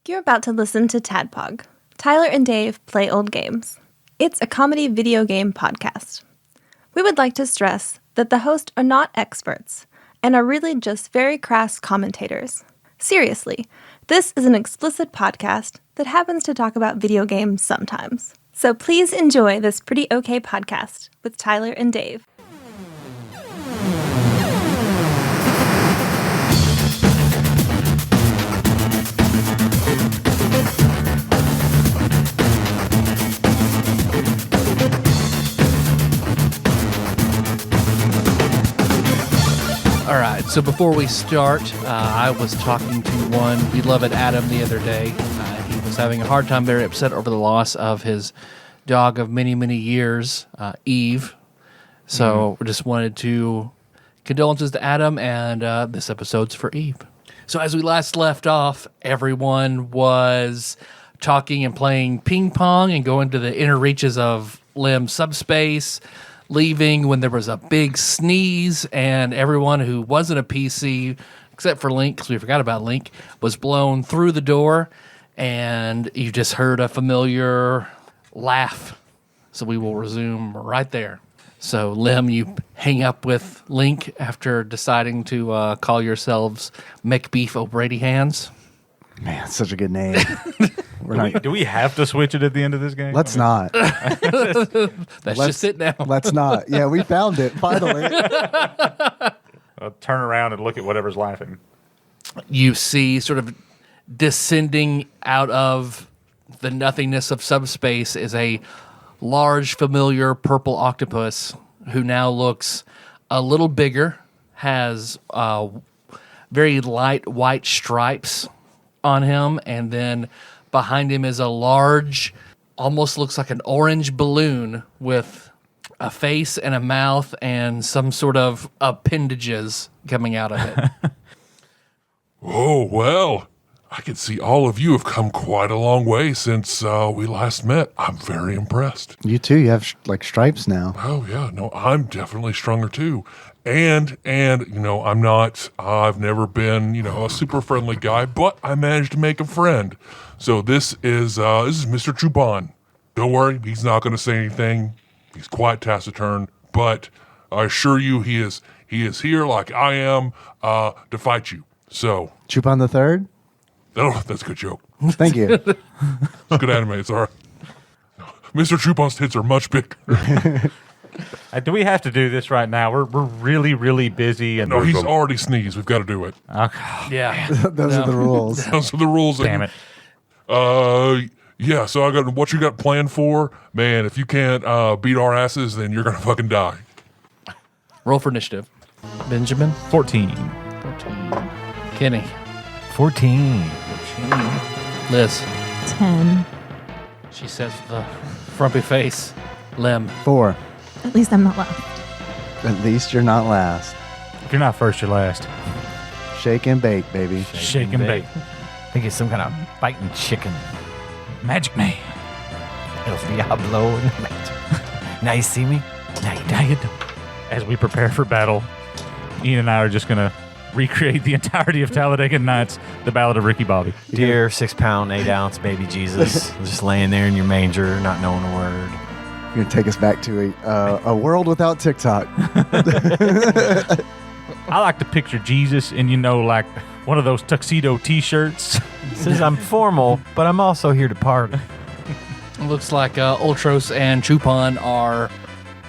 You're about to listen to TADPOG. Tyler and Dave play old games. It's a comedy video game podcast. We would like to stress that the hosts are not experts and are really just very crass commentators. Seriously, this is an explicit podcast that happens to talk about video games sometimes. So please enjoy this pretty okay podcast with Tyler and Dave. All right, so before we start, I was talking to one beloved Adam the other day. He was having a hard time, very upset over the loss of his dog of many, many years, Eve. So we just wanted to condolences to Adam, and this episode's for Eve. So as we last left off, everyone was talking and playing ping pong and going to the inner reaches of Lim subspace, leaving when there was a big sneeze, and everyone who wasn't a PC, except for Link, because we forgot about Link, was blown through the door, and you just heard a familiar laugh. So we will resume right there. So, Lim, you hang up with Link after deciding to call yourselves McBeef O'Brady Hands. Man, such a good name. Do we have to switch it at the end of this game? Let's not. Let's just sit down. Let's not. Yeah, we found it, finally. I'll turn around and look at whatever's laughing. You see sort of descending out of the nothingness of subspace is a large, familiar purple octopus who now looks a little bigger, has very light white stripes on him, and then behind him is a large, almost looks like an orange balloon with a face and a mouth and some sort of appendages coming out of it. Oh, well, I can see all of you have come quite a long way since we last met. I'm very impressed. You too. You have stripes now. Oh, yeah. No, I'm definitely stronger too. And I've never been, a super friendly guy, but I managed to make a friend. So this is Mr. Chupan. Don't worry, he's not going to say anything. He's quite taciturn, but I assure you he is here like I am to fight you. So Chupan the Third? Oh, that's a good joke. Thank you. It's good anime, it's all right. Mr. Chupan's tits are much bigger. Do we have to do this right now? We're really, really busy. And No, he's already sneezed. We've got to do it. Okay. Yeah. Those are the rules. Those are the rules. Damn it. Yeah, so I got what you got planned for. Man, if you can't beat our asses, then you're going to fucking die. Roll for initiative. Benjamin? 14. 14. Kenny? 14. Liz? 10. She says with a frumpy face. Lim? 4. At least I'm not left. At least you're not last. If you're not first, you're last. Shake and bake, baby. Shake and bake. I think it's some kind of fighting chicken. Magic man. El Diablo. Now you see me? Now you don't. As we prepare for battle, Ian and I are just going to recreate the entirety of Talladega Nights, the Ballad of Ricky Bobby. Dear 6-pound, 8-ounce baby Jesus, just laying there in your manger, not knowing a word. You're going to take us back to a world without TikTok. I like to picture Jesus in, like one of those tuxedo T-shirts. Says I'm formal, but I'm also here to party. It looks like Ultros and Chupan are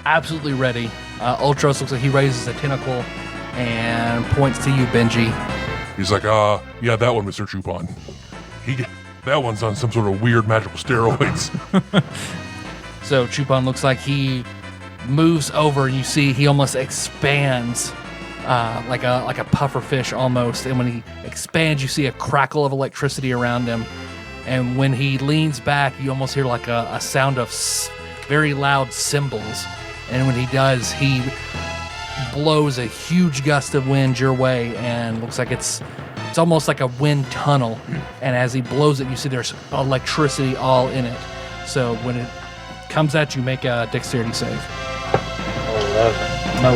absolutely ready. Ultros looks like he raises a tentacle and points to you, Benji. He's like, yeah, that one, Mr. Chupan. That one's on some sort of weird magical steroids. So Chupan looks like he moves over, and you see he almost expands like a puffer fish almost. And when he expands, you see a crackle of electricity around him. And when he leans back, you almost hear like a sound of very loud cymbals. And when he does, he blows a huge gust of wind your way, and looks like it's almost like a wind tunnel. And as he blows it, you see there's electricity all in it. So when it comes at you, make a dexterity save. 11. No.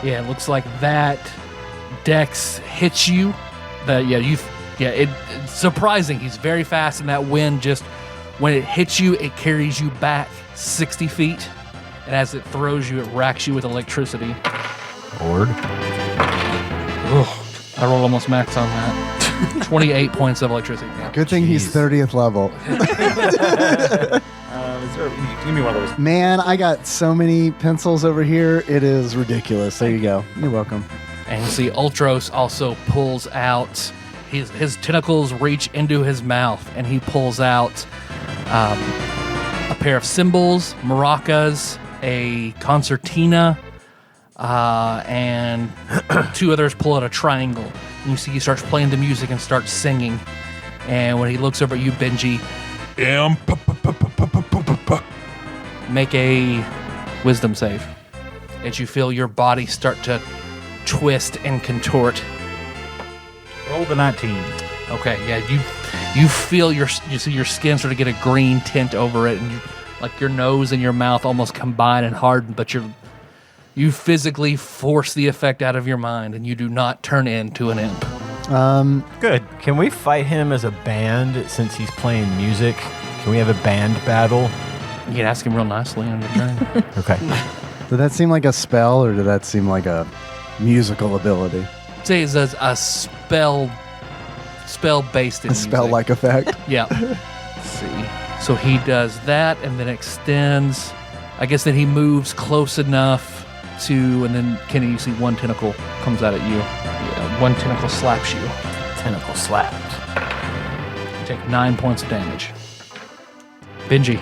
Yeah, it looks like that dex hits you. You Yeah, it's surprising. He's very fast, and that wind just, when it hits you, it carries you back 60 feet. And as it throws you, it racks you with electricity. Lord. I rolled almost max on that. 28 points of electricity. Yeah. Good thing he's 30th level. Give me one of those. Man, I got so many pencils over here. It is ridiculous. There you go. You're welcome. And you see Ultros also pulls out, his tentacles reach into his mouth, and he pulls out a pair of cymbals, maracas, a concertina, and two others pull out a triangle. And you see he starts playing the music and starts singing. And when he looks over at you, Benji, make a wisdom save as you feel your body start to twist and contort. Roll the 19. Okay, yeah, you feel you see your skin sort of get a green tint over it, and like your nose and your mouth almost combine and harden, but you physically force the effect out of your mind, and you do not turn into an imp. Good. Can we fight him as a band since he's playing music? Can we have a band battle? You can ask him real nicely on your turn. Okay. Did that seem like a spell, or did that seem like a musical ability? Say it's a spell-based in A music. spell-like effect? Yeah. Let's see. So he does that and then extends. I guess then he moves close enough to, and then Kenny, you see one tentacle comes out at you. Yeah, one tentacle slaps you. Tentacle slapped. You take 9 points of damage. Benji.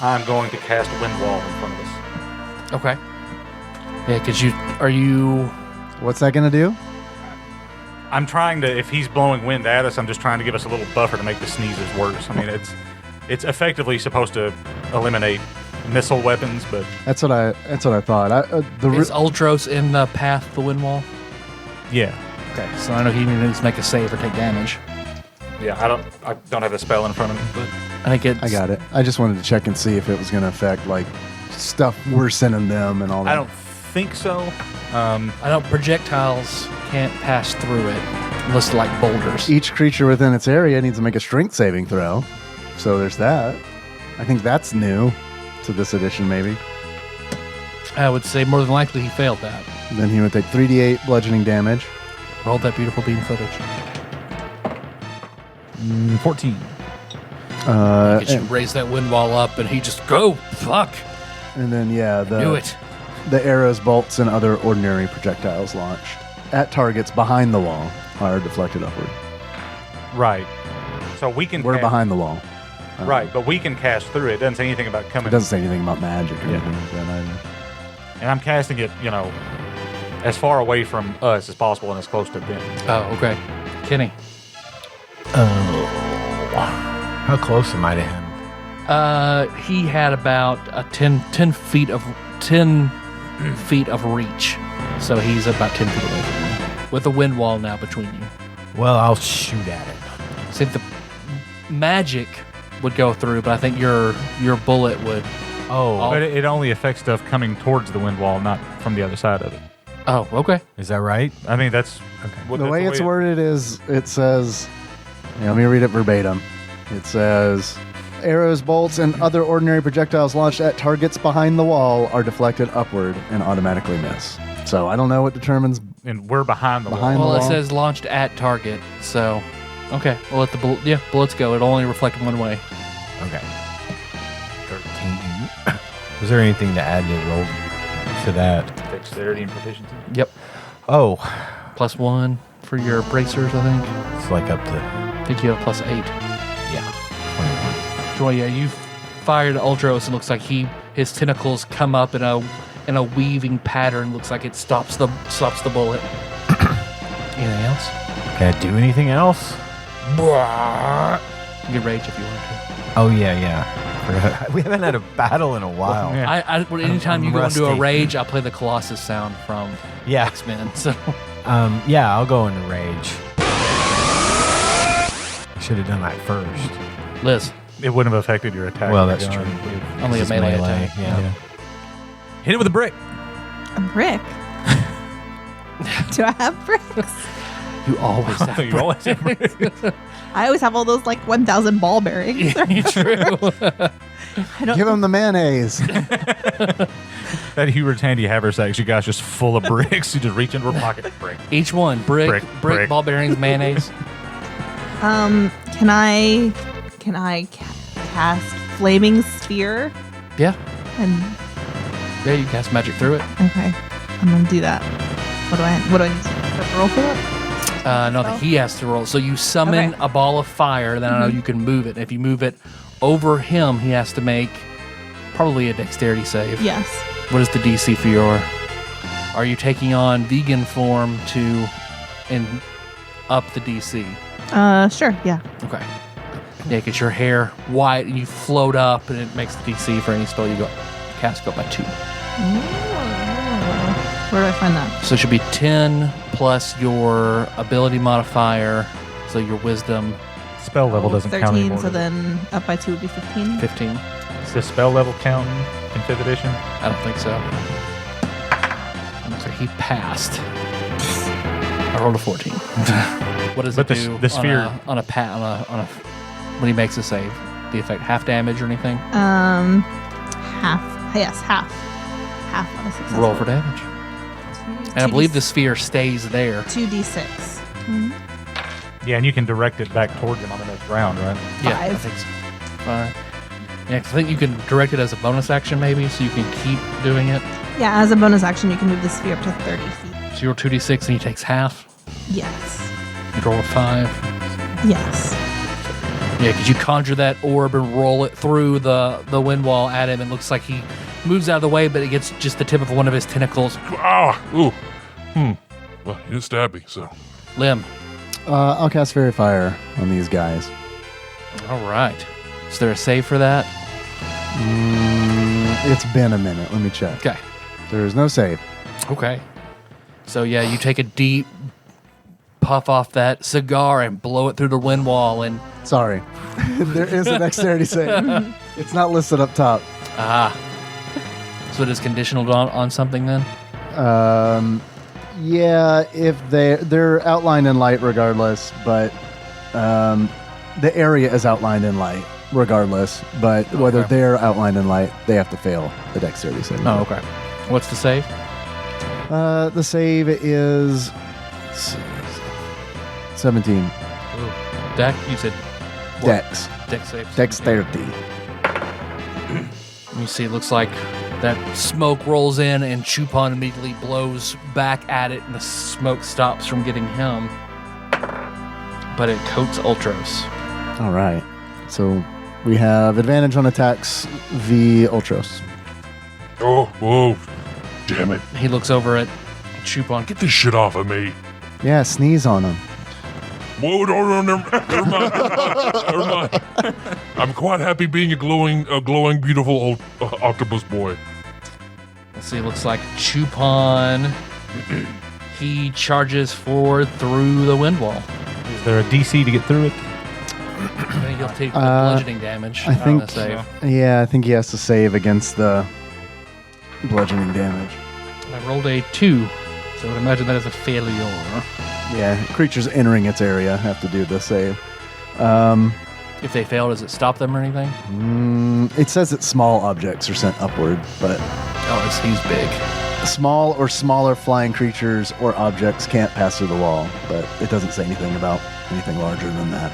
I'm going to cast a wind wall in front of us. Okay. Yeah, because are you... What's that going to do? I'm trying to, if he's blowing wind at us, I'm just trying to give us a little buffer to make the sneezes worse. I mean, it's effectively supposed to eliminate missile weapons, but That's what I thought. Is Ultros in the path of the wind wall? yeah, Okay, so I know he needs to make a save or take damage. yeah. I don't have the spell in front of me, but I think it's... I got it. I just wanted to check and see if it was going to affect like stuff we're sending them and all that. I don't think so. I know projectiles can't pass through it unless they're like boulders. Each creature within its area needs to make a strength saving throw. So there's that. I think that's new to this edition, maybe. I would say more than likely he failed that. Then he would take 3d8 bludgeoning damage. Rolled that beautiful beam footage. 14. You raise that wind wall up and he just go, fuck. And then, yeah, Knew it. the arrows, bolts, and other ordinary projectiles launched at targets behind the wall are deflected upward. Right. So we can. We're behind the wall. Right, but we can cast through it. It doesn't say anything about coming. It doesn't say anything about magic or Yeah. anything like that either. And I'm casting it, as far away from us as possible and as close to them. Oh, okay. Kenny. How close am I to him? He had about a 10 feet of reach. So he's about 10 feet away from you. With a wind wall now between you. Well, I'll shoot at him. See, the magic would go through, but I think your bullet would... Oh, But it only affects stuff coming towards the wind wall, not from the other side of it. Oh, okay. is that right? I mean, that's... Okay. The way it's worded is, it says, let me read it verbatim. It says, arrows, bolts, and other ordinary projectiles launched at targets behind the wall are deflected upward and automatically miss. So I don't know what determines. And we're behind the Behind wall. Well, it wall. says launched at target, so... Okay, we'll let the bullets go. It'll only reflect one way. Okay. 13. Was there anything to add to roll to that? Dexterity and proficiency. Yep. Oh, +1 for your bracers, I think. it's like up to, I think you have +8. yeah, 21. Joy, yeah, you fired Ultros, and it looks like his tentacles come up in a weaving pattern. Looks like it stops the bullet. Anything else? Can I do anything else? You can rage if you want to. Oh, yeah. We haven't had a battle in a while. Yeah. Anytime you I'm go into a rusty. rage, I'll play the Colossus sound from Yeah. X-Men. So Yeah, I'll go into rage. I should have done that first. Liz, It wouldn't have affected your attack. Well, with that's the gun. true. only a It's melee attack. Yeah. Hit it with a brick. A brick? Do I have bricks? You always have You always have I always have all those like 1,000 ball bearings. True. I don't. Give him the mayonnaise. that Hubert Handy haversacks. You guys just full of bricks. You just reach into her pocket. Brick. Each one, brick, Brick. ball bearings, mayonnaise. Can I cast flaming sphere? Yeah. And Yeah, you cast magic through it. okay, I'm gonna do that. What do I need to roll for it? No, he has to roll. So you summon Okay. a ball of fire, then I know you can move it. If you move it over him, he has to make probably a dexterity save. Yes. What is the DC for your... Are you taking on vegan form to up the DC? Sure. Yeah. Okay. Yeah, get your hair white and you float up and it makes the DC for any spell you cast go up by 2. Where do I find that? So it should be 10 plus your ability modifier, so your wisdom, Spell level doesn't 13, count anymore. so then up by 2 would be 15. 15. Does the spell level count in 5th edition? I don't think so. So he passed. I rolled a 14. What does But it the- do the sphere- on a when he makes a save? The effect half damage or anything? Half. Yes, half. Half on a success. Roll for damage. And I believe the sphere stays there. 2d6. Yeah, and you can direct it back towards him on the next round, right? Yeah, I 5. think so. 5. Yeah, 'cause I think you can direct it as a bonus action maybe, so you can keep doing it. Yeah, as a bonus action, you can move the sphere up to 30 feet. So you roll 2d6 and he takes half. Yes. You roll a 5. Yes. Yeah, because you conjure that orb and roll it through the wind wall at him. It looks like he moves out of the way, but it gets just the tip of one of his tentacles. Ah, ooh. Well, you didn't stab me, so. Limb. I'll cast Fairy Fire on these guys. All right. Is there a save for that? It's been a minute. Let me check. Okay. There is no save. Okay. So, yeah, you take a deep puff off that cigar and blow it through the wind wall and... Sorry. There is a dexterity save. It's not listed up top. So it is conditional on something then? Yeah, if they're outlined in light regardless, but the area is outlined in light regardless, but whether Okay. they're outlined in light, they have to fail the dexterity save. Oh, okay. What's the save? The save is 17. Deck? You said what? Dex. Dex save. Dexterity. You see, it looks like that smoke rolls in and Chupon immediately blows back at it and the smoke stops from getting him. But it coats Ultros. All right. So we have advantage on attacks v Ultros. Oh, whoa. Damn it. He looks over at Chupon. Get this shit off of me. Yeah, sneeze on him. Whoa, no, never mind. Never mind. I'm quite happy being a glowing, beautiful old octopus boy. Let's see, it looks like Chupon. He charges forward through the wind wall. Is there a DC to get through it? I think he'll take the bludgeoning damage. I think- on the save. Yeah, I think he has to save against the bludgeoning damage. I rolled a 2, so I would imagine that is a failure. Yeah, creatures entering its area have to do the save. If they fail, does it stop them or anything? It says that small objects are sent upward, but Oh, he's big. small or smaller flying creatures or objects can't pass through the wall, but it doesn't say anything about anything larger than that.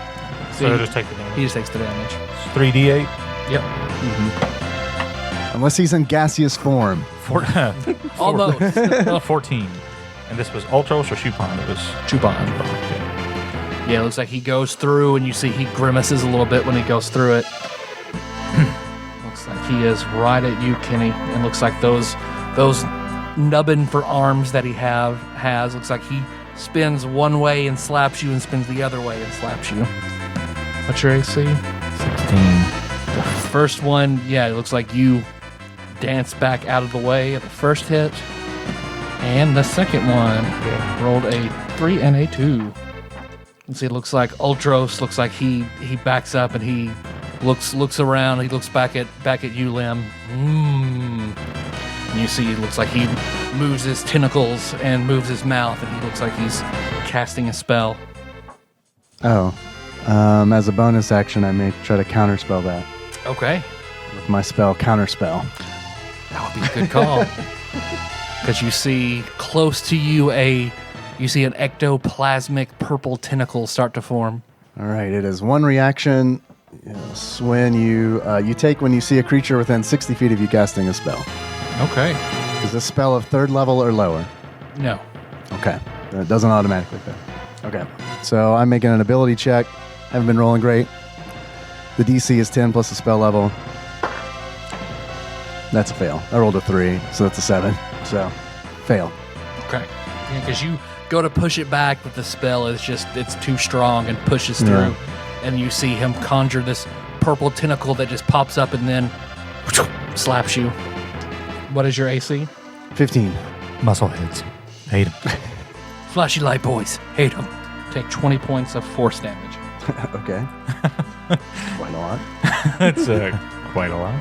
So he, just take the damage. he just takes the damage. 3d8? Yep. Unless he's in gaseous form. Almost. 14. And this was Ultros or Chupon? It was Chupon. Yeah, it looks like he goes through, and you see he grimaces a little bit when he goes through it. Looks like he is right at you, Kenny. And looks like those nubbin for arms that he has. Looks like he spins one way and slaps you, and spins the other way and slaps you. What's your AC? 16. The first one, yeah, it looks like you dance back out of the way at the first hit. And the second one rolled a 3 and a 2. And see, it looks like Ultros looks like he backs up and he looks around. He looks back at you, Lim. And you see, it looks like he moves his tentacles and moves his mouth, and he looks like he's casting a spell. Oh. As a bonus action, I may try to counterspell that Okay. with my spell, Counterspell. That would be a good call. Because you see close to you you see an ectoplasmic purple tentacle start to form. All right, it is one reaction. Yes, when you take when you see a creature within 60 feet of you casting a spell. Okay. Is this spell of 3rd level or lower? No. Okay, then it doesn't automatically fail. Okay, so I'm making an ability check. Haven't been rolling great. The DC is 10 plus the spell level. That's a fail. I rolled a 3, so that's a 7. So, fail. Okay. Because you go to push it back, but the spell is it's too strong and pushes through. Yeah. And you see him conjure this purple tentacle that just pops up and then slaps you. What is your AC? 15. Muscleheads. Hate him. Flashy light boys. Hate them. Take 20 points of force damage. Okay. Quite a lot. That's quite a lot.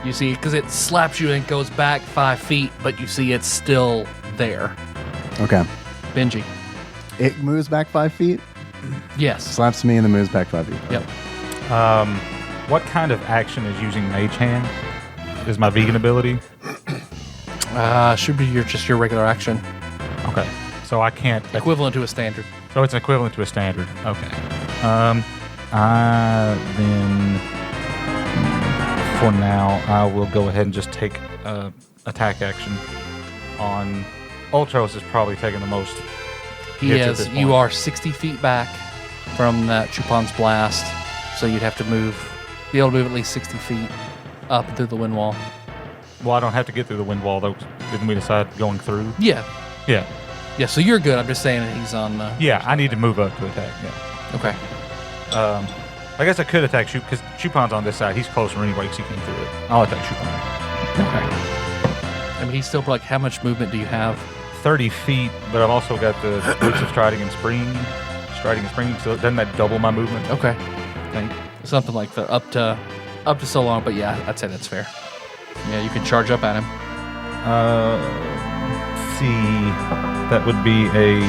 You see, because it slaps you and it goes back 5 feet, but you see it's still there. Okay. Benji. It moves back 5 feet, Yes. slaps me, and then moves back 5 feet. Yep. What kind of action is using Mage Hand? Is my vegan ability? Should be your regular action. Okay. So I can't. Equivalent to a standard. So it's equivalent to a standard. Okay. Then for now, I will go ahead and just take attack action on Ultros. Is probably taking the most. He hits at is. this You point. are 60 feet back from that Chupan's blast, so you'd have to be able to move at least 60 feet up through the wind wall. Well, I don't have to get through the wind wall though. Didn't we decide going through? Yeah. Yeah. Yeah, so you're good. I'm just saying that he's on the... Yeah. I need to move up to attack. Yeah. Okay. I guess I could attack Chup because Chupan's on this side. He's closer anyway because he came through it. I'll attack Chupan. Okay. I mean, he's still like, how much movement do you have? 30 feet, but I've also got the boots of striding and springing. So doesn't that double my movement? Okay. I think. Something like that. Up to so long, but yeah, I'd say that's fair. Yeah, you can charge up at him. Let's see. That would be a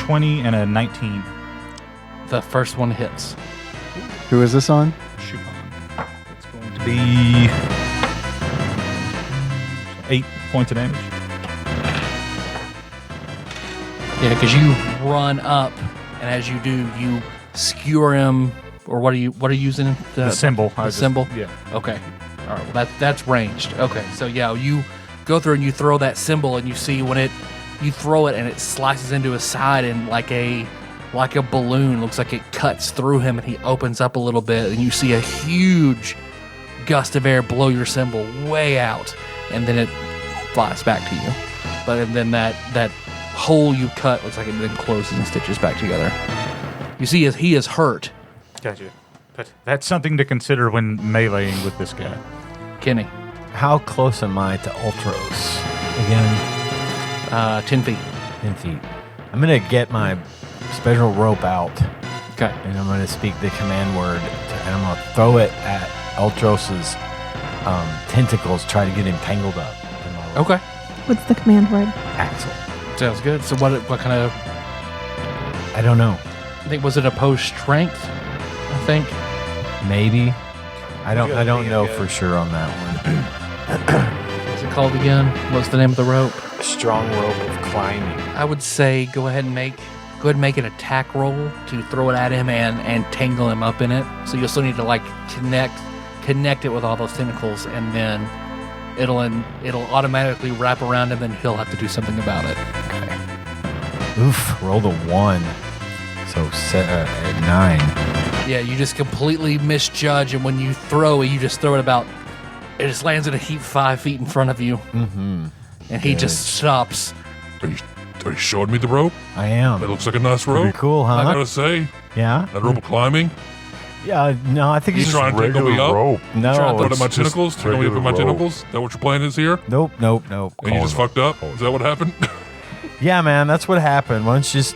20 and a 19. The first one hits. Who is this on? Chupan. It's going to be 8 points of damage. Yeah, because you run up, and as you do, you skewer him. Or what are you using? The symbol. The symbol? Yeah. Okay. All right. Well, that's ranged. Okay. So yeah, you go through and you throw that symbol, and you see when you throw it and it slices into his side, and like a balloon, looks like it cuts through him, and he opens up a little bit, and you see a huge gust of air blow your symbol way out, and then it flies back to you. But then that hole you cut looks like it then closes and stitches back together. You see, he is hurt. Gotcha. But that's something to consider when meleeing with this guy. Kenny, How close am I to Ultros? Again, 10 feet. 10 feet. I'm going to get my special rope out, Okay. and I'm going to speak the command word, and I'm going to throw it at Ultros's tentacles, try to get him tangled up. in my rope. Okay. What's the command word? Axel. Sounds good. So what kind of, I don't know. I think, was it opposed strength? I think. Maybe. I don't think know it's for sure on that What's it called again? What's the name of the rope? one. Strong rope of climbing. I would say go ahead and make an attack roll to throw it at him and tangle him up in it. So you'll still need to like connect it with all those tentacles, and then it'll automatically wrap around him, and he'll have to do something about it. Oof, rolled a 1. So at 9. Yeah, you just completely misjudge, and when you throw it, you just throw it about. It just lands in a heap 5 feet in front of you, Mm-hmm. and he Good. just stops. Are you showing me the rope? I am. That looks like a nice Pretty rope. cool, I huh? gotta say, Yeah? that rope of climbing. Yeah, no, I think He's he's trying to tangle me up. No, Trying to put it's up my just- tentacles. Tangle me up in my regular rope. tentacles. Is that what your plan is here? Nope. And you just fucked up? Is that what happened? Yeah, man, that's what happened. Why don't you just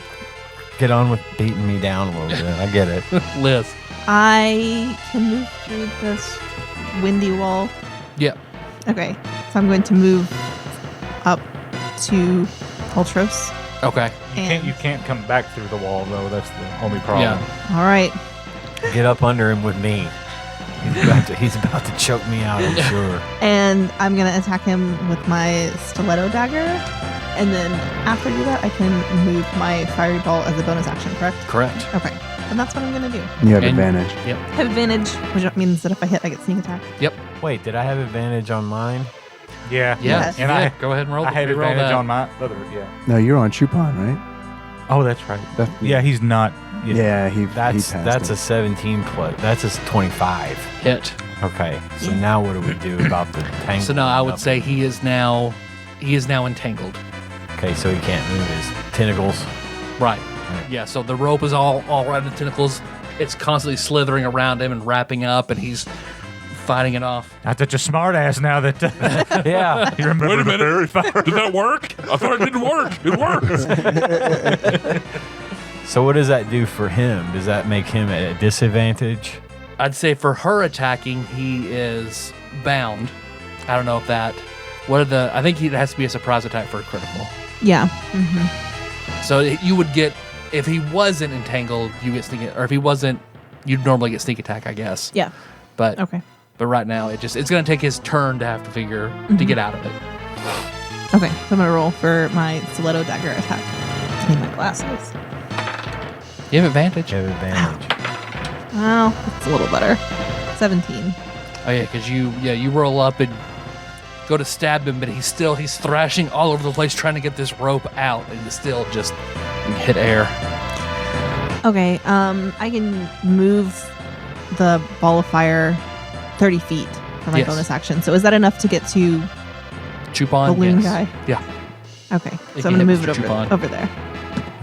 get on with beating me down a little bit? I get it. Liz. I can move through this windy wall. Yep. Okay, so I'm going to move up to Ultros. Okay. You can't come back through the wall though. That's the only problem. Yeah. All right. Get up under him with me. He's about to choke me out, I'm sure. And I'm going to attack him with my stiletto dagger. And then after I do that, I can move my fiery ball as a bonus action, correct? Correct. Okay. And that's what I'm going to do. You have And- advantage. Yep. I have advantage, which means that if I hit, I get sneak attack. Yep. Wait, did I have advantage on mine? Yeah. Yeah. Yes. And Yeah, go ahead and roll. I had roll advantage that. on my other. Yeah. No, you're on Chupon, right? Oh, that's right. That- Yeah, he's not. Yeah, he That's passed a it. 17 plus. That's a 25. Hit. Okay, so now what do we do about the tangle? So now I would say he is now entangled. Okay, so he can't move his tentacles. Right. Yeah. So the rope is all around the tentacles. It's constantly slithering around him and wrapping up, and he's fighting it off. Not such a smart ass now that Yeah. you remember Wait a the minute. fairy fire. Did that work? I thought it didn't work. It worked. So what does that do for him? Does that make him at a disadvantage? I'd say for her attacking, he is bound. I don't know if that. I think it has to be a surprise attack for a critical. Yeah. So you would get, if he wasn't entangled, you get sneak, or if he wasn't, you'd normally get sneak attack, I guess. Yeah. But Okay. But right now, it's going to take his turn to have to figure to get out of it. Okay. So I'm going to roll for my stiletto dagger attack. I need my glasses. You have advantage. You have advantage. Well, it's a little better. 17. Oh yeah, because you roll up and go to stab him, but he's thrashing all over the place trying to get this rope out, and it's still just hit air. Okay. I can move the ball of fire 30 feet for my Yes. bonus action. So is that enough to get to Chupon, balloon yes. guy? Yeah. Okay. You So I'm can going to hit move it Mr. Chupon. over there.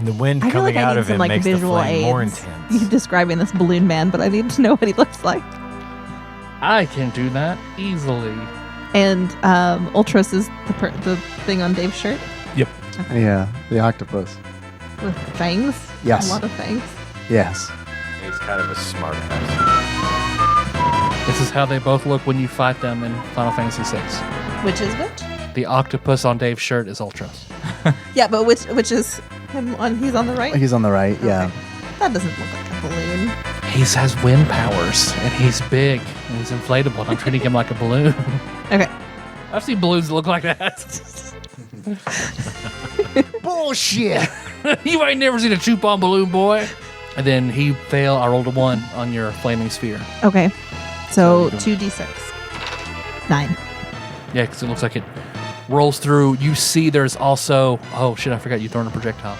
The wind I feel coming like I out need of some him like makes the visual flame more aids. intense. You're describing this balloon man, but I need to know what he looks like. I can do that easily. And Ultros is the thing on Dave's shirt Yeah, the octopus. with fangs. Yes. A lot of fangs. Yes. He's kind of a smart ass. This is how they both look when you fight them in Final Fantasy VI. Which is which? The octopus on Dave's shirt is Ultros. Yeah, but which is him on? He's on the right. He's on the right, yeah. Okay. That doesn't look like a balloon. He has wind powers, and he's big, and he's inflatable, and I'm treating him like a balloon. Okay. I've seen balloons that look like that. Bullshit! You ain't never seen a Chupon balloon, boy. And then he failed. I rolled a 1 on your flaming sphere. Okay. So So 2d6. 9. Yeah, because it looks like it rolls through. You see there's also... Oh, shit, I forgot you throwing a projectile.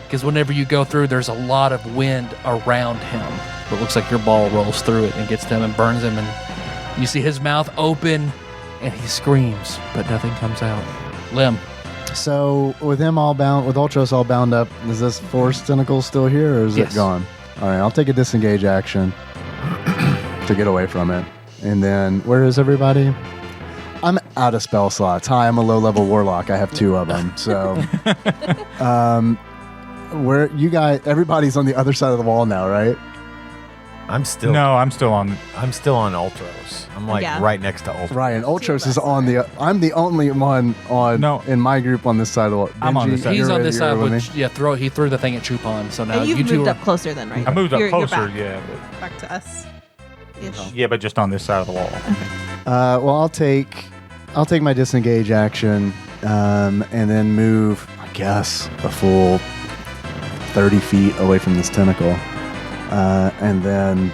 Because whenever you go through, there's a lot of wind around him. But it looks like your ball rolls through it and gets to him and burns him. And you see his mouth open, and he screams, but nothing comes out. Lim. So with him all bound, with Ultros all bound up, is this force tentacle still here, or is Yes. it gone? All right, I'll take a disengage action to get away from it. And then, where is everybody? I'm out of spell slots. Hi, I'm a low-level warlock. I have 2 of them. So, where you guys? Everybody's on the other side of the wall now, right? I'm still No, I'm still on. Ultros. I'm like Yeah. right next to Ultros. Ryan, Ultros is on the. I'm the only one on No. in my group on this side of the wall. I'm on Benji, this side. you're He's on ready, this you're side, with me? which, he threw the thing at Chupon. So now And you you've two moved are... up closer then, right? I moved up You're closer, back, yeah, back to us. Ish. yeah, but just on this side of the wall. Well, I'll take my disengage action, and then move, I guess, a full 30 feet away from this tentacle, and then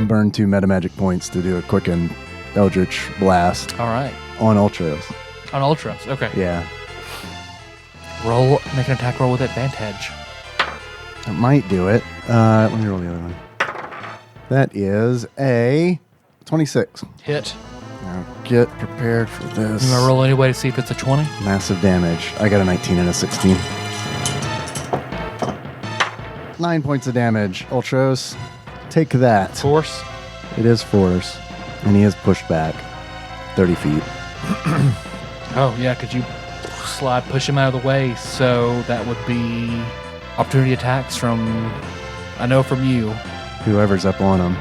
burn 2 meta magic points to do a quicken Eldritch Blast All right. on Ultros. On Ultros. Okay. Yeah, Make an attack roll with advantage. that might do it. Let me roll the other one. That is a 26. Hit. Now get prepared for this. You want to roll anyway to see if it's a 20? Massive damage. I got a 19 and a 16. 9 points of damage. Ultros, take that. Force. It is force. And he is pushed back 30 feet. Oh, yeah, because you push him out of the way. So that would be opportunity attacks from you. Whoever's up on him.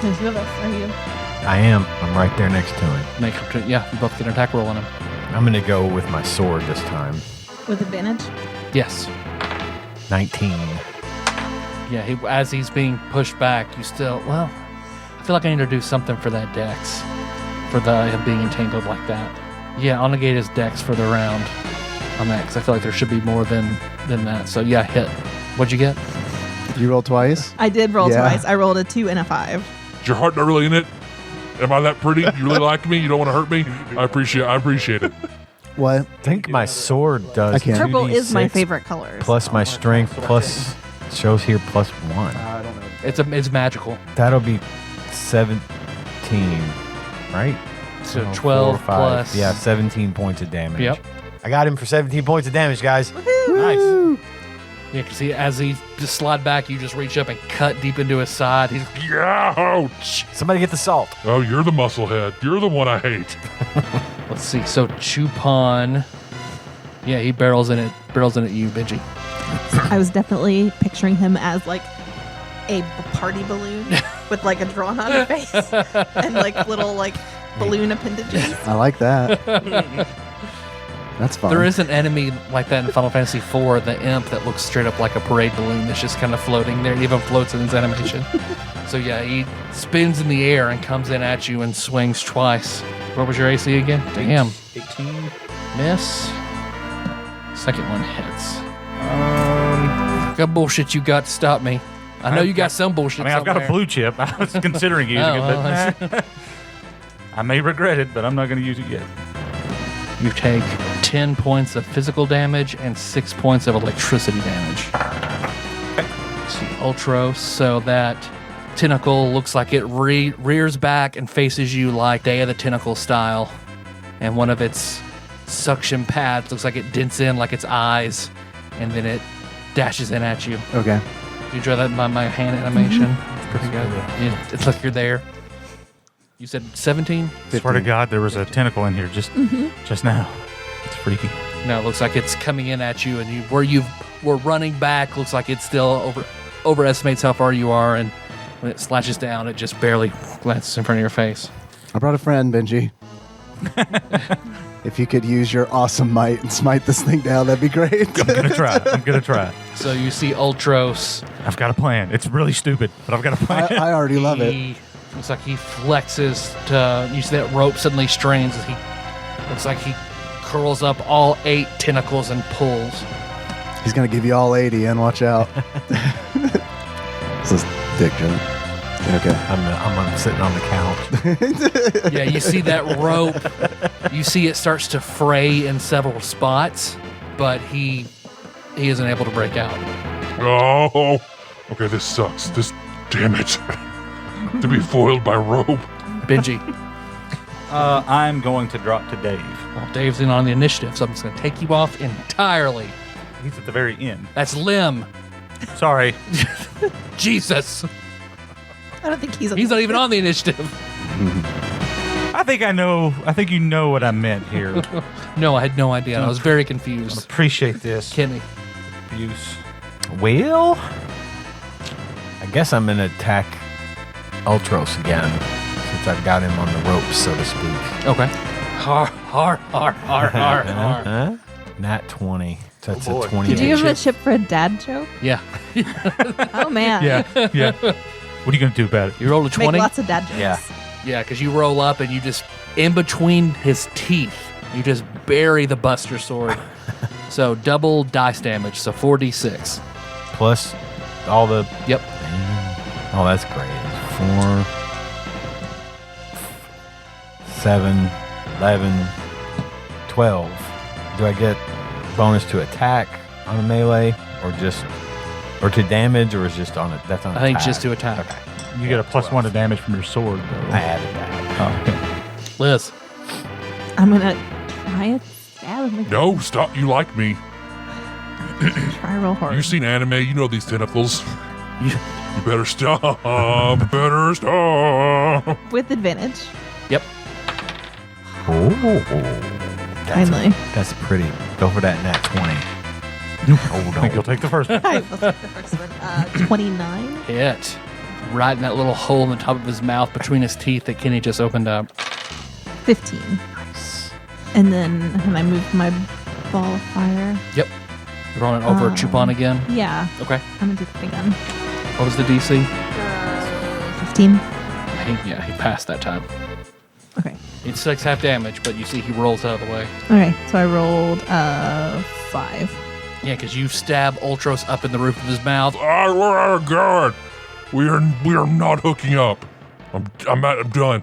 There's 2 of us. Are you? I am. I'm right there next to him. You both get an attack roll on him. I'm going to go with my sword this time. With advantage? Yes. 19. Yeah, as he's being pushed back, you still... Well, I feel like I need to do something for that dex. For him being entangled like that. Yeah, I'll negate his dex for the round on that, because I feel like there should be more than that. So yeah, hit. What'd you get? You rolled twice? I did roll Yeah. twice. I rolled a 2 and a 5. Is your heart not really in it? Am I that pretty? You really like me? You don't want to hurt me? I appreciate it. What? I think my sword does I can't. Purple is my 2d6 favorite color. plus my strength plus shows here plus 1. I don't know. It's magical. That'll be 17, right? So Oh, 12 4, 5. plus... Yeah, 17 points of damage. Yep. I got him for 17 points of damage, guys. Nice. Yeah, because as he just slide back, you just reach up and cut deep into his side. He's Ouch! Somebody get the salt. Oh, you're the muscle head. You're the one I hate. Let's see. So Chupon, yeah, he barrels in at you, Benji. I was definitely picturing him as like a party balloon with like a drawn on face and like little like balloon appendages. I like that. That's fun. There is an enemy like that in Final Fantasy IV, the imp that looks straight up like a parade balloon that's just kind of floating there. It even floats in his animation. So yeah, he spins in the air and comes in at you and swings twice. What was your AC again? Damn. 18. Miss. Second one hits. What bullshit you got to stop me? I know you got some bullshit. I mean, I've got a somewhere. blue chip. I was considering using it, but I may regret it, but I'm not going to use it yet. You take 10 points of physical damage and 6 points of electricity damage. See Ultros, so that tentacle looks like it rears back and faces you like Day of the Tentacle style. And one of its suction pads looks like it dents in like its eyes, and then it dashes in at you. Okay. You draw that by my hand animation. It's pretty good. It's like you're there. You said 17? Swear to God, there was a tentacle in here just now. It's freaky. No, it looks like it's coming in at you, and where you were running back looks like it still overestimates how far you are, and when it slashes down, it just barely glances in front of your face. I brought a friend, Benji. If you could use your awesome might and smite this thing down, that'd be great. I'm going to try. So you see Ultros. I've got a plan. It's really stupid, but I've got a plan. I already love it. He looks like he flexes to. You see that rope suddenly strains as he looks like he curls up all 8 tentacles and pulls. He's going to give you all 80, and watch out. This is dick joke. Okay. I'm sitting on the couch. Yeah, you see that rope. You see it starts to fray in several spots, but he isn't able to break out. Oh, okay, this sucks. Damn it. To be foiled by rope. Benji. I'm going to drop to Dave. Well, Dave's in on the initiative, so I'm just going to take you off entirely. He's at the very end. That's Lim. Sorry. Jesus. I don't think he's not even on the initiative. I think I know. I think you know what I meant here. No, I had no idea. I was very I confused. appreciate this. Kenny. Abuse. Well, I guess I'm going to attack Ultros again, since I've got him on the ropes, so to speak. Okay. Har. Nat 20. So that's Oh, boy. a 20. Did you give him a chip for a dad joke? Yeah. Oh man. Yeah. What are you going to do about it? You rolled a Make 20? lots of dad jokes. Yeah. Yeah, because you roll up and you just, in between his teeth, you just bury the Buster Sword. So double dice damage, so 4d6. Plus all the... Yep. Oh, that's great. 4, 7, 11, 12. Do I get bonus to attack on a melee, or to damage, or is just on it? That's on I think attack? just to attack. Okay. You get a +1 to damage from your sword, though. I added that. Oh, okay. Liz. I'm gonna try and stab him. No, stop. You like me. Try real hard. You've seen anime. You know these tentacles. You better stop. Better stop. With advantage. Yep. Finally. That's pretty. Go for that nat 20. I think you'll take the first one. I will take the first one. 29. Hit. Right in that little hole in the top of his mouth between his teeth that Kenny just opened up. 15. And then I move my ball of fire. Yep. Throwing it over Chupon again. Yeah. Okay. I'm going to do the big gun. What was the DC? 15. He passed that time. Okay. It takes half damage, but you see he rolls out of the way. Okay. So I rolled 5. Yeah, because you stab Ultros up in the roof of his mouth. Oh God, we are not hooking up. I'm done.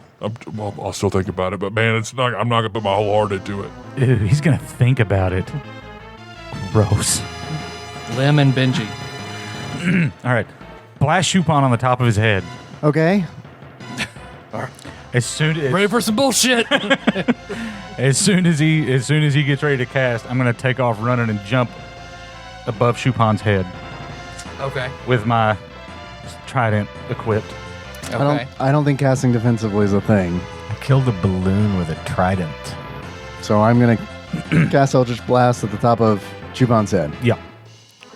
Well, I'll still think about it, but man, I'm not gonna put my whole heart into it. Ew, he's gonna think about it. Gross. Lim and Benji. All right, blast Chupon on the top of his head. Okay. As soon Ready for some bullshit? as soon as he gets ready to cast, I'm gonna take off running and jump above Chupon's head Okay. with my trident equipped. Okay. I don't think casting defensively is a thing. I killed a balloon with a trident. So I'm going to cast Eldritch Blast at the top of Chupon's head. Yeah.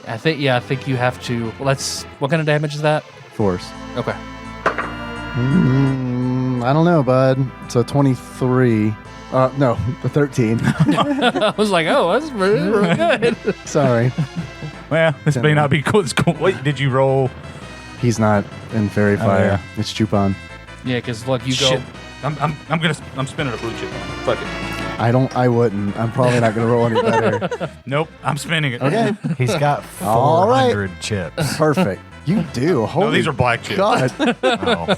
I think you have to. What kind of damage is that? Force. Okay. I don't know, bud. So 23. No, the 13. I was like, oh, that's really good. Sorry. Well, this may not be cool. Wait, did you roll? He's not in Fairy Fire. yeah. It's Chupon. Yeah, because look, you Shit. go. I'm spinning a blue chip on it. Fuck it. I wouldn't. I'm probably not going to roll any better. Nope, I'm spinning it. Okay. He's got All right. 400 chips. Perfect. You do. Holy No, these are black chips. God. Oh.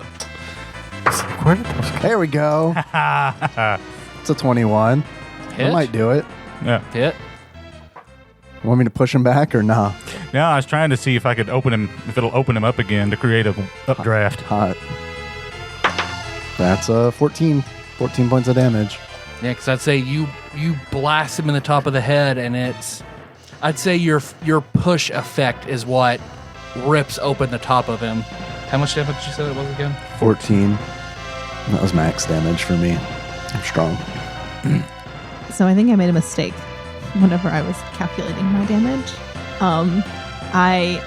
Where did those go? There we go. It's a 21. Hit? I might do it. Yeah. Hit. Want me to push him back or nah? No, I was trying to see if I could open him, if it'll open him up again to create a updraft. Hot. That's 14 points of damage. Yeah, because I'd say you blast him in the top of the head, and I'd say your push effect is what rips open the top of him. How much damage did you say that was again? 14. That was max damage for me. I'm strong. So I think I made a mistake whenever I was calculating my damage. I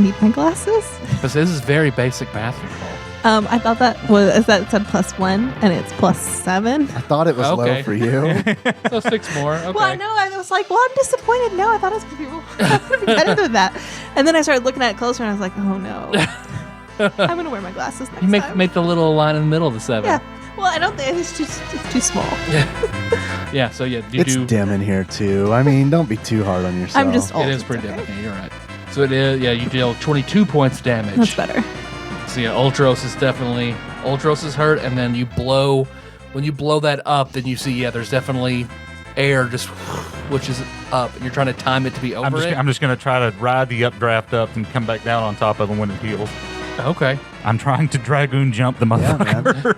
need my glasses. Because this is very basic math, Nicole. I thought that said +1 and it's +7. I thought it was Okay. low for you. So 6 more. Okay. Well, I know. I was like, well, I'm disappointed. No, I thought it was going to be better than that. And then I started looking at it closer and I was like, oh no. I'm going to wear my glasses next You time. make the little line in the middle of the 7. Yeah. Well, I don't think it's too small. Yeah, so yeah, you It's do. dim in here too. I mean, don't be too hard on yourself. I'm just It is pretty dim. Yeah, you're right. So it is. Yeah, you deal 22 points damage. That's better. So yeah, Ultros is hurt, and then when you blow that up, then you see there's definitely air just which is up. You're trying to time it to be over I'm just going to try to ride the updraft up and come back down on top of him when it heals. Okay. I'm trying to dragoon jump the motherfucker.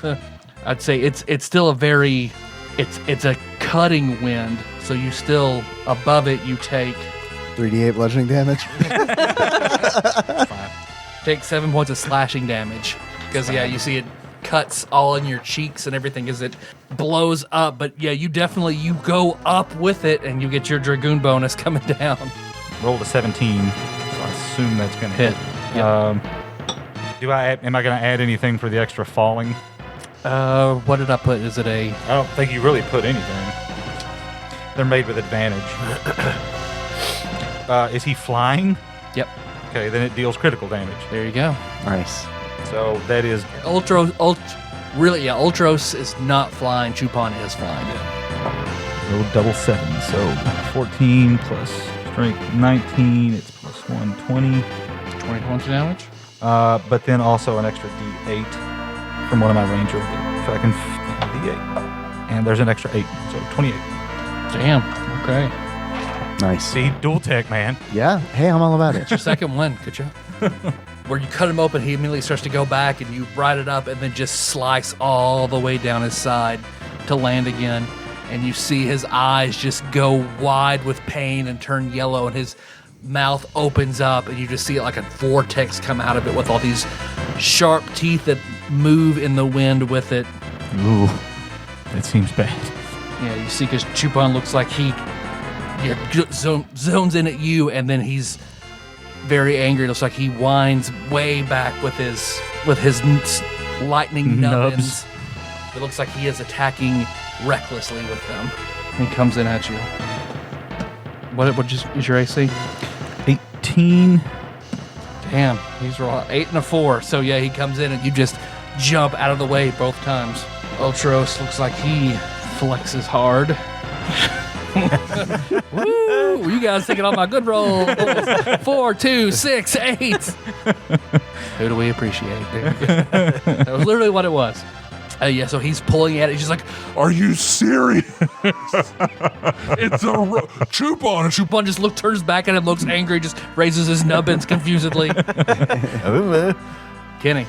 man. I'd say it's still a very it's a cutting wind, so you still above it you take 3d8 bludgeoning damage. take 7 points of slashing damage because you see it cuts all in your cheeks and everything as it blows up. But yeah, you go up with it and you get your dragoon bonus coming down. Rolled a 17, so I assume that's going to hit. Yep. Am I going to add anything for the extra falling? What did I put? Is it a? I don't think you really put anything. They're made with advantage. Is he flying? Yep. Okay, then it deals critical damage. There you go. Nice. So that is Ultros is not flying. Chupon is flying. rolled double 7, so 14 plus strength 19. It's plus 1, 20. 20 points of damage. But then also an extra D8 from one of my ranger. If I can D8, and there's an extra 8, so 28. Damn. Okay. Nice. See, dual tech, man. Yeah. Hey, I'm all about it. Your second one. Good job. Where you cut him open, he immediately starts to go back, and you ride it up, and then just slice all the way down his side to land again. And you see his eyes just go wide with pain and turn yellow, and his mouth opens up, and you just see it like a vortex come out of it with all these sharp teeth that move in the wind with it. Ooh, that seems bad. Yeah, you see, because Chupon looks like he zones in at you, and then he's very angry. It looks like he winds way back with his lightning nubbins. Nubs. It looks like he is attacking recklessly with them. He comes in at you. What is your AC? 18. Damn, he's raw. 8 and a 4. So yeah, he comes in and you just jump out of the way both times. Ultros looks like he flexes hard. Woo! You guys taking all my good rolls. 4, 2, 6, 8. Who do we appreciate? That was literally what it was. Yeah, so he's pulling at it. He's just like, Are you serious? It's a Chupon. Chupon just turns back at him, looks angry, just raises his nubbins confusedly. Kenny.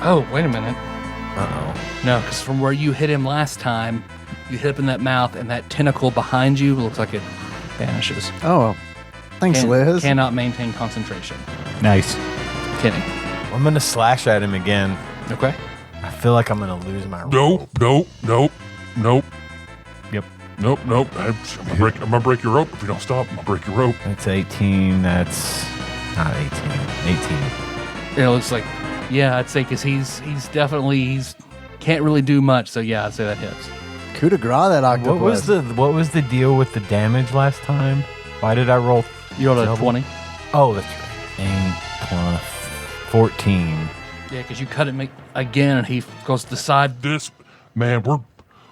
Oh, wait a minute. Uh-oh. No, because from where you hit him last time, you hit him in that mouth, and that tentacle behind you looks like it vanishes. Oh, thanks, Liz. Cannot maintain concentration. Nice. Kenny. Well, I'm going to slash at him again. Okay. I feel like I'm going to lose my roll. Nope. Yep. Nope. I'm gonna break your rope. If you don't stop, I'm gonna break your rope. That's 18. That's not 18. 18. It looks like, yeah, I'd say because he's can't really do much. So yeah, I'd say that hits. Coup de grace, that octopus. What was the deal with the damage last time? Why did I roll? You rolled a 20. Oh, that's right. 8 plus 14. Yeah, because you cut him again, and he goes to the side. This man,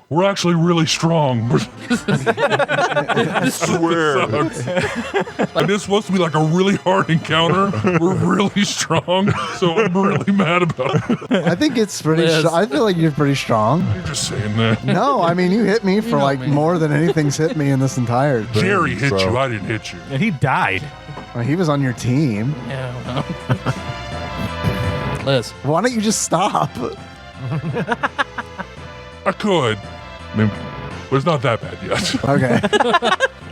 we're actually really strong. I swear. And this is supposed to be like a really hard encounter. We're really strong, so I'm really mad about it. I think it's pretty. I feel like you're pretty strong. You're just saying that. No, I mean you hit me for like more than anything's hit me in this entire thing. Jerry hit you. I didn't hit you. And he died. Well, he was on your team. Yeah. Liz. Why don't you just stop? I could. I mean, but it's not that bad yet. Okay.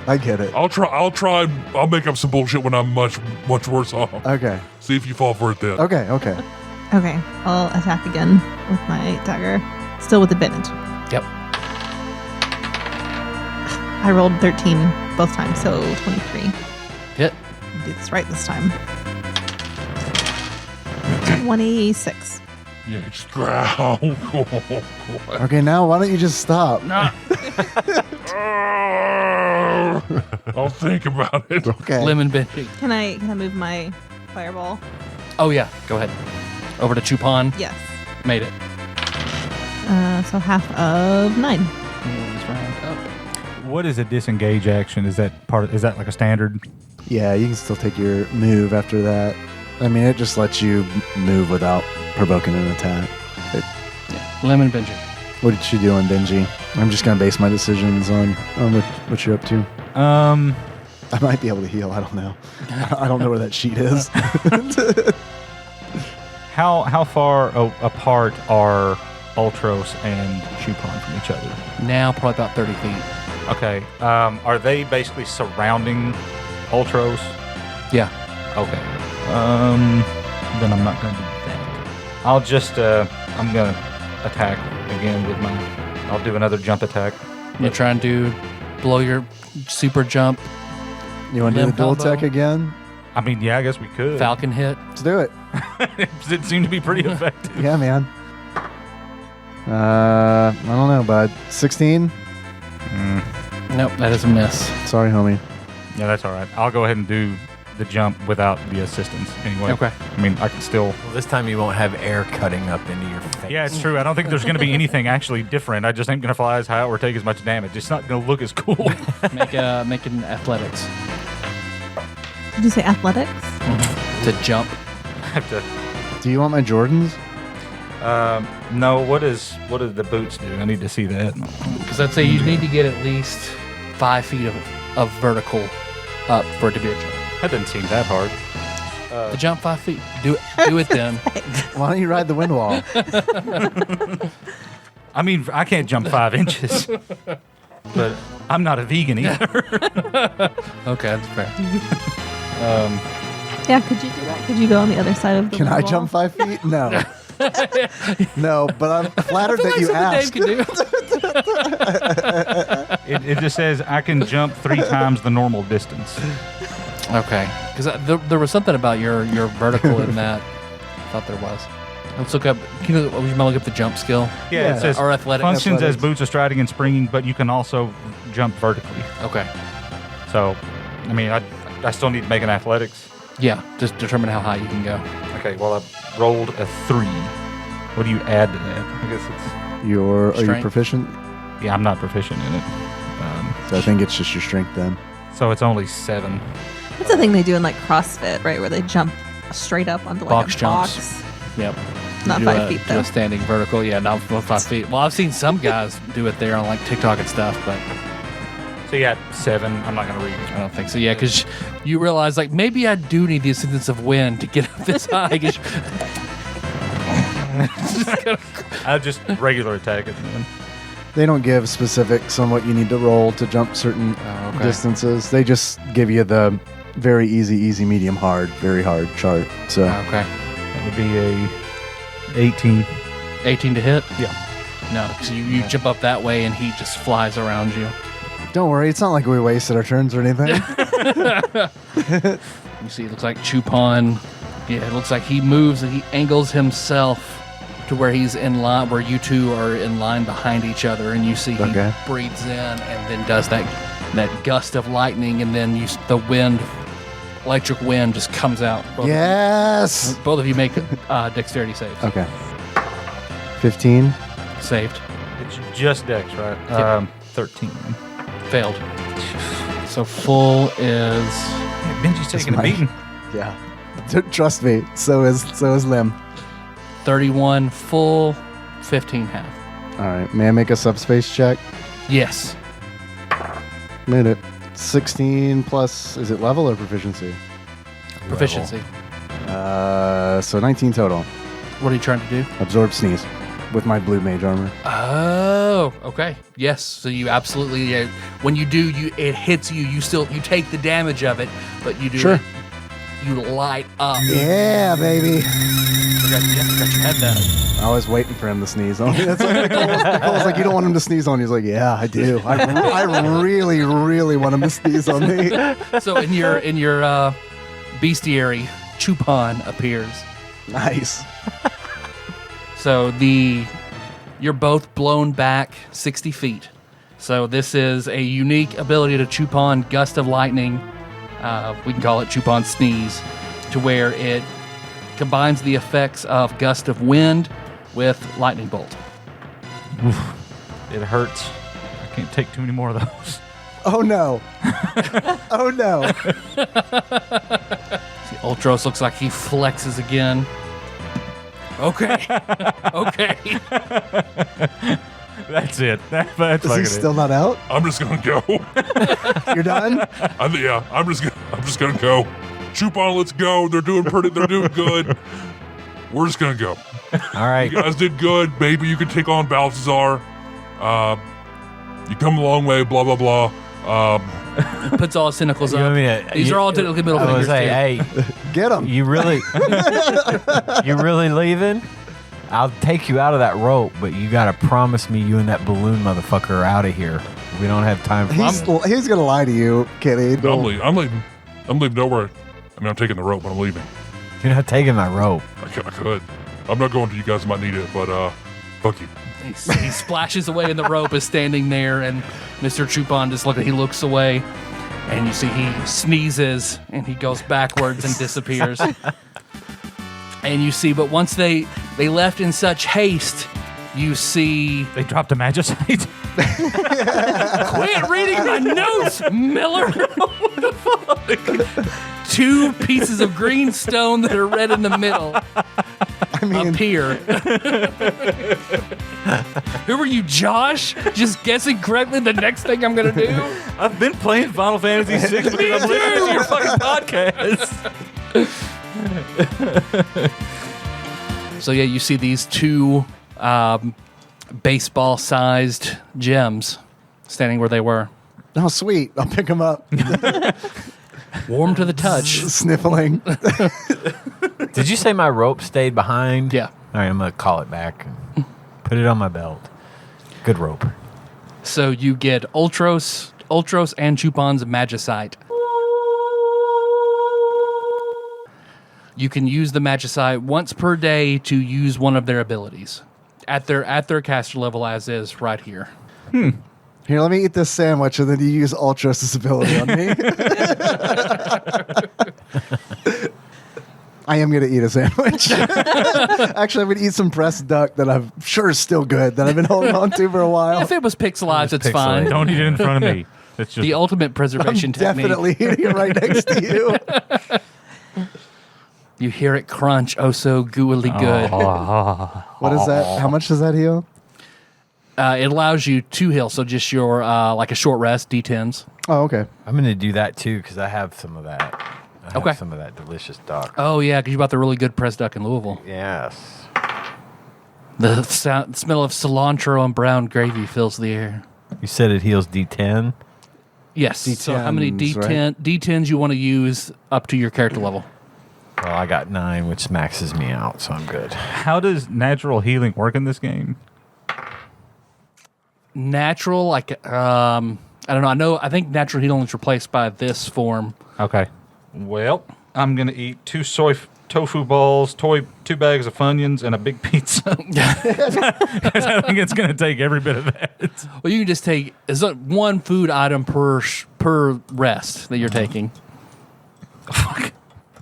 I get it. I'll try. I'll make up some bullshit when I'm much worse off. Okay. See if you fall for it then. Okay. Okay, I'll attack again with my dagger. Still with advantage. Yep. I rolled 13 both times, so 23. Hit. I'll do this right this time. 26. Yeah, just growl. Okay, now why don't you just stop? No. I'll think about it. Okay. Lemon Benji. Can I move my fireball? Oh yeah, go ahead. Over to Chupon. Yes. Made it. So half of 9. Moves round up. What is a disengage action? Is that like a standard? Yeah, you can still take your move after that. I mean, it just lets you move without provoking an attack. Lemon Benji. What did you do on Benji? I'm just gonna base my decisions on what you're up to. I might be able to heal. I don't know. I don't know where that sheet is. How far apart are Ultros and Chupon from each other? Now probably about 30 feet. Okay. Are they basically surrounding Ultros? Yeah. Okay. Then I'm not going to do that. I'll just, I'm going to attack again with I'll do another jump attack. You try and blow your super jump. You want to do the dual combo. tech again? I mean, yeah, I guess we could. Falcon hit. Let's do it. It seemed to be pretty effective. Yeah, man. I don't know, bud. 16? Nope, that is a miss. Sorry, homie. Yeah, that's all right. I'll go ahead and do the jump without the assistance anyway. Okay. I mean, I can still... Well, this time you won't have air cutting up into your face. Yeah, it's true. I don't think there's going to be anything actually different. I just ain't going to fly as high or take as much damage. It's not going to look as cool. Make an athletics Did you say athletics? to jump. I have to... Do you want my Jordans? No, what do the boots do? I need to see that. Because I'd say you need to get at least 5 feet of vertical up for it to be a jump. That doesn't seem that hard. To jump 5 feet. Do it then. Why don't you ride the wind wall? I mean, I can't jump 5 inches, but I'm not a vegan either. Okay, that's fair. Yeah, could you do that? Could you go on the other side of the Can I wall? jump 5 feet? No. No, but I'm flattered that you asked. Dave can do. It just says I can jump 3 times the normal distance. Okay, because there was something about your vertical in that. I thought there was. Let's look up. Can you look up the jump skill? Yeah, it says or athletic. functions as Athletics. boots of striding and springing, but you can also jump vertically. Okay. So, I mean, I still need to make an athletics. Yeah, just determine how high you can go. Okay, well, I rolled a 3. What do you add to that? I guess it's... Are you Strength. proficient? Yeah, I'm not proficient in it. So I think it's just your strength then. So it's only 7. That's the thing they do in like CrossFit, right? Where they jump straight up onto like Box a jumps. box. Yep. Not Do 5 feet do though. a standing vertical. Yeah, not 5 feet. Well, I've seen some guys do it there on like TikTok and stuff, but So you got 7. I'm not going to read. I don't think so. Yeah, because you realize like maybe I do need the assistance of wind to get up this high. 'Cause I just regular attack it then. They don't give specifics on what you need to roll to jump certain okay. distances. They just give you the very easy, medium, hard, very hard chart. So Okay. That would be a 18. 18 to hit? Yeah. No, because you jump up that way and he just flies around you. don't worry, it's not like we wasted our turns or anything. You see, it looks like Chupon. Yeah, it looks like he moves and he angles himself to where he's in line, where you two are in line behind each other, and you see he Okay. breathes in and then does that gust of lightning, and then the wind, electric wind, just comes out. Yes. Both of you make dexterity saves. Okay. 15. Saved. It's just dex, right? Yep. 13. Failed. So full is Yeah, Benji's taking a mine. beating. Yeah. Trust me. So is Lim. 31 full, 15 half. All right. May I make a subspace check? Yes. Made it. 16 plus. Is it level or proficiency? Proficiency. So 19 total. What are you trying to do? Absorb sneeze with my blue mage armor. Oh, okay. Yes. So you absolutely, when you do, it hits you. You take the damage of it, but you do. Sure. You light up. Yeah, baby. Forgot you had that. I was waiting for him to sneeze on me. That's like Nicole's like, you don't want him to sneeze on you. He's like, yeah, I do. I really, really want him to sneeze on me. So in your bestiary, Chupon appears. Nice. So you're both blown back 60 feet. So this is a unique ability to Chupon Gust of Lightning. We can call it Chupon Sneeze, to where it combines the effects of Gust of Wind with Lightning Bolt. It hurts. I can't take too many more of those. Oh, no. Oh, no. See, Ultros looks like he flexes again. Okay. Okay. That's it. That's Is he still not out? I'm just gonna go. You're done? I'm just gonna go. Chupon, let's go. They're doing good. We're just gonna go. All right. You guys did good. Maybe you could take on Balthazar. You come a long way. Blah blah blah. Puts all his tentacles You up. want me to- These you- are all technically middle I fingers. was say, too. hey, Get him. you really leaving? I'll take you out of that rope, but you gotta promise me you and that balloon motherfucker are out of here. We don't have time for He's going to lie to you, Kenny. I'm leaving. I'm leaving nowhere. I mean, I'm taking the rope, but I'm leaving. You're not taking my rope. I could. I'm not going to. You guys might need it, but fuck you. He splashes away, and the rope is standing there, and Mr. Chupon he looks away, and you see he sneezes, and he goes backwards and disappears. And you see, but once they left in such haste, you see... They dropped a magicite. Quit reading my notes, Miller! What the fuck? 2 pieces of green stone that are red in the middle appear. Who are you, Josh? Just guessing correctly the next thing I'm going to do? I've been playing Final Fantasy VI because I'm listening to your fucking podcast. So yeah, you see these 2 baseball-sized gems standing where they were. Oh, sweet. I'll pick him up. Warm to the touch. Sniffling. Did you say my rope stayed behind? Yeah. All right, I'm gonna call it back and put it on my belt. Good rope. So you get Ultros and Chupon's Magicite. You can use the Magicite once per day to use one of their abilities at their caster level as is right here. Here, let me eat this sandwich, and then you use Ultros' ability on me. I am going to eat a sandwich. Actually, I'm going to eat some pressed duck that I'm sure is still good, that I've been holding on to for a while. If it was pixelized, it's fine. Don't eat it in front of me. It's just The ultimate preservation technique. Definitely eating it right next to you. You hear it crunch, oh so gooily good. What is that? How much does that heal? It allows you to heal, so just your like a short rest, D10s. Oh, okay. I'm going to do that too because I have some of that. I have Okay. some of that delicious duck. Oh yeah, because you bought the really good pressed duck in Louisville. Yes. The smell of cilantro and brown gravy fills the air. You said it heals D10. Yes. So how many D10s, D10s you want to use up to your character level? Well, I got 9, which maxes me out, so I'm good. How does natural healing work in this game? Natural, like I don't know. I think natural healing is replaced by this form. Okay. Well, I'm going to eat 2 soy tofu balls, 2 bags of Funyuns, and a big pizza. Because I think it's going to take every bit of that. Well, you can just take is that one food item per rest that you're taking. Fuck.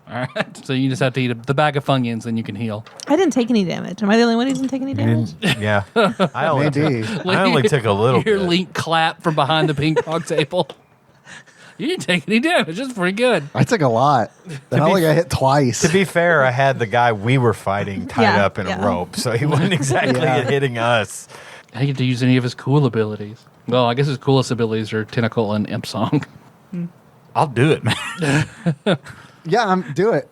All right. So you just have to eat the bag of Funyuns, and you can heal. I didn't take any damage. Am I the only one who didn't take any damage? Yeah. I only Maybe. took a little Hear bit. Link clap from behind the ping pong table. You didn't take any damage. That's pretty good. I took a lot. I only got hit twice. To be fair, I had the guy we were fighting tied Yeah, up in yeah. a rope, so he wasn't exactly hitting us. I get to use any of his cool abilities. Well, I guess his coolest abilities are Tentacle and Imp Song. I'll do it, man. Yeah, do it.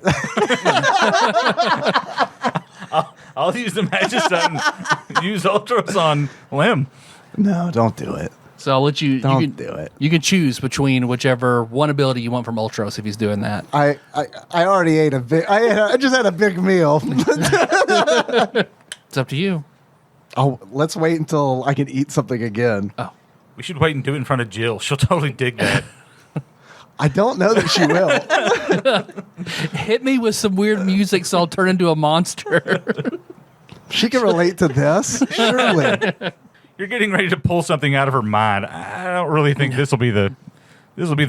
I'll use the Magicite and use Ultros on Lim. No, don't do it. So I'll let you. Don't you can, do it. You can choose between whichever one ability you want from Ultros if he's doing that. I already ate a big. I just had a big meal. It's up to you. Oh, let's wait until I can eat something again. We should wait and do it in front of Jill. She'll totally dig that. I don't know that she will. Hit me with some weird music so I'll turn into a monster. She can relate to this, surely. You're getting ready to pull something out of her mind. I don't really think this will be the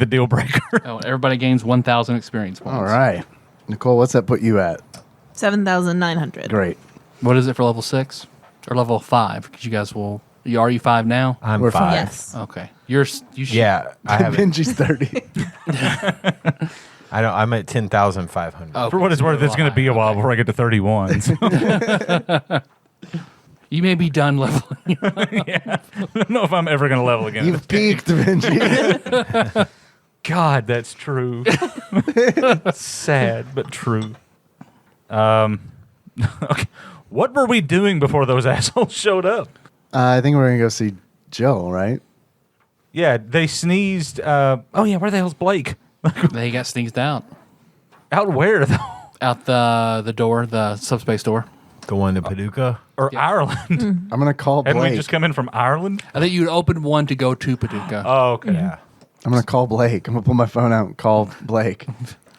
deal breaker. Oh, everybody gains 1,000 experience points. All right. Nicole, what's that put you at? 7,900. Great. What is it for level 6 or level 5? Because you guys will. Are you 5 now? I'm We're 5. fine. Yes. Okay. You should. Yeah, I haven't. Benji's 30. I'm at 10,500. Oh, For what it's worth, it's going to be a while before I get to 31. So. You may be done leveling. Yeah. I don't know if I'm ever going to level again. You've peaked, Benji. God, that's true. Sad, but true. Okay. What were we doing before those assholes showed up? I think we're going to go see Jill, right? Yeah, they sneezed. Oh, yeah, where the hell's Blake? They got sneezed out. Out where, though? Out the door, the subspace door. The one in Paducah? Or Yeah. Ireland? I'm going to call Hadn't we Blake. just come in from Ireland? I think you'd open one to go to Paducah. Oh, okay. Yeah. I'm going to call Blake. I'm going to pull my phone out and call Blake.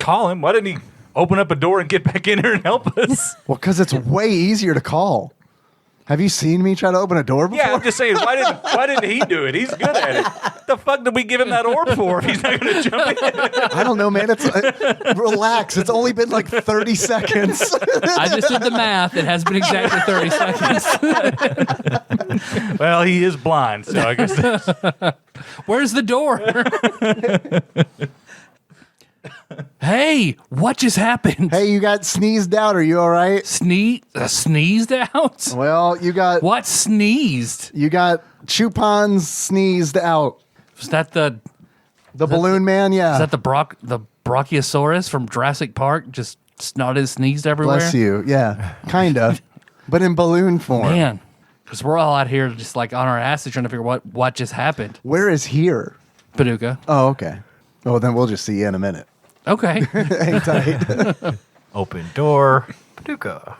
Call him. Why didn't he open up a door and get back in here and help us? Well, because it's way easier to call. Have you seen me try to open a door before? Yeah, I'm just saying, why didn't he do it? He's good at it. The fuck did we give him that orb for if he's not going to jump in? I don't know, man. It's relax. It's only been like 30 seconds. I just did the math. It has been exactly 30 seconds. Well, he is blind, so I guess that's... Where's the door? Hey, what just happened? Hey, you got sneezed out. Are you all right? Sneezed out? Well, you got What sneezed? Chupons sneezed out. Was that the Balloon Man, yeah. is that the Brachiosaurus from Jurassic Park? Just snotted, sneezed everywhere. Bless you. Yeah, kind of, but in balloon form. Man, because we're all out here just like on our asses trying to figure what just happened. Where is here? Paducah. Oh, okay. Oh, then we'll just see you in a minute. Okay. Hang tight. Open door. Paducah.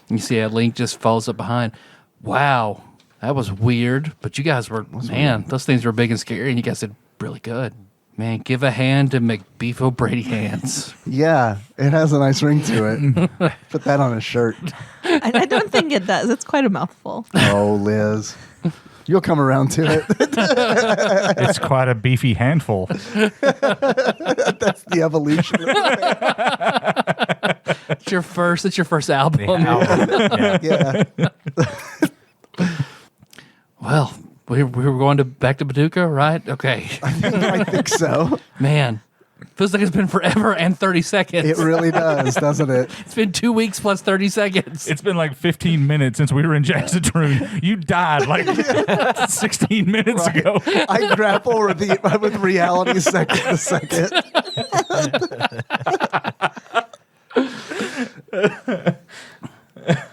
You see a Link just follows up behind. Wow, that was weird. But you guys were, man, those things were big and scary, and you guys did really good. Man, give a hand to McBeef O'Brady hands. Yeah, it has a nice ring to it. Put that on a shirt. I don't think it does. It's quite a mouthful. Oh, Liz. You'll come around to it. It's quite a beefy handful. That's the evolution. It's your first album. Yeah. Well, we were going back to Paducah, right? Okay. I think so. Man, feels like it's been forever and 30 seconds. It really does, doesn't it? It's been 2 weeks plus 30 seconds. It's been like 15 minutes since we were in Jackson. You died like 16 minutes ago. I grapple with reality second to second.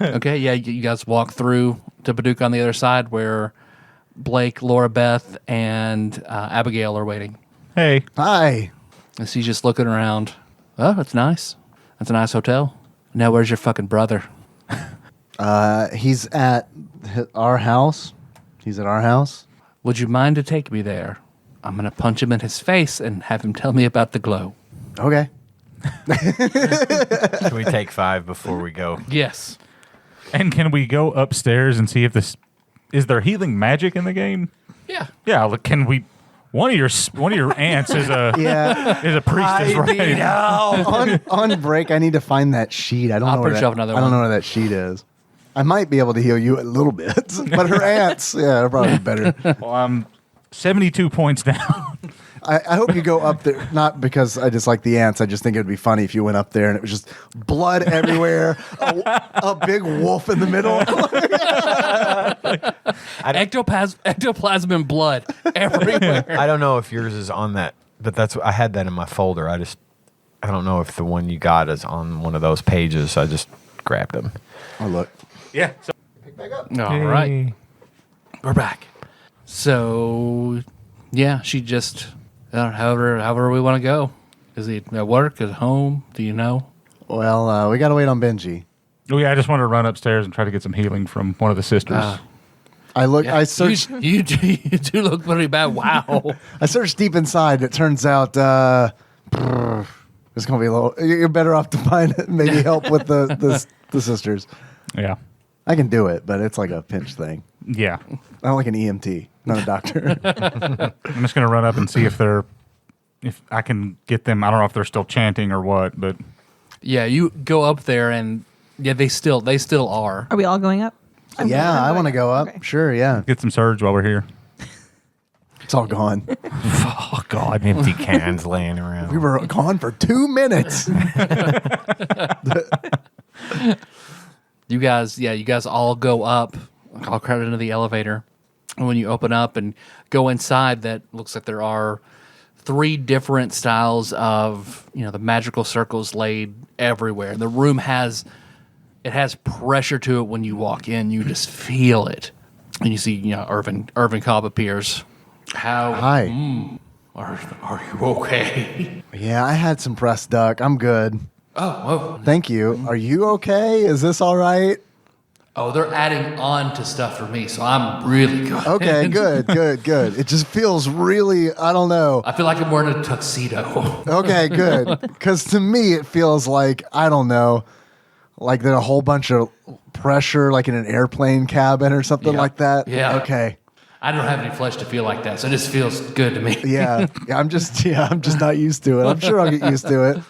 Okay, yeah, you guys walk through to Paducah on the other side where Blake, Laura Beth, and Abigail are waiting. Hey. Hi. And she's just looking around. Oh, that's nice. That's a nice hotel. Now, where's your fucking brother? He's at our house. He's at our house. Would you mind to take me there? I'm going to punch him in his face and have him tell me about the glow. Okay. Can we take 5 before we go? Yes. And can we go upstairs and see if this is there healing magic in the game? Yeah. Yeah. Look, can we? One of your aunts is a priestess, right? on break, I need to find that sheet. I don't I'll know. print you up another I don't one. know where that sheet is. I might be able to heal you a little bit, but her aunts, yeah, are probably better. Well, I'm 72 points down. I hope you go up there, not because I just like the ants. I just think it would be funny if you went up there and it was just blood everywhere, a big wolf in the middle. Ectoplasm and blood everywhere. I don't know if yours is on that, but I had that in my folder. I don't know if the one you got is on one of those pages. So I just grabbed them. Oh, look. Yeah. So Pick back up. All right. We're back. So, yeah, she just, however we want to go. Is he at work, at home? Do you know? Well, we got to wait on Benji. Oh yeah, I just wanted to run upstairs and try to get some healing from one of the sisters. I searched. You do look pretty bad. Wow. I searched deep inside. It turns out it's gonna be a little. You're better off to find maybe help with the sisters. Yeah. I can do it, but it's like a pinch thing. Yeah. I'm like an EMT, not a doctor. I'm just gonna run up and see if I can get them. I don't know if they're still chanting or what, but Yeah, you go up there and yeah, they still are. Are we all going up? Yeah, I want to go up. Okay. Sure, yeah. get some surge while we're here. It's all gone. Oh God, empty cans laying around. We were gone for 2 minutes. You guys all go up, all crowded into the elevator. And when you open up and go inside, that looks like there are 3 different styles of, the magical circles laid everywhere. The room has pressure to it when you walk in. You just feel it. And you see, Irvin Cobb appears. Hi. Are you okay? Yeah, I had some pressed duck. I'm good. Oh, Thank you. Are you okay? Is this all right? they're adding on to stuff for me, so I'm really good. Okay, good. It just feels really, I don't know. I feel like I'm wearing a tuxedo. Okay, good. Because to me, it feels like, I don't know, like there's a whole bunch of pressure, like in an airplane cabin or something Yeah. like that. Yeah. Okay. I don't have any flesh to feel like that, so it just feels good to me. Yeah. I'm just not used to it. I'm sure I'll get used to it.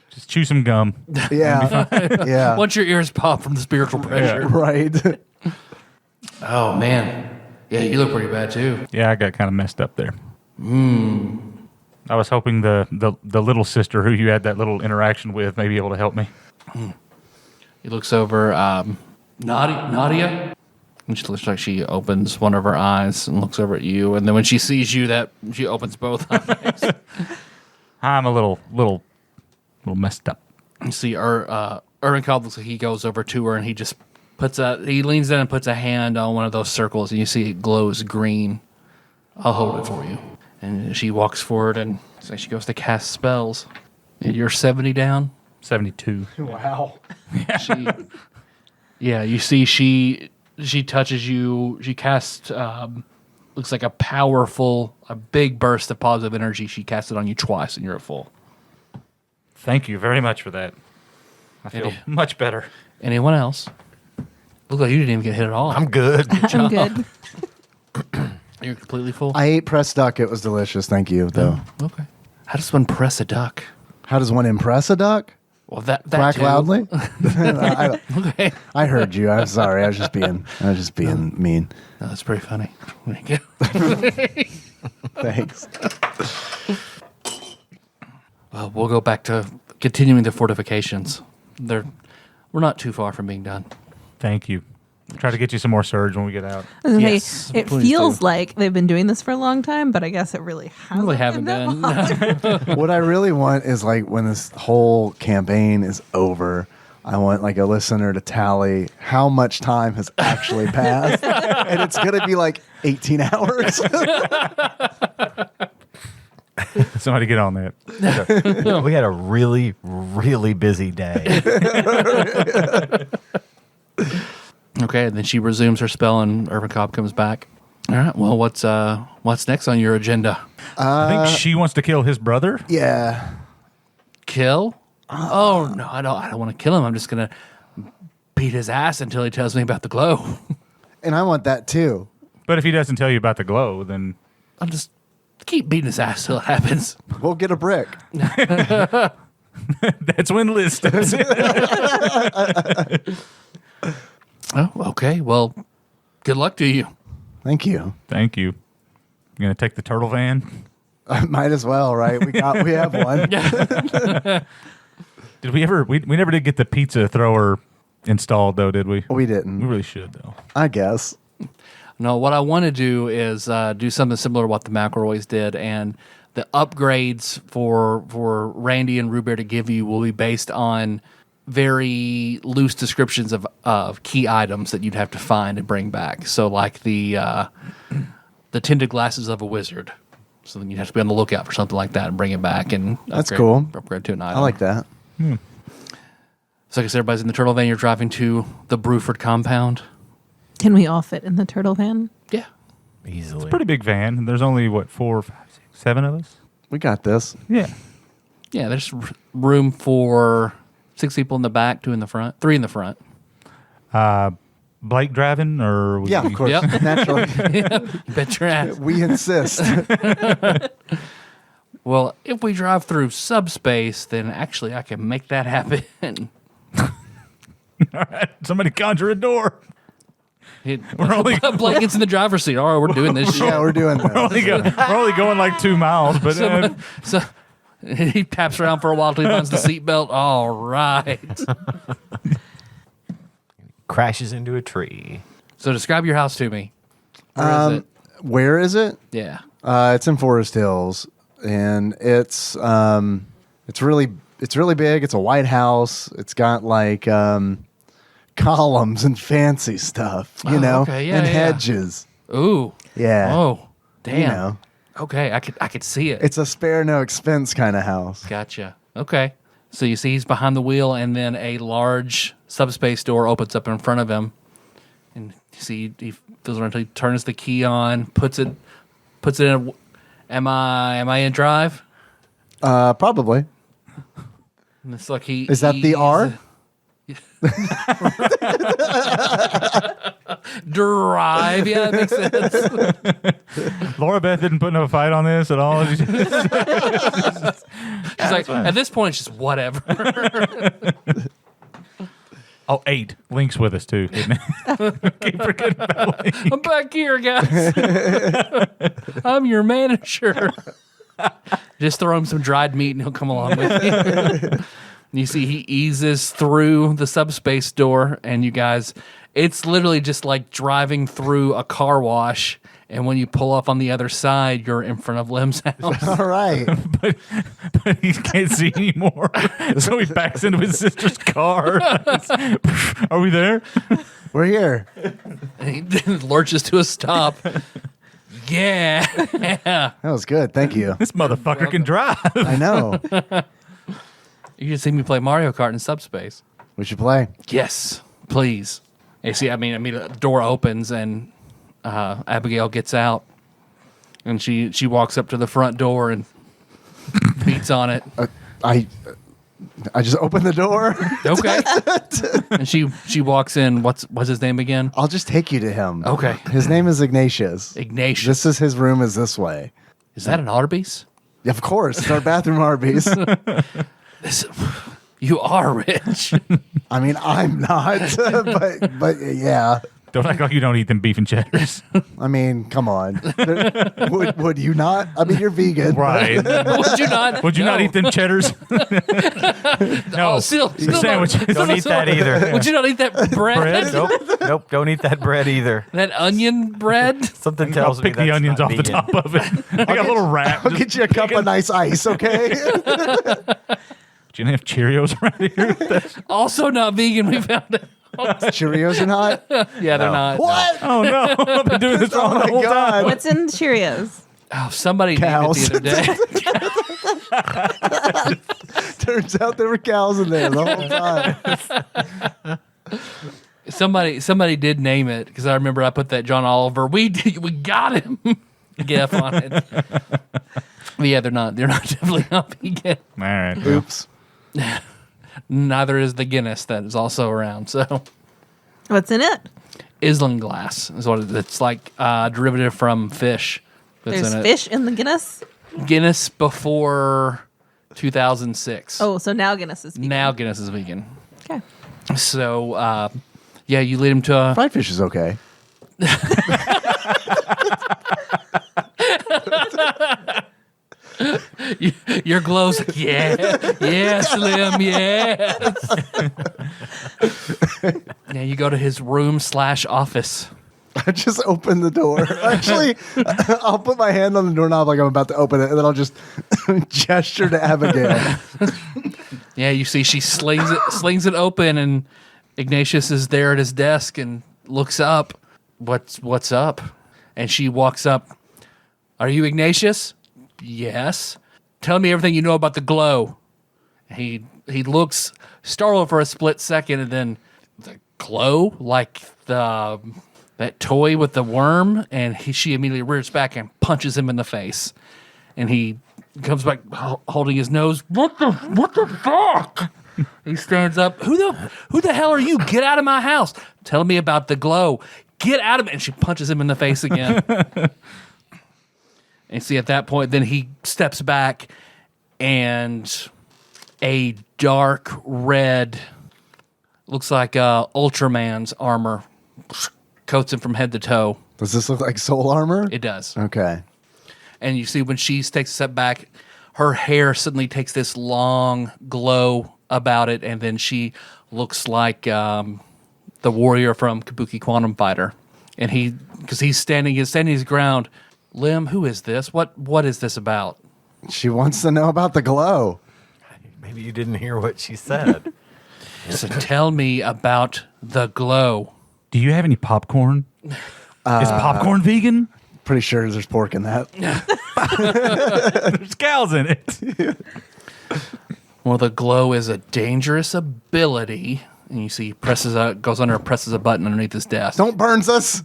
Just chew some gum. Yeah. Yeah. Once your ears pop from the spiritual pressure. Right. Oh, man. Yeah, you look pretty bad, too. Yeah, I got kind of messed up there. I was hoping the little sister who you had that little interaction with may be able to help me. He looks over, Nadia? And she looks like she opens one of her eyes and looks over at you. And then when she sees you, she opens both eyes. I'm a little messed up. You see, Irvin Cobb looks like he goes over to her and he just he leans in and puts a hand on one of those circles, and you see it glows green. I'll hold it for you. And she walks forward and she goes to cast spells. You're 70 down. 72. Wow. You see she touches you. She casts looks like a big burst of positive energy. She casts it on you twice, and you're at full. Thank you very much for that. I feel much better. Anyone else? Look like you didn't even get hit at all. I'm good. I'm good. You're completely full? I ate pressed duck. It was delicious. Thank you, though. Okay. How does one press a duck? How does one impress a duck? Well, that Quack too. loudly. Okay. I heard you. I'm sorry. I was just being mean. No, that's pretty funny. There you go. Thanks. Well, we'll go back to continuing the fortifications. We're not too far from being done. Thank you. Try to get you some more surge when we get out. I was gonna Yes, say, it please feels do. like they've been doing this for a long time, but I guess it really hasn't. Really haven't been. that been. long. What I really want is like when this whole campaign is over, I want like a listener to tally how much time has actually passed, and it's gonna be like 18 hours. Somebody get on that. We had a really, really busy day. Okay, and then she resumes her spell, and Urban Cobb comes back. All right. Well, what's next on your agenda? I think she wants to kill his brother. Yeah. Kill? Oh no, I don't want to kill him. I'm just gonna beat his ass until he tells me about the glow. And I want that too. But if he doesn't tell you about the glow, then I'll just keep beating his ass till it happens. We'll get a brick. that's when Liz steps in. Oh, okay. Well, good luck to you. Thank you. Thank you. You gonna take the turtle van? I might as well, right? We have one. Did we ever? We never did get the pizza thrower installed, though, did we? We We didn't. really should, though. I guess. No, what I want to do is do something similar to what the McElroys did, and the upgrades for Randy and Rubear to give you will be based on very loose descriptions of key items that you'd have to find and bring back. So, like the tinted glasses of a wizard. So then you'd have to be on the lookout for something like that and bring it back and That's cool. upgrade to an item. I like that. So I guess everybody's in the turtle van. You're driving to the Bruford compound. Can we all fit in the turtle van? Yeah. Easily. Pretty big van. There's only, what, 4, 5, 6, 7 of us? We got this. Yeah. Yeah, there's room for 6 people in the back, 2 in the front, 3 in the front. Blake driving, or Yeah, of course. Yep. Naturally. You bet your ass. We insist. Well, if we drive through subspace, then actually I can make that happen. All right, somebody conjure a door. We're only Blake gets in the driver's seat. All right, we're doing this shit. Yeah, we're doing We're only, that. we're only going like 2 miles, but So he taps around for a while till he finds the seatbelt. All right. Crashes into a tree. So describe your house to me. Where is it? Where is it? Yeah. It's in Forest Hills, and it's really big. It's a white house. It's got like columns and fancy stuff, you know, okay. Yeah, and yeah. hedges. Ooh. Yeah. Oh, damn. You know, Okay, I could see it. it's a spare no expense kind of house. Gotcha. Okay. So you see he's behind the wheel, and then a large subspace door opens up in front of him. And you see he feels around until he turns the key on, puts it in. Am I in drive? Probably. And it's like Is that the R? Drive. Yeah, that makes sense. Laura Beth didn't put no fight on this at all. She's like, at this point, it's just whatever. Oh, 8. Link's with us too, isn't it? Keep forgetting about Link. I'm back here, guys. I'm your manager. Just throw him some dried meat and he'll come along with you. You see he eases through the subspace door, and you guys, it's literally just like driving through a car wash, and when you pull up on the other side, you're in front of Lem's house. All right. but he can't see anymore. So he backs into his sister's car. Are we there? We're here. And he lurches to a stop. Yeah. That was good. Thank you. This motherfucker can drive. I know. You should see me play Mario Kart in subspace. We should play. Yes, please. You see, I mean, the door opens and Abigail gets out. And she walks up to the front door and beats on it. I just open the door. Okay. And she walks in. What's his name again? I'll just take you to him. Okay. His name is Ignatius. Ignatius. This is his room is this way. Is that an Arby's? Yeah, of course. It's our bathroom Arby's. You are rich. I mean, I'm not, but yeah. Don't act like you don't eat them beef and cheddars. I mean, come on. Would you not? I mean, you're vegan. Right. Would you not? Would you not No. eat them cheddars? No. Oh, still sandwiches. Don't eat that either. Would you not eat that bread? Bread? Nope. Don't eat that bread either. That onion bread? Something I'll tells me pick the that's onions not off the vegan. top of it. I got a little wrap. I'll get you a cup of nice ice, okay? Do you have Cheerios around here? Also not vegan, we found out. Cheerios are not? Yeah, they're not. What? Oh no! I've been doing this wrong Oh the my whole time. God. What's in Cheerios? Oh, somebody Cows. named it the other day. Turns out there were cows in there the whole time. Somebody did name it because I remember I put that John Oliver. We got him. GIF on it. But yeah, they're definitely not vegan. All right. Oops. Neither is the Guinness that is also around. So What's in it? Isinglass is what it's like. Derivative from fish. That's There's in it. fish in the Guinness. Guinness before 2006. Oh, so now Guinness is vegan. Now Guinness is vegan. Okay. So yeah, you lead him to a Fried fish is okay. your glow's like, yeah, Slim, yes. Yeah, you go to his room / office. I just open the door. Actually, I'll put my hand on the doorknob like I'm about to open it, and then I'll just gesture to Abigail. Yeah, you see she slings it open, and Ignatius is there at his desk and looks up. What's up? And she walks up. Are you Ignatius? Yes. Tell me everything you know about the glow. He looks startled for a split second, and then the glow, like that toy with the worm, and she immediately rears back and punches him in the face. And he comes back holding his nose. What the fuck? He stands up. Who the hell are you? Get out of my house. Tell me about the glow. Get out of it. And she punches him in the face again. And see, at that point, then he steps back, and a dark red, looks like Ultraman's armor, coats him from head to toe. Does this look like soul armor? It does. Okay. And you see when she takes a step back, her hair suddenly takes this long glow about it, and then she looks like the warrior from Kabuki Quantum Fighter. And he's standing his ground. Lim, who is this? What is this about? She wants to know about the glow. Maybe you didn't hear what she said. So tell me about the glow. Do you have any popcorn? Is popcorn vegan? Pretty sure there's pork in that. There's cows in it. Well, the glow is a dangerous ability. And you see, goes under, presses a button underneath his desk. Don't burns us.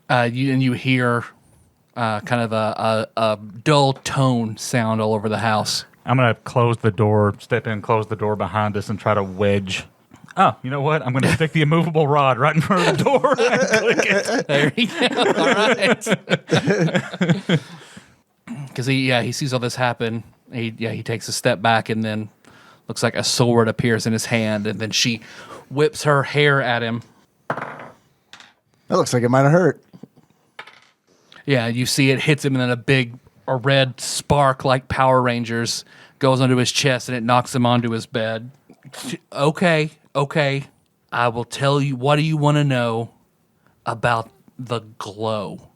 You hear kind of a dull tone sound all over the house. I'm going to close the door, step in, close the door behind us, and try to wedge. Oh, you know what? I'm going to stick the immovable rod right in front of the door and click it. There you go. All right. Because he sees all this happen. He takes a step back, and then looks like a sword appears in his hand, and then she whips her hair at him. That looks like it might have hurt. Yeah, you see it hits him, and then a red spark like Power Rangers goes onto his chest, and it knocks him onto his bed. Okay. I will tell you. What do you want to know about the glow?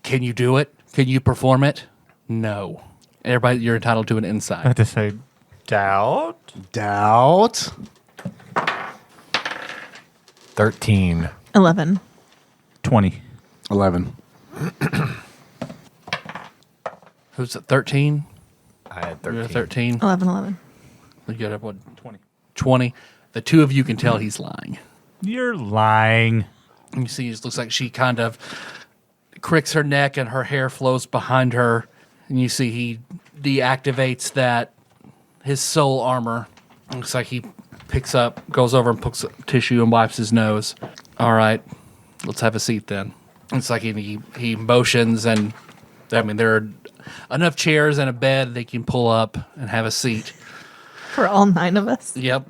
Can you do it? Can you perform it? No. Everybody, you're entitled to an I insight. have to say, doubt? 13. 11. 20. 11. Who's at 13? I had You're 13. at 13. 11. You got what? 20. 20. The two of you can tell he's lying. You're lying. And you see, it looks like she kind of cricks her neck and her hair flows behind her. And you see he deactivates his soul armor. Looks like he goes over and puts tissue and wipes his nose. All right, let's have a seat then. It's like he motions, and I mean, there are enough chairs and a bed they can pull up and have a seat. For all 9 of us. Yep.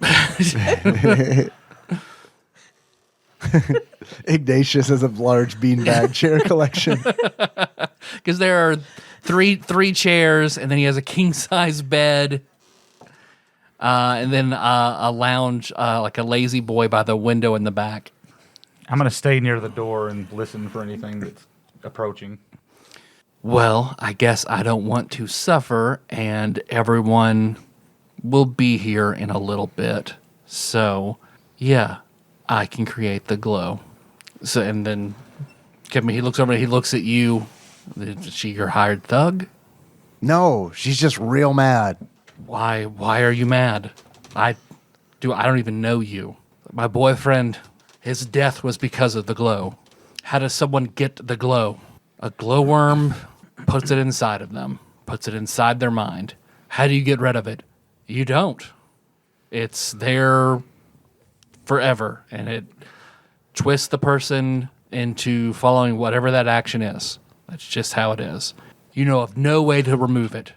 Ignatius has a large beanbag chair collection. Because there are three chairs, and then he has a king-size bed, and then a lounge, like a lazy boy by the window in the back. I'm going to stay near the door and listen for anything that's approaching. Well, I guess I don't want to suffer, and everyone will be here in a little bit. So, yeah, I can create the glow. So, and then he looks over and he looks at you. Is she your hired thug? No, she's just real mad. Why are you mad? I don't even know you. My boyfriend, his death was because of the glow. How does someone get the glow? A glowworm puts it inside of them, puts it inside their mind. How do you get rid of it? You don't. It's there forever, and it twists the person into following whatever that action is. That's just how it is. You know of no way to remove it.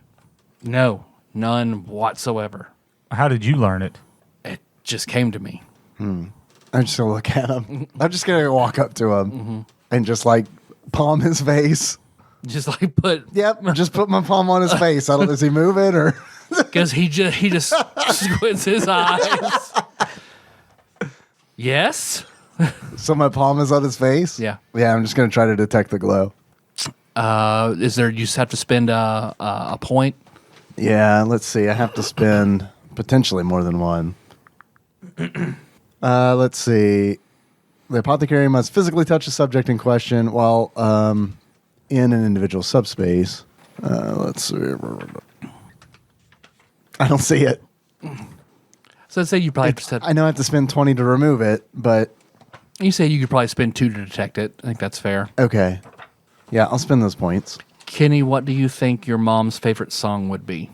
No, none whatsoever. How did you learn it? It just came to me. I'm just going to look at him. I'm just going to walk up to him and just like palm his face. Just like put... Yep, just put my palm on his face. Does he move it or... Because he just squints his eyes. Yes? So my palm is on his face? Yeah. Yeah, I'm just going to try to detect the glow. You just have to spend a point? Yeah, let's see. I have to spend potentially more than one. Let's see. The apothecary must physically touch the subject in question while in an individual subspace. Let's see. I don't see it. So let's say you probably just I know I have to spend 20 to remove it, but... You say you could probably spend 2 to detect it. I think that's fair. Okay. Yeah, I'll spend those points. Kenny, what do you think your mom's favorite song would be?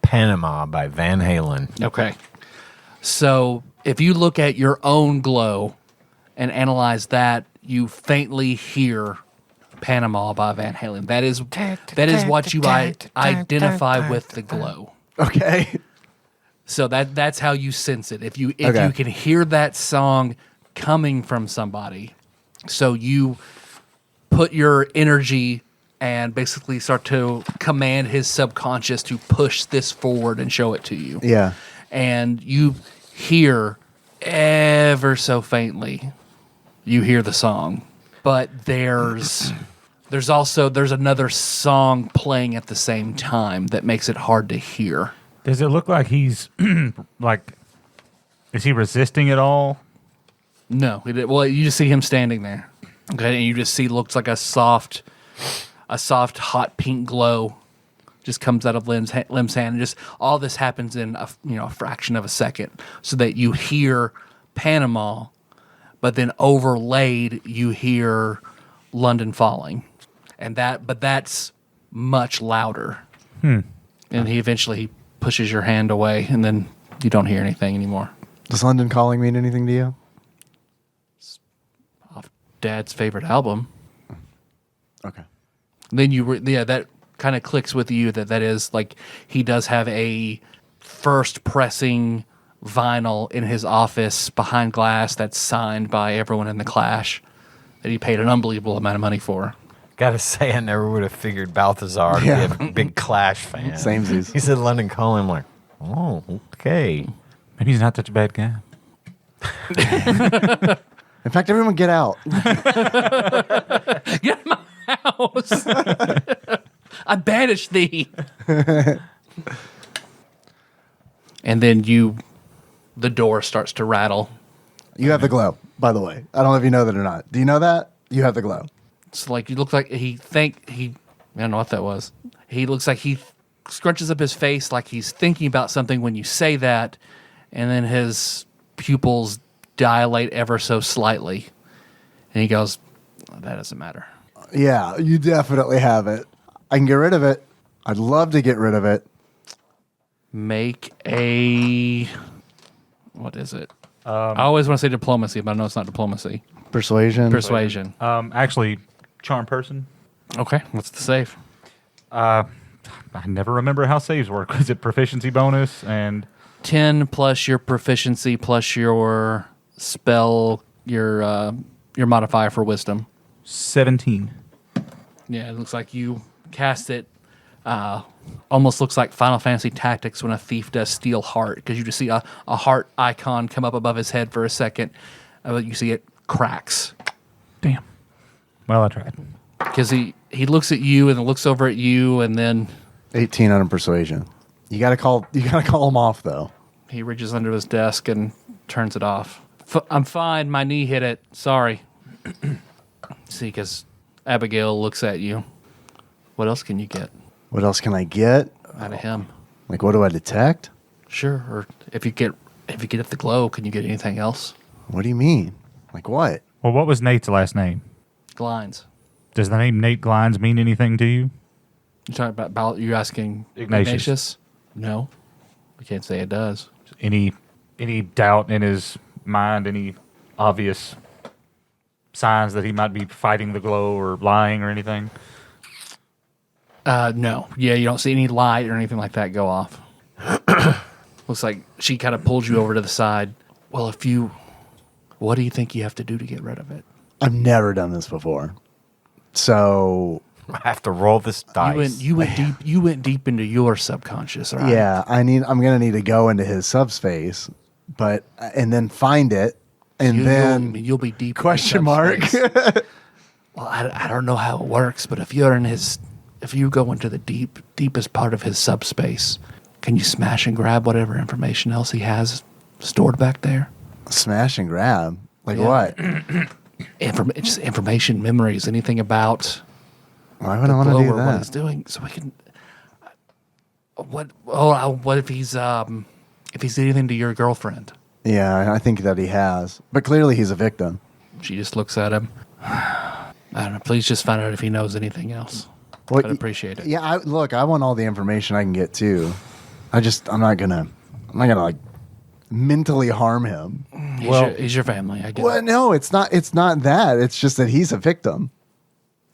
Panama by Van Halen. Okay. So if you look at your own glow and analyze that, you faintly hear Panama by Van Halen. That is what you identify with the glow. Okay. So that's how you sense it. If you can hear that song coming from somebody, so you put your energy and basically start to command his subconscious to push this forward and show it to you. Yeah. And you hear ever so faintly, you hear the song, but there's another song playing at the same time that makes it hard to hear. Does it look like he's is he resisting at all? No. Well, you just see him standing there. Okay, and you just see looks like a soft hot pink glow just comes out of Lim's hand, and just all this happens in a fraction of a second, so that you hear Panama, but then overlaid you hear London Falling, but that's much louder. And he eventually pushes your hand away, and then you don't hear anything anymore. Does London Calling mean anything to you? Off Dad's favorite album. Okay. Then that kind of clicks with you that is like he does have a first pressing vinyl in his office behind glass that's signed by everyone in the Clash that he paid an unbelievable amount of money for. Gotta say, I never would have figured Balthazar to be a big Clash fan. Samesies. He said London Calling. I'm like, oh, okay. Maybe he's not such a bad guy. In fact, everyone get out. Get out of my house! I banish thee. And then the door starts to rattle. You have the glow, by the way. I don't know if you know that or not. Do you know that? You have the glow. It's like you look like I don't know what that was. He looks like he scrunches up his face like he's thinking about something when you say that, and then his pupils dilate ever so slightly. And he goes, that doesn't matter. Yeah, you definitely have it. I can get rid of it. I'd love to get rid of it. Make a... What is it? I always want to say diplomacy, but I know it's not diplomacy. Persuasion. Actually, charm person. Okay, what's the save? I never remember how saves work. Is it proficiency bonus and 10 plus your proficiency plus your spell, your modifier for wisdom. 17? Yeah, it looks like you cast it. Almost looks like Final Fantasy Tactics when a thief does steal heart, because you just see a heart icon come up above his head for a second. You see it cracks. Damn. Well, I tried. Because he looks at you and then looks over at you, and then 18 on persuasion. You gotta call him off though. he reaches under his desk and turns it off. I'm fine. My knee hit it. Sorry. See, because Abigail looks at you. What else can you get What else can I get? out of him? Like, what do I detect? Sure. Or if you get the glow, can you get anything else? What do you mean? Like what? Well, what was Nate's last name? Glines. Does the name Nate Glines mean anything to you? You talking about you asking Ignatius. No, I can't say it does. Any doubt in his mind? Any obvious signs that he might be fighting the glow or lying or anything? No. Yeah, you don't see any light or anything like that go off. Looks like she kind of pulled you over to the side. Well, what do you think you have to do to get rid of it? I've never done this before. So I have to roll this dice. You went deep into your subconscious, right? yeah, I'm gonna need to go into his subspace, and then find it, and you'll be deep. question mark. Well, I don't know how it works, but if you go into the deepest part of his subspace, can you smash and grab whatever information else he has stored back there? Smash and grab. Like Yeah. what? Just information, memories, anything about Why would I want to do what he's that? doing, so we can. What if he's anything to your girlfriend? Yeah, I think that he has, but clearly he's a victim. She just looks at him. I don't know. Please just find out if he knows anything else. Well, I'd appreciate it. Yeah, I want all the information I can get too. I'm not gonna like mentally harm him. He's your family. I get Well, it. no, it's not that. It's just that he's a victim.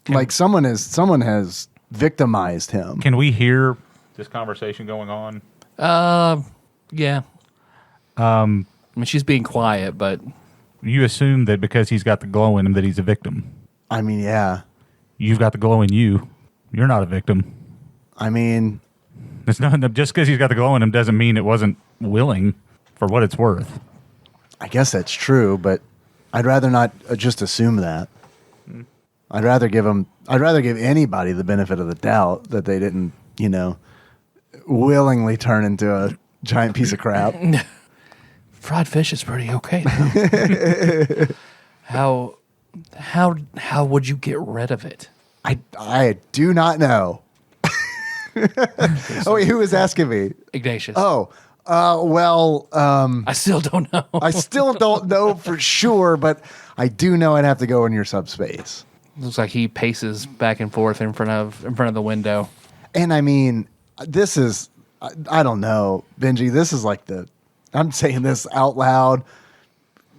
Like someone has victimized him. Can we hear this conversation going on? Yeah. I mean, she's being quiet, but You assume that because he's got the glow in him that he's a victim. I mean, yeah. You've got the glow in you. You're not a victim. I mean, It's not just because he's got the glow in him doesn't mean it wasn't willing. For what it's worth. I guess that's true, but I'd rather not just assume that. I'd rather give anybody the benefit of the doubt that they didn't, willingly turn into a giant piece of crap. fried fish is pretty okay. Though. How would you get rid of it? I do not know. Oh, wait, who was asking me? Ignatius. Oh, well, I still don't know. I still don't know for sure, but I do know I'd have to go in your subspace. Looks like he paces back and forth in front of the window. And I mean, this is, I don't know, Benji, this is like I'm saying this out loud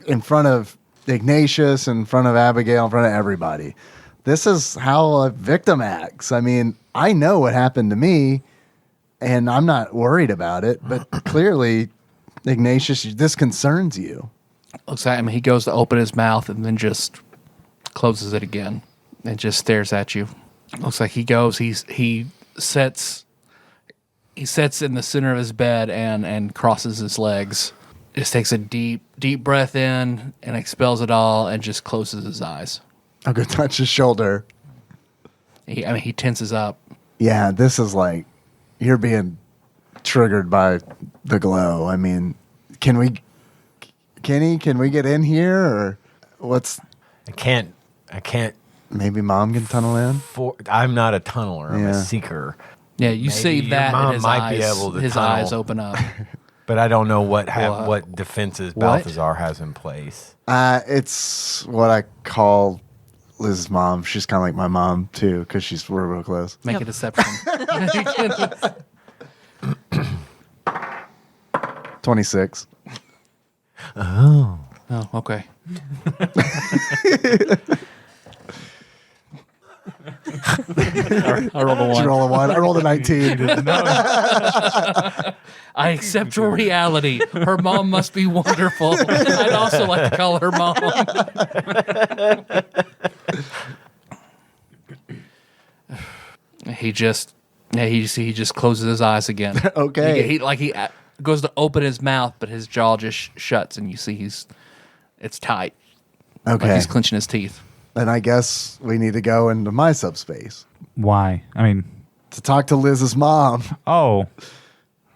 in front of Ignatius, in front of Abigail, in front of everybody. This is how a victim acts. I mean, I know what happened to me, and I'm not worried about it, but clearly, Ignatius, this concerns you. Looks like he goes to open his mouth and then just closes it again and just stares at you. Looks like he goes. He sets in the center of his bed and crosses his legs. Just takes a deep breath in and expels it all and just closes his eyes. I'll go touch his shoulder. He tenses up. Yeah, this is like you're being triggered by the glow. I mean, can we get in here, or what's? I can't. Maybe Mom can tunnel in. I'm not a tunneler. I'm Yeah. a seeker. Yeah, you Maybe see your that mom and his might eyes, be able to his tunnel. eyes open up. But I don't know what defenses what? Balthazar has in place. It's what I call Liz's mom. She's kind of like my mom too, because we're real close. Make a deception. 26. Oh, okay. I rolled a Did you 1. roll a 1? I rolled a 19. I accept your reality. Her mom must be wonderful. I'd also like to call her mom. He just closes his eyes again. Okay. He goes to open his mouth, but his jaw just shuts, and you see it's tight. Okay. Like he's clenching his teeth. Then I guess we need to go into my subspace Why? I mean, to talk to Liz's mom, oh,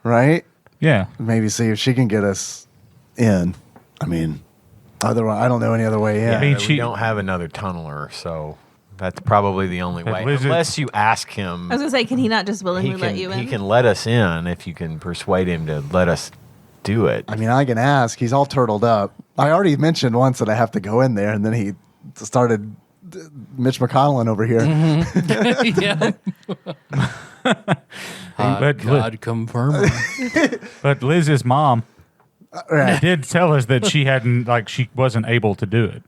right? yeah. Maybe see if she can get us in. I mean, otherwise, I don't know any other way in. I mean, We don't have another tunneler, so that's probably the only way. Liz is- Unless you ask him, I was gonna say, can he not just willingly he let you in? can let us in if you can persuade him to let us do it. I mean, I can ask. He's all turtled up. I already mentioned once that I have to go in there, and then he started Mitch McConnell over here. Yeah. But God confirm. But Liz's mom Right. did tell us that she wasn't able to do it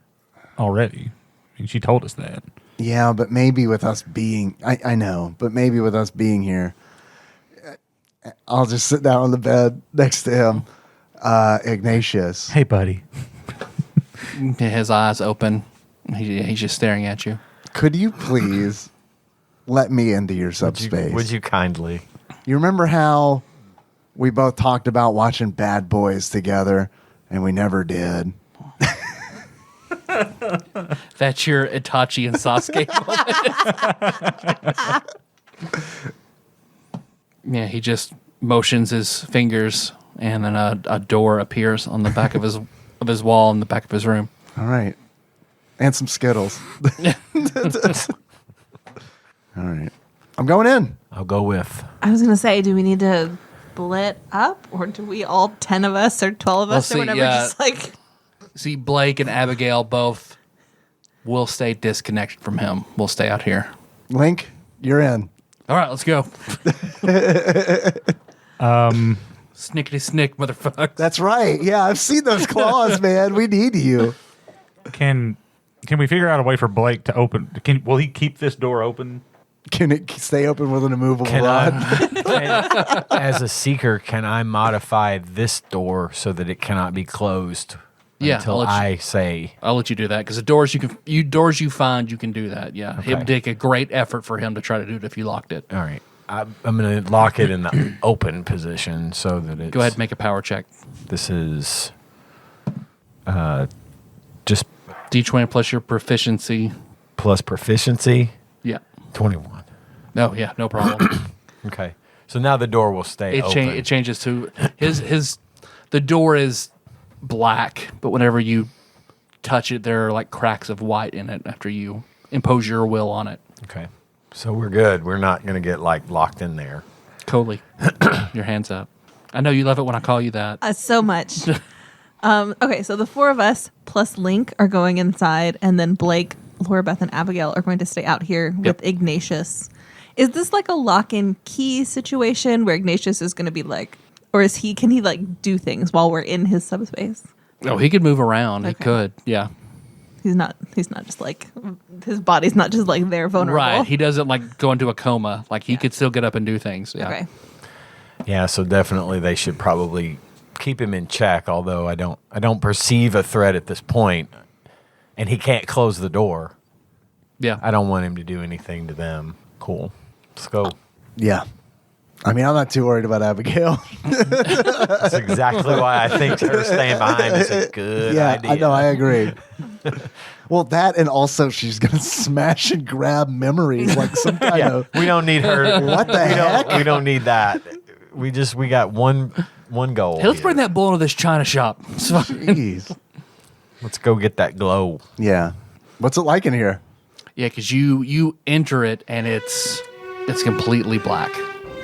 already. I mean, she told us that. Yeah, but maybe with us being, I know, but maybe with us being here, I'll just sit down on the bed next to him, Ignatius. Hey, buddy. His eyes open. He's just staring at you. Could you please let me into your subspace? Would you kindly? You remember how we both talked about watching Bad Boys together, and we never did? That's your Itachi and Sasuke moment. Yeah, he just motions his fingers, and then a door appears on the back of his wall in the back of his room. All right. And some Skittles. All right. I'm going in. I'll go with. I was gonna say, do we need to split up, or do we all 10 of us or 12 of us Well, or see, whatever? yeah. Just like See, Blake and Abigail both will stay disconnected from him. We'll stay out here. Link, you're in. All right, let's go. Snickety snick, motherfucker. That's right. Yeah, I've seen those claws, man. We need you. Can we figure out a way for Blake to open? Will he keep this door open? Can it stay open with an immovable Can rod? as a seeker, can I modify this door so that it cannot be closed Yeah, until I'll let you- I say? I'll let you do that because the doors you find, you can do that. Yeah, Okay. it would take a great effort for him to try to do it if you locked it. All right, I'm going to lock it in the open position so that it's. Go ahead and make a power check. This is just D20 plus your proficiency. plus proficiency. Yeah. 21. No, yeah, no problem. Okay, so now the door will stay open. It changes to the door is black, but whenever you touch it, there are like cracks of white in it after you impose your will on it. Okay, so we're good. We're not going to get like locked in there. Coley, your hands up. I know you love it when I call you that. so much. Okay, so the 4 of us plus Link are going inside, and then Blake, Laura Beth, and Abigail are going to stay out here with Ignatius. Is this like a lock-and key situation where Ignatius is going to be like, or can he like do things while we're in his subspace? Oh, he could move around. He Okay. could. Yeah. He's not just like, his body's not just like there vulnerable. Right. He doesn't like go into a coma. Like he could still get up and do things. Yeah. Okay. Yeah, so definitely they should probably keep him in check. Although I don't perceive a threat at this point, and he can't close the door. Yeah. I don't want him to do anything to them. Cool. Let's go. Yeah. I mean, I'm not too worried about Abigail. That's exactly why I think her staying behind is a good Yeah, idea. I know. I agree. Well, that and also she's going to smash and grab memories like some kind of. We don't need her. What the heck? We don't need that. We got one goal. Hey, let's here. bring that bull into this China shop. It's fine. Jeez. Let's go get that glow. Yeah. What's it like in here? Yeah, because you enter it and it's completely black.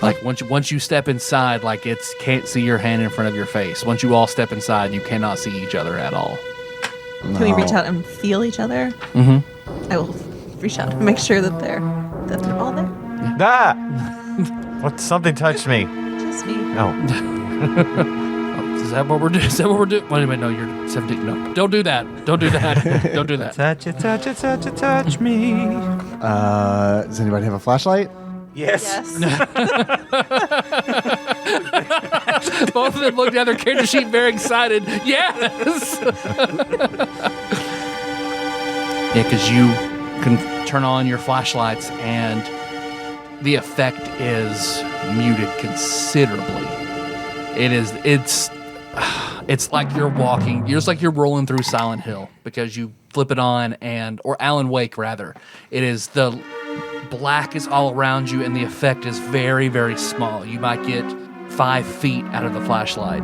Like once you step inside, like it's can't see your hand in front of your face. Once you all step inside, you cannot see each other at all. Can we reach out and feel each other? Mm-hmm. I will reach out and make sure that they're all there. Ah! What? Something touched me. Just me. Oh. Is that what we're doing? Is that what we're doing? Wait a minute. No, you're 17. No, don't do that. Don't do that. Don't do that. Touch it, touch it, touch it, touch me. Does anybody have a flashlight? Yes. Both of them looked at their character sheet very excited. Yes! Yeah, because you can turn on your flashlights and the effect is muted considerably. It's like you're walking, it's like you're rolling through Silent Hill because you flip it on or Alan Wake rather. It is the black is all around you and the effect is very, very small. You might get 5 feet out of the flashlight.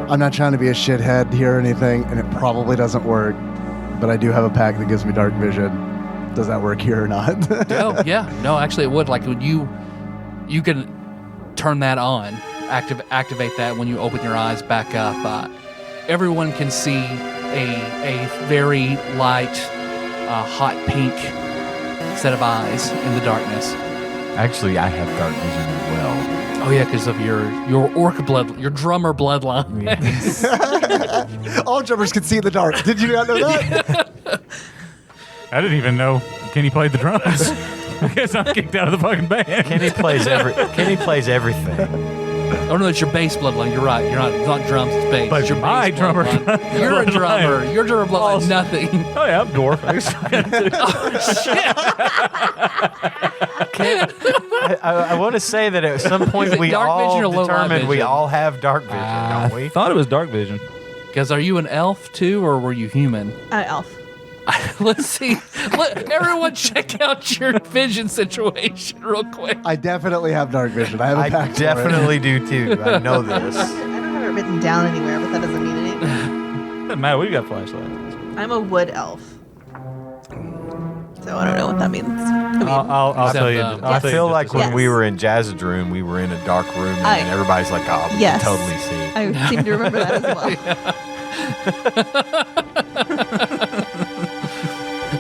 I'm not trying to be a shithead here or anything, and it probably doesn't work, but I do have a pack that gives me dark vision. Does that work here or not? Oh, yeah. No, actually it would. Like when you can turn that on, activate that when you open your eyes back up. Everyone can see a very light, hot pink set of eyes in the darkness. Actually, I have dark vision as well. Oh yeah, because of your orc blood, your drummer bloodline. Yes. All drummers can see in the dark. Did you not know that? I didn't even know Kenny played the drums. I guess I'm kicked out of the fucking band. Kenny plays everything. Oh no, it's your bass bloodline. You're right. It's not drums, it's bass. But it's your my bass drummer bloodline. You're a drummer. Your drummer bloodline's nothing. Oh yeah, I'm dwarf. I want to say that at some point we dark all vision or low light determined we vision? all have dark vision, don't we? I thought it was dark vision. Because are you an elf too, or were you human? Elf. Let's see. Everyone check out your vision situation real quick. I definitely have dark vision. I have a I pack for it. definitely do too. I know this. I don't have it written down anywhere, but that doesn't mean anything. Doesn't matter. We got flashlights. I'm a wood elf. So I don't know what that means. I mean, I'll tell you. Except, I feel like when Yes. we were in Jazz's room, we were in a dark room, and everybody's like, "Oh, we Yes. can totally see." I seem to remember that as well.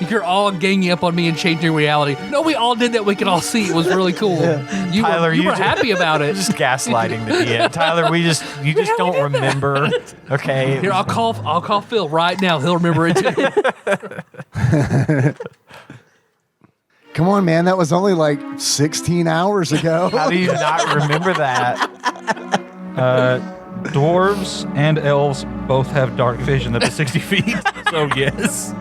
You're all ganging up on me and changing reality. No, we all did that. We could all see. It was really cool. You Tyler, were you happy just- about it. Just gaslighting the DM. Tyler, you just don't remember. Okay. Here, I'll call Phil right now. He'll remember it too. Come on, man. That was only like 16 hours ago. How do you not remember that? Dwarves and elves both have dark vision up to 60 feet. So yes.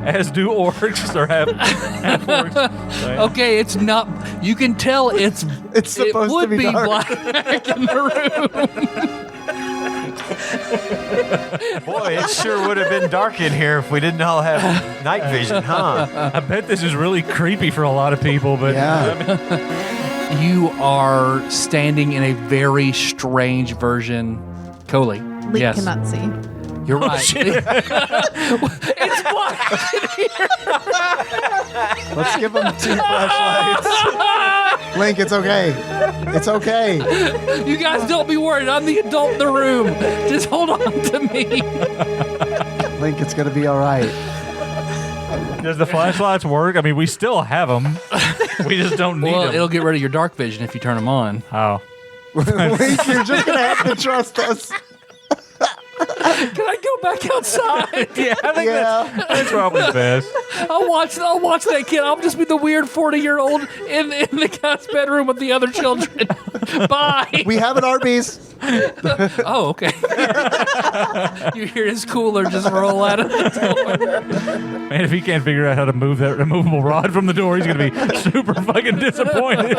As do orcs or half orcs. Right? Okay, it's not. You can tell it's. It's supposed it would to be dark. black in the room. Boy, it sure would have been dark in here if we didn't all have night vision, huh? I bet this is really creepy for a lot of people, but Yeah. You are standing in a very strange version. Coley. Link yes. cannot see. You're right. It's black. Let's give them 2 flashlights. Link, it's okay. It's okay. You guys don't be worried. I'm the adult in the room. Just hold on to me. Link, it's going to be all right. does the flashlights work? I mean, we still have them. We just don't need Well, them. it'll get rid of your dark vision if you turn them on. Oh. Link, you're just going to have to trust us. Can I go back outside? Yeah, I think that's probably best. I'll watch that kid. I'll just be the weird 40-year-old in the guy's bedroom with the other children. Bye. We have an Arby's. Oh, okay. You hear his cooler just roll out of the door. Man, if he can't figure out how to move that removable rod from the door, he's going to be super fucking disappointed.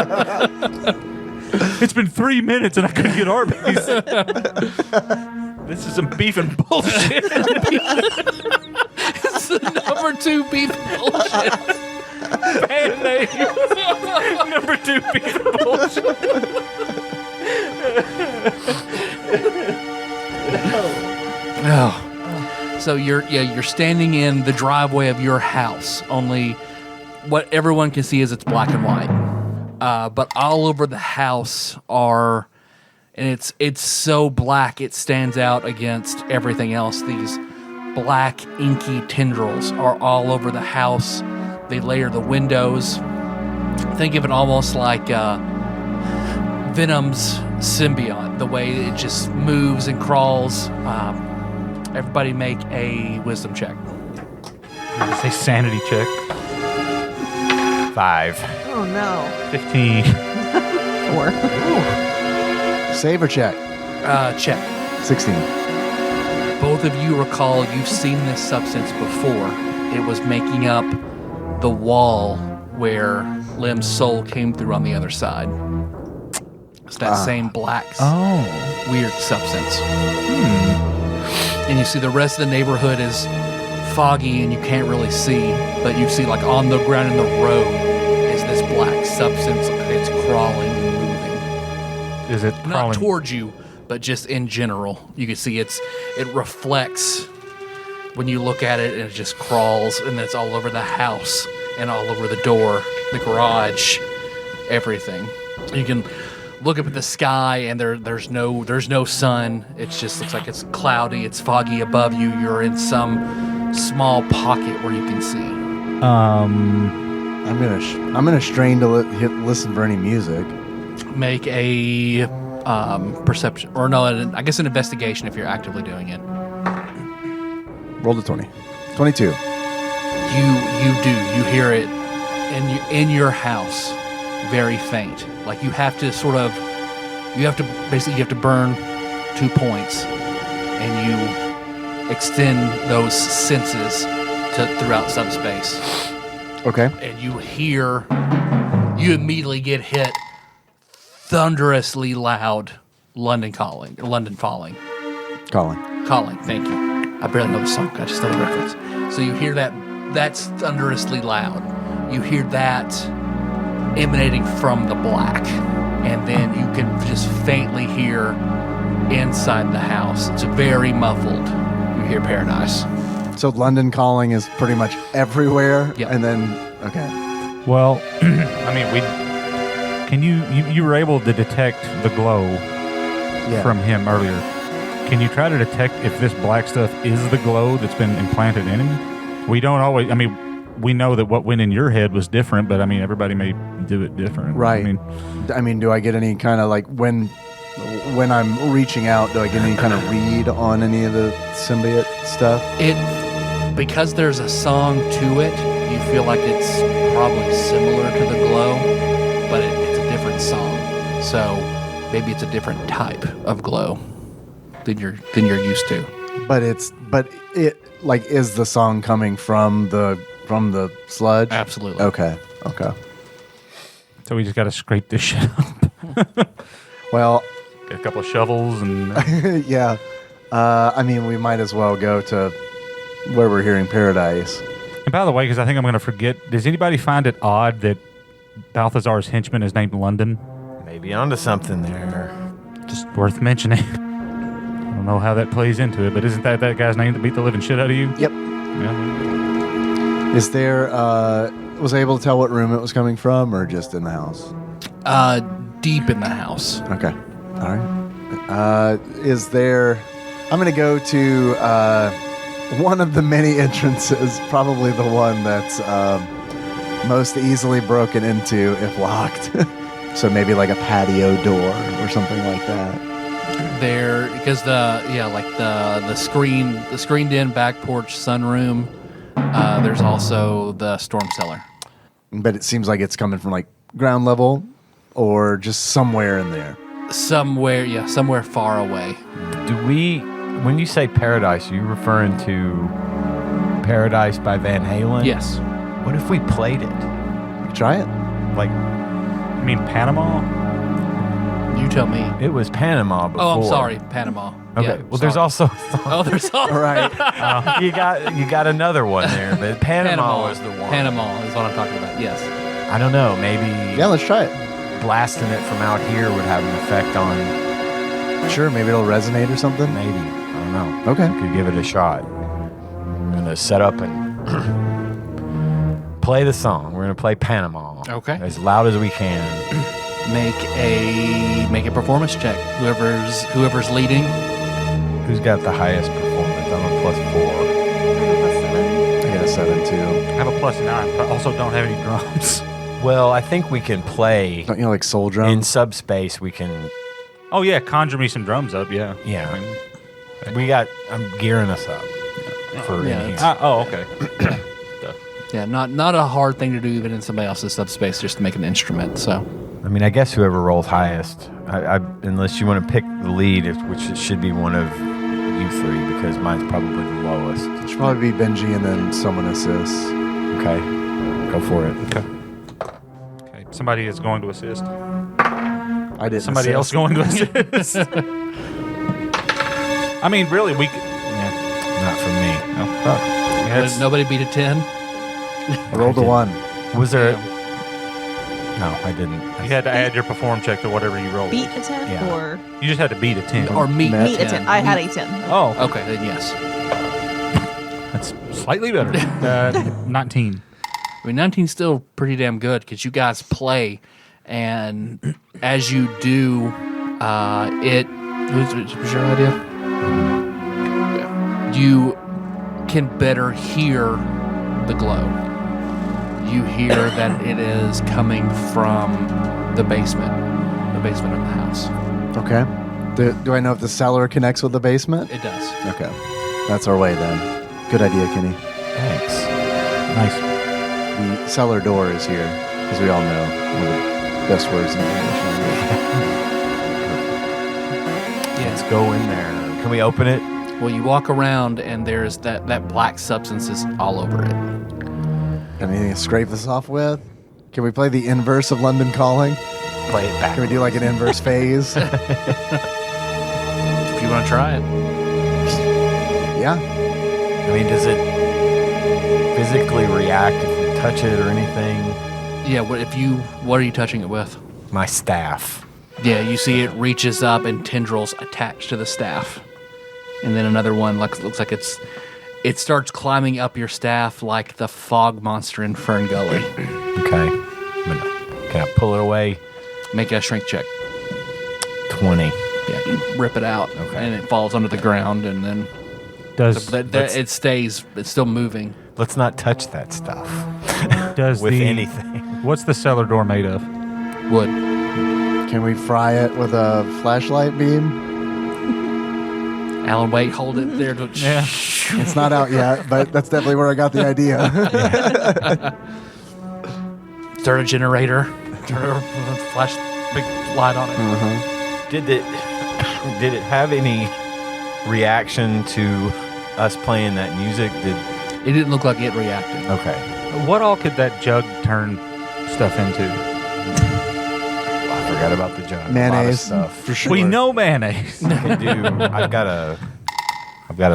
It's been 3 minutes and I couldn't get Arby's. This is some beef and bullshit. It's the number 2 beef bullshit. Band name. Number 2 beef and bullshit. Oh. So you're standing in the driveway of your house. Only what everyone can see is it's black and white. But all over the house are, and it's so black it stands out against everything else. These black, inky tendrils are all over the house. They layer the windows. Think of it almost like Venom's symbiote, the way it just moves and crawls. Everybody make a wisdom check. Say sanity check. 5. Oh no. 15. 4. Save or check? Check. 16. Both of you recall you've seen this substance before. It was making up the wall where Lim's soul came through on the other side. It's that same black, weird substance. And you see the rest of the neighborhood is foggy and you can't really see, but you see like on the ground in the road is this black substance. It's crawling and moving. Is it Not crawling towards you, but just in general. You can see it reflects when you look at it, and it just crawls, and it's all over the house and all over the door, the garage, everything. You can look up at the sky, and there's no sun. It just looks like it's cloudy, it's foggy above you. You're in some small pocket where you can see. I'm gonna strain to listen for any music. Make a perception, or no, I guess an investigation if you're actively doing it. Roll the 20. 22. You hear it in your house, very faint. Like you have to burn 2 points, and you extend those senses throughout subspace. Okay. And you immediately get hit thunderously loud London falling. Calling. Thank you. I barely know the song. I just know the reference. So you hear that's thunderously loud. You hear that emanating from the black. And then you can just faintly hear inside the house. It's very muffled. You hear Paradise. So London Calling is pretty much everywhere. Yep. And then, okay. Well, I mean, you were able to detect the glow from him earlier. Can you try to detect if this black stuff is the glow that's been implanted in him? We don't always, we know that what went in your head was different, but everybody may do it different. Right. Do I get any kind of like when I'm reaching out, do I get any kind of read on any of the symbiote stuff? Because there's a song to it, you feel like it's probably similar to the glow, but it's a different song. So maybe it's a different type of glow than you're used to. But it like, is the song coming from the sludge? Absolutely. Okay. So we just got to scrape this shit up. Well, Get a couple of shovels and yeah. We might as well go to where we're hearing Paradise. And by the way, because I think I'm going to forget, does anybody find it odd that Balthazar's henchman is named London? Maybe onto something there. Just worth mentioning. I don't know how that plays into it, but isn't that guy's name that beat the living shit out of you? Yep. Yeah. Is there, was I able to tell what room it was coming from, or just in the house? Deep in the house. Okay. All right. Is there, I'm going to go to one of the many entrances, probably the one that's most easily broken into if locked. So maybe like a patio door or something like that. Because the screened in back porch sunroom. There's also the storm cellar. But it seems like it's coming from like ground level or just somewhere in there. Somewhere far away. When you say Paradise, are you referring to Paradise by Van Halen? Yes. What if we played it? Try it. Like, You mean Panama? You tell me. it was Panama before. Oh, I'm sorry, Panama. Okay. Yeah, well, there's sorry. also there's also All right. you got another one there, but Panama was the one. Panama is what I'm talking about. Yes. I don't know. Maybe Yeah, let's try it. blasting it from out here would have an effect on. Sure, maybe it'll resonate or something. Maybe, I don't know. Okay. We could give it a shot. I'm gonna set up and play the song. We're gonna play Panama. Okay. As loud as we can. Make a performance check. Whoever's leading. Who's got the highest performance? I'm a +4. 2. I have a +9, but I also don't have any drums. Well, I think we can play Don't you like soul in drums? subspace. We can. Oh yeah, conjure me some drums up. Yeah. Yeah. I mean, I'm gearing us up for Yeah, in it's- here. oh, okay. Yeah, not a hard thing to do even in somebody else's subspace just to make an instrument. So I mean, I guess whoever rolls highest, unless you want to pick the lead, which it should be one of you three, because mine's probably the lowest. It should probably be Benji and then someone assists. Okay, go for it. Okay. Somebody is going to assist. I didn't. Somebody else assist. going to assist. I mean, really, we could. Yeah. Not from me. Oh, fuck. Yeah, it's- nobody beat a 10. I rolled a 1. Was there? No, I didn't. You had to add your perform check to whatever you rolled. Beat a 10 Yeah. or You just had to beat a 10. Or meet Met. meet a 10? I had a 10. Oh, Okay, then yes. that's slightly better. 19. I mean, 19's still pretty damn good because you guys play, and as you do, it was your idea. You can better hear the glow. You hear that it is coming from the basement of the house. Okay. Do I know if the cellar connects with the basement? It does. Okay. That's our way then. Good idea, Kenny. Thanks. Nice. The cellar door is here, as we all know. One of the best words in the English language. Let's go in there. Can we open it? Well, you walk around, and there's that black substance is all over it. Anything to scrape this off with? Can we play the inverse of London Calling? Play it back. Can we do like an inverse phase? If you want to try it. Yeah. I mean, does it physically react if we touch it or anything? Yeah, what are you touching it with? My staff. Yeah, you see it reaches up and tendrils attached to the staff. And then another one looks like it starts climbing up your staff like the fog monster in Fern Gully. Okay. Can I pull it away? Make a shrink check. 20. Yeah, you rip it out, and it falls onto the ground, and then it stays. It's still moving. Let's not touch that stuff Does with the anything. What's the cellar door made of? Wood. Can we fry it with a flashlight beam? Alan, wait, hold it there. Yeah. It's not out yet, but that's definitely where I got the idea. Start a generator. Turn a flash big light on it. Did it have any reaction to us playing that music? It didn't look like it reacted. Okay. What all could that jug turn stuff into? I forgot about the jug. Mayonnaise, A lot of stuff. for sure. We know mayonnaise. I can do. I've got a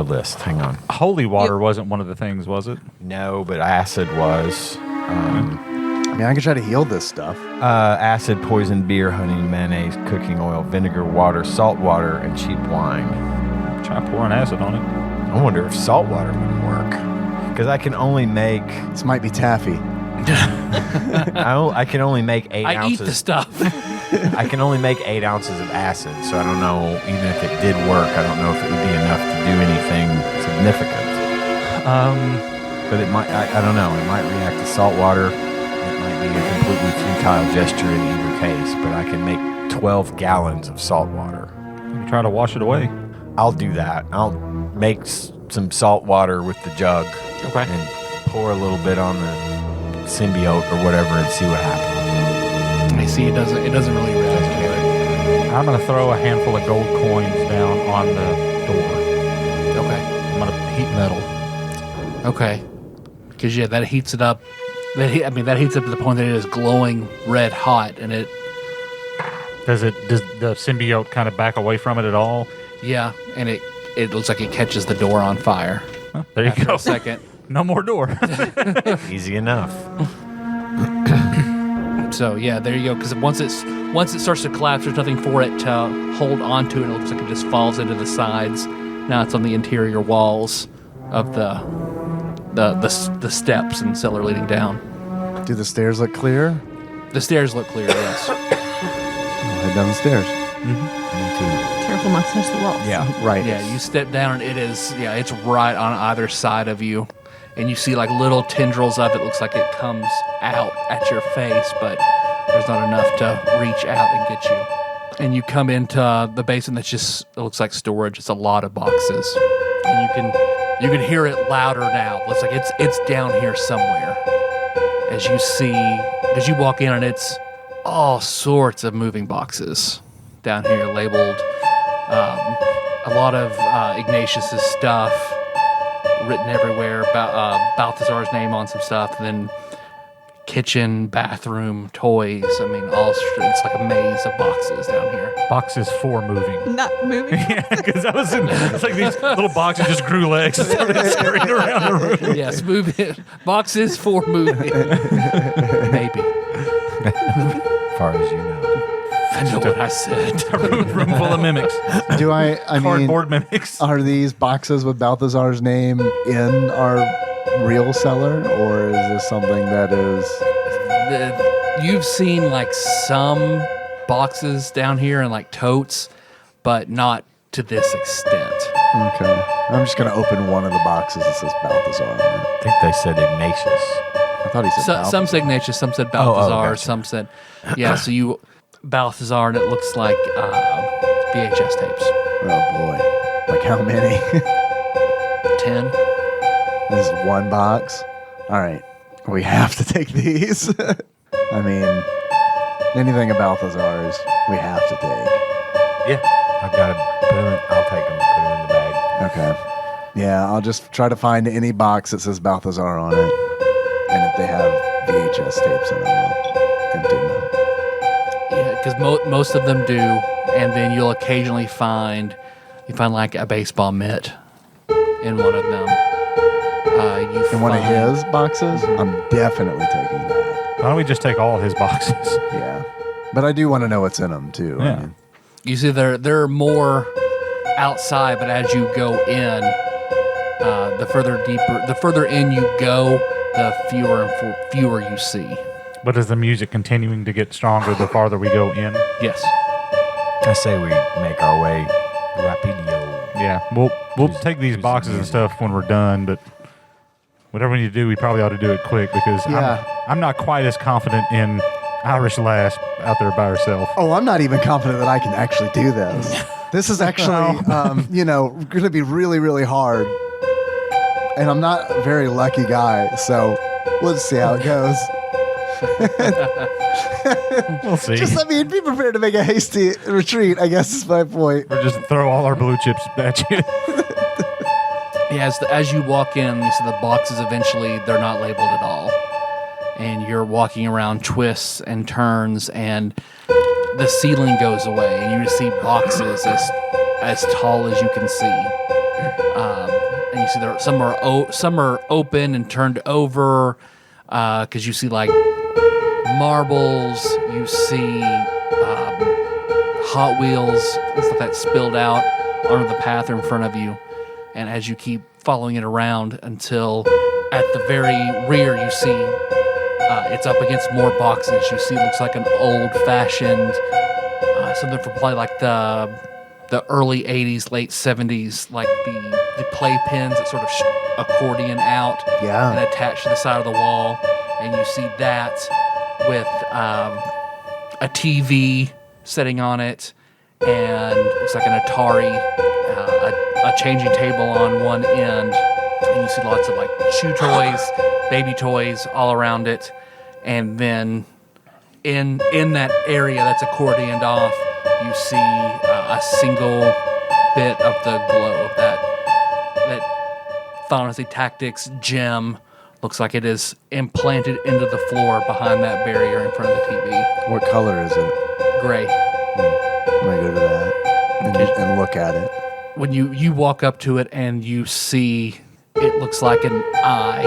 list. Hang on. Holy water wasn't one of the things, was it? No, but acid was. I mean, I can try to heal this stuff. Acid, poison, beer, honey, mayonnaise, cooking oil, vinegar, water, salt water, and cheap wine. Try pouring acid on it. I wonder if salt water would work. Because I can only make. This might be taffy. I can only make 8 I ounces. eat the stuff. I can only make 8 ounces of acid, so I don't know. Even if it did work, I don't know if it would be enough to do anything significant. But it might. I don't know. It might react to salt water. It might be a completely futile gesture in either case. But I can make 12 gallons of salt water. You try to wash it away. I'll do that. I'll make some salt water with the jug. Okay. And pour a little bit on the symbiote or whatever and see what happens. I see it doesn't really react to it. I'm going to throw a handful of gold coins down on the door. Okay. I'm going to heat metal. Okay. Because that heats it up. That heats up to the point that it is glowing red hot, and it. Does the symbiote kind of back away from it at all? Yeah, and it looks like it catches the door on fire. Huh, there you After go. a second. No more door. Easy enough. So yeah, there you go. Because once it starts to collapse, there's nothing for it to hold onto, and it looks like it just falls into the sides. Now it's on the interior walls of the steps and cellar leading down. Do the stairs look clear? The stairs look clear. Yes. I'll head down the stairs. Careful not to touch the walls. Yeah. Right. Yeah, you step down, and it's right on either side of you, and you see like little tendrils of it. Looks like it comes out at your face, but there's not enough to reach out and get you. And you come into the basement that's just, it looks like storage. It's a lot of boxes, and you can hear it louder now. Looks like it's down here somewhere. As you walk in, and it's all sorts of moving boxes down here labeled. A lot of Ignatius's stuff written everywhere. About Balthazar's name on some stuff, and then kitchen, bathroom, toys. I mean, it's like a maze of boxes down here. Boxes for moving. Not moving. Yeah, because it's like these little boxes just grew legs and started scurrying around the room. Yes, boxes for moving. Maybe. As far as you know. I know what I said. A room full of mimics. Do I mean, Cardboard mimics. are these boxes with Balthazar's name in our real cellar, or is this something that is... You've seen like some boxes down here and like totes, but not to this extent. Okay. I'm just going to open one of the boxes that says Balthazar on it. I think they said Ignatius. I thought he said Balthazar. Some said Ignatius, some said Balthazar, gotcha. some said... Yeah, so you... Balthazar, and it looks like VHS tapes. Oh, boy. Like how many? 10. This is one box? All right. We have to take these. I mean, anything about Balthazar's, we have to take. Yeah. I've got to put them in. I'll take them, put them in the bag. Okay. Yeah, I'll just try to find any box that says Balthazar on it. And if they have VHS tapes in them, I'll empty them out. Yeah, because most of them do, and then you'll occasionally find like a baseball mitt in one of them. In one of his boxes? I'm definitely taking that. Why don't we just take all his boxes? Yeah. But I do want to know what's in them, too. Yeah. I mean, You see, there are more outside, but as you go in, the further in you go, the fewer you see. But is the music continuing to get stronger the farther we go in? Yes. I say we make our way rapidio. Yeah, we'll take these boxes and stuff when we're done, but whatever we need to do, we probably ought to do it quick because I'm not quite as confident in Irish Lass out there by herself. oh, I'm not even confident that I can actually do this. This is actually, going to be really, really hard. And I'm not a very lucky guy, so we'll see how it goes. We'll see. Be prepared to make a hasty retreat, I guess is my point. Or just throw all our blue chips at you. Yeah, as you walk in, you see the boxes eventually, they're not labeled at all. And you're walking around twists and turns, and the ceiling goes away, and you just see boxes as tall as you can see. And you see some are open and turned over, because you see like marbles, you see Hot Wheels and stuff that spilled out onto the path in front of you. And as you keep following it around until at the very rear you see it's up against more boxes. You see it looks like an old-fashioned, something from probably like the early 80s, late 70s, like the playpens that sort of accordion out and attach to the side of the wall. And you see that with a TV sitting on it, and looks like an Atari, a changing table on one end, and you see lots of like chew toys, baby toys all around it, and then in that area that's accordioned off, you see a single bit of the glow of that Fantasy Tactics gem. Looks like it is implanted into the floor behind that barrier in front of the TV. What color is it? Gray. I'm going to go to that and look at it. When you walk up to it and you see, it looks like an eye,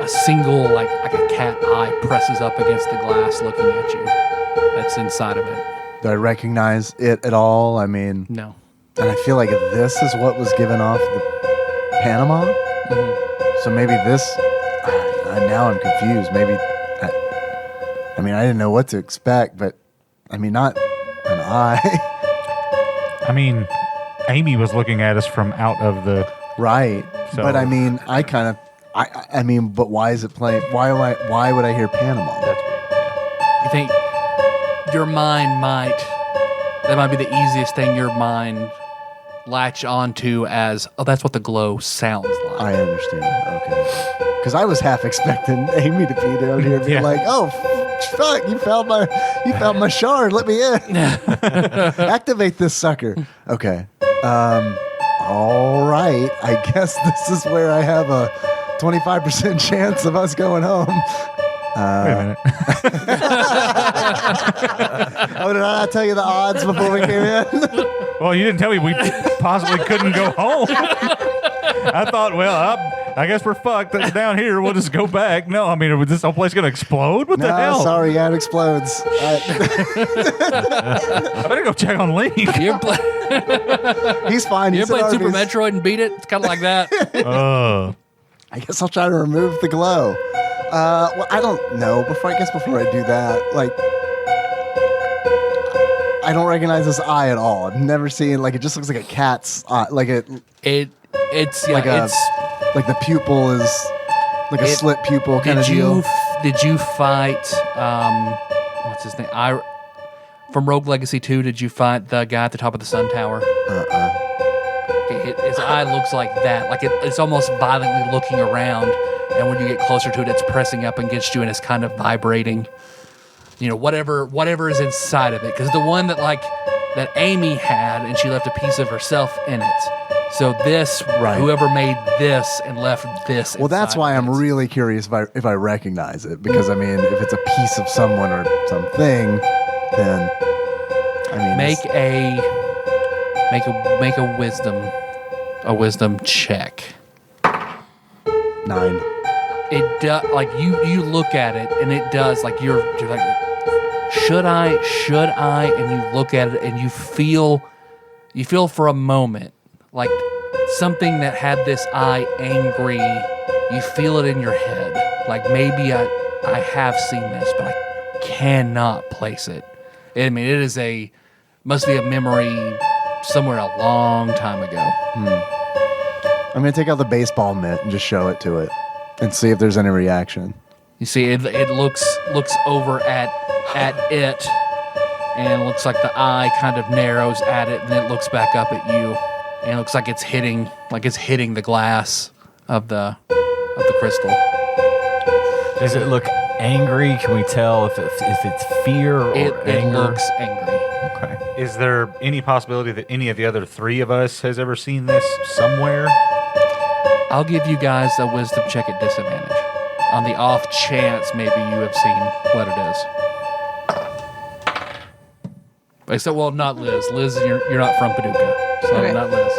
a single, like a cat eye presses up against the glass looking at you. That's inside of it. Do I recognize it at all? I mean, No. and I feel like this is what was given off the Panama. Mm-hmm. So maybe this. Now I'm confused. Maybe. I mean, I didn't know what to expect, but I mean, not an eye. I mean, Amy was looking at us from out of the... Right. So- But I mean, I kind of I mean, but why is it playing? Why would I hear Panama? That's weird. Yeah. You think your mind that might be the easiest thing your mind latch onto as, oh, that's what the glow sounds like. I understand. Okay. Because I was half expecting Amy to be down here, being like, "Oh, fuck! You found my shard. Let me in. Activate this sucker." Okay. All right. I guess this is where I have a 25% chance of us going home. Wait a minute. Oh, did I not tell you the odds before we came in? Well, you didn't tell me we possibly couldn't go home. I thought, well, I guess we're fucked down here. We'll just go back. No, I mean, is this whole place going to explode? What the hell? Sorry, yeah, it explodes. I better go check on Link. He's fine. You He's ever in played Super Arby's. Metroid and beat it? It's kind of like that. I guess I'll try to remove the glow. Well, I don't know. Before I do that, like, I don't recognize this eye at all. I've never seen, like, it just looks like a cat's eye. Like It's like the pupil is like a slit pupil kind of deal. Did you fight? What's his name? From Rogue Legacy 2. Did you fight the guy at the top of the sun tower? His eye looks like that. Like it's almost violently looking around, and when you get closer to it, it's pressing up against you, and it's kind of vibrating. You know, whatever is inside of it. Because the one that Amy had, and she left a piece of herself in it. So this, whoever made this and left this. Well, that's why I'm really curious if I recognize it, because I mean, if it's a piece of someone or something, then I mean, make a wisdom check. 9. It does, like you look at it and it does, like you're like, should I? And you look at it and you feel for a moment like something that had this eye angry. You feel it in your head, like maybe I have seen this, but I cannot place it. I mean, must be a memory somewhere a long time ago. I'm gonna take out the baseball mitt and just show it to it and see if there's any reaction. You see, it looks over at it, and it looks like the eye kind of narrows at it, and it looks back up at you, and it looks like it's hitting the glass of the crystal. Does it look angry? Can we tell if it's fear or anger? It looks angry. Okay. Is there any possibility that any of the other three of us has ever seen this somewhere? I'll give you guys a wisdom check at disadvantage. On the off chance maybe you have seen what it is. Except, well, not Liz. Liz, you're not from Paducah, so Okay. not Liz.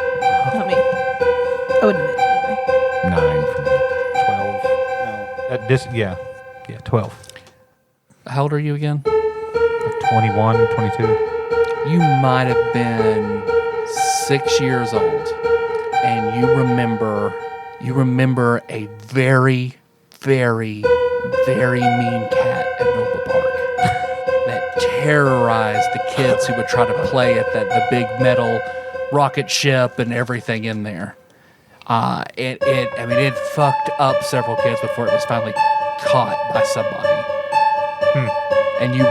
Not me. I wouldn't admit it anyway. 9 for me. 12. Yeah, 12. How old are you again? 21, 22. You might have been 6 years old, and you remember a very, very, very mean cat at Noble Park that terrorized the kids who would try to play at the big metal rocket ship and everything in there. It fucked up several kids before it was finally caught by somebody. And you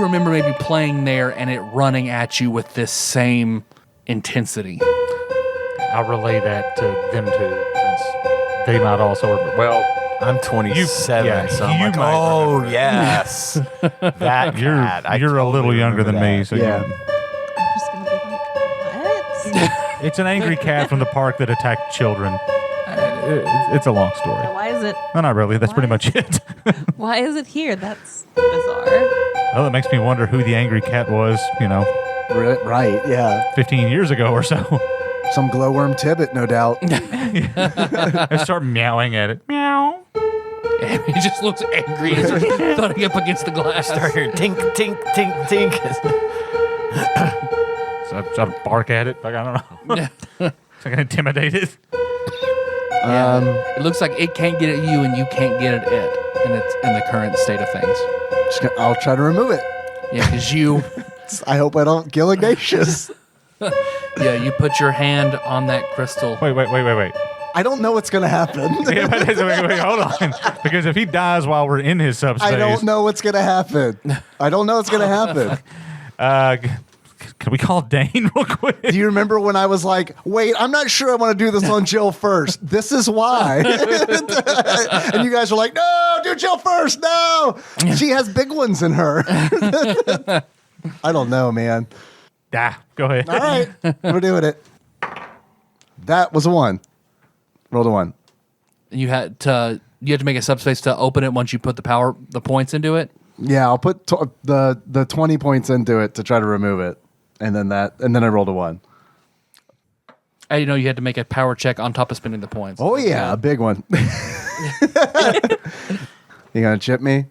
remember maybe playing there and it running at you with this same intensity. I'll relay that to them too, since they might also. Well, I'm 27, yeah, so I'm you like, might oh, remember. yes. That you're cat. I a little totally younger than remember me, that. so Yeah. I'm just gonna be like, what? it's an angry cat from the park that attacked children. It's a long story. Why is it? No, not really. That's Why? pretty much it. Why is it here? That's bizarre. Well, it makes me wonder who the angry cat was, Right, yeah. 15 years ago or so. Some glowworm tibbet, no doubt. I start meowing at it. Meow. And he just looks angry and starts thudding up against the glass. Start hearing tink, tink, tink, tink. So I bark at it. Like, I don't know. So I can intimidate it. It looks like it can't get at you and you can't get at it in the current state of things. I'll try to remove it. Yeah, because you I hope I don't kill Ignatius. you put your hand on that crystal. Wait. I don't know what's going to happen. Yeah, but wait, hold on. Because if he dies while we're in his subspace, I don't know what's going to happen. I don't know what's going to happen. Can we call Dane real quick? Do you remember when I was like, wait, I'm not sure I want to do this on Jill first. This is why. And you guys were like, no, do Jill first. No. She has big ones in her. I don't know, man. Go ahead. All right. We're doing it. That was a 1. Rolled a 1. You had to make a subspace to open it once you put the points into it. Yeah, I'll put the 20 points into it to try to remove it. And then I rolled a 1. I didn't know you had to make a power check on top of spending the points. Oh yeah, a big one. You gonna chip me?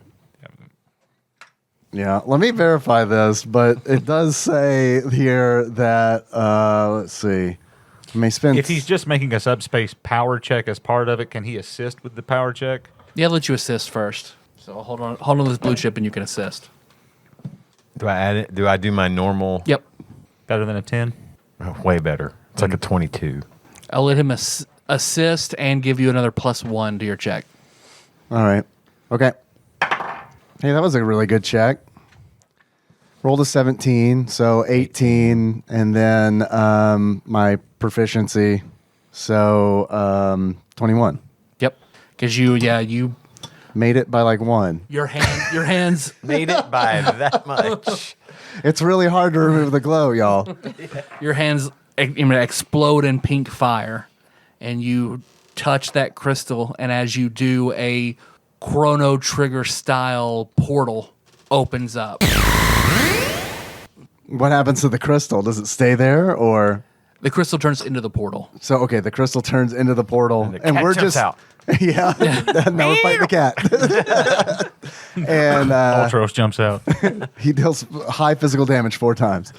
Yeah, let me verify this, but it does say here that let's see. I may spend If he's just making a subspace power check as part of it, can he assist with the power check? Yeah, I'll let you assist first. So hold on to this blue chip and you can assist. Do I add it? Do I do my normal? Yep. Better than a 10? Oh, way better. It's like a 22. I'll let him assist and give you another +1 to your check. All right. Okay. Hey, that was a really good check. Rolled a 17, so 18, and then my proficiency, so 21. Yep. Because you made it by like 1. Your hands Made it by that much. It's really hard to remove the glow, y'all. your hands explode in pink fire, and you touch that crystal, and as you do, a Chrono Trigger style portal opens up. What happens to the crystal? Does it stay there, or The crystal turns into the portal. so? Okay, the crystal turns into the portal, And the cat we're jumps just out. yeah. Now we're fighting the cat, and Ultros jumps out. he deals high physical damage 4 times.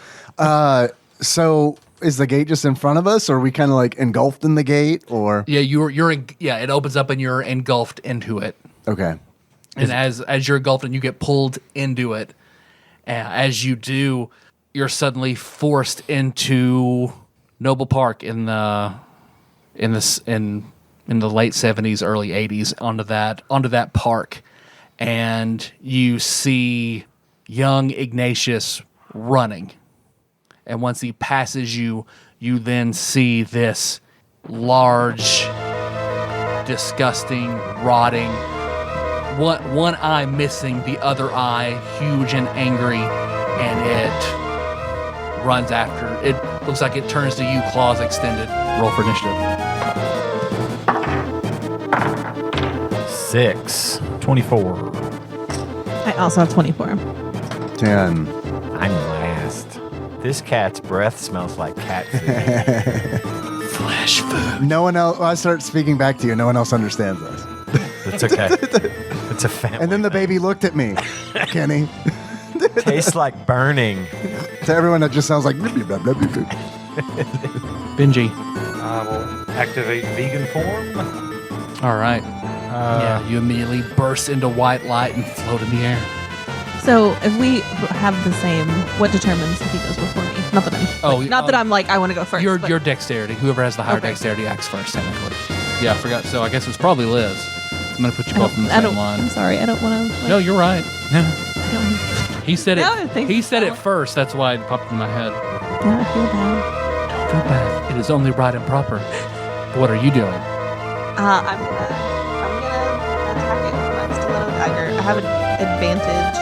So is the gate just in front of us, or are we kind of like engulfed in the gate, or Yeah, it opens up and you're engulfed into it. okay? And as you're engulfed and you get pulled into it, as you do, you're suddenly forced into Noble Park in the late 70s, early 80s onto that park, and you see young Ignatius running. And once he passes you, you then see this large, disgusting, rotting, one eye missing, the other eye huge and angry, and it runs after. It looks like it turns to you, claws extended. Roll for initiative. 6. 24. I also have 24. 10. I'm last. This cat's breath smells like cat food. Flesh food. No one else. I start speaking back to you. No one else understands us. It's okay. It's a family. And then the baby looked at me, Kenny. tastes like burning. To everyone, that just sounds like. Blah, blah, blah, blah, blah. Benji. I will activate vegan form. All right. You immediately burst into white light and float in the air. So if we have the same, what determines if he goes before me? Not that I'm I want to go first. Your but- dexterity. Whoever has the higher Okay. dexterity acts first, technically. Yeah, I forgot. So I guess it's probably Liz. I'm going to put you both in the I same don't. line. I'm sorry. I don't want to. No, you're right. I don't. He said Now I it. think He said it so. first. That's why it popped in my head. Yeah, I feel bad. Don't feel bad. It is only right and proper. What are you doing? I'm gonna attack it with my stiletto dagger. I have an advantage.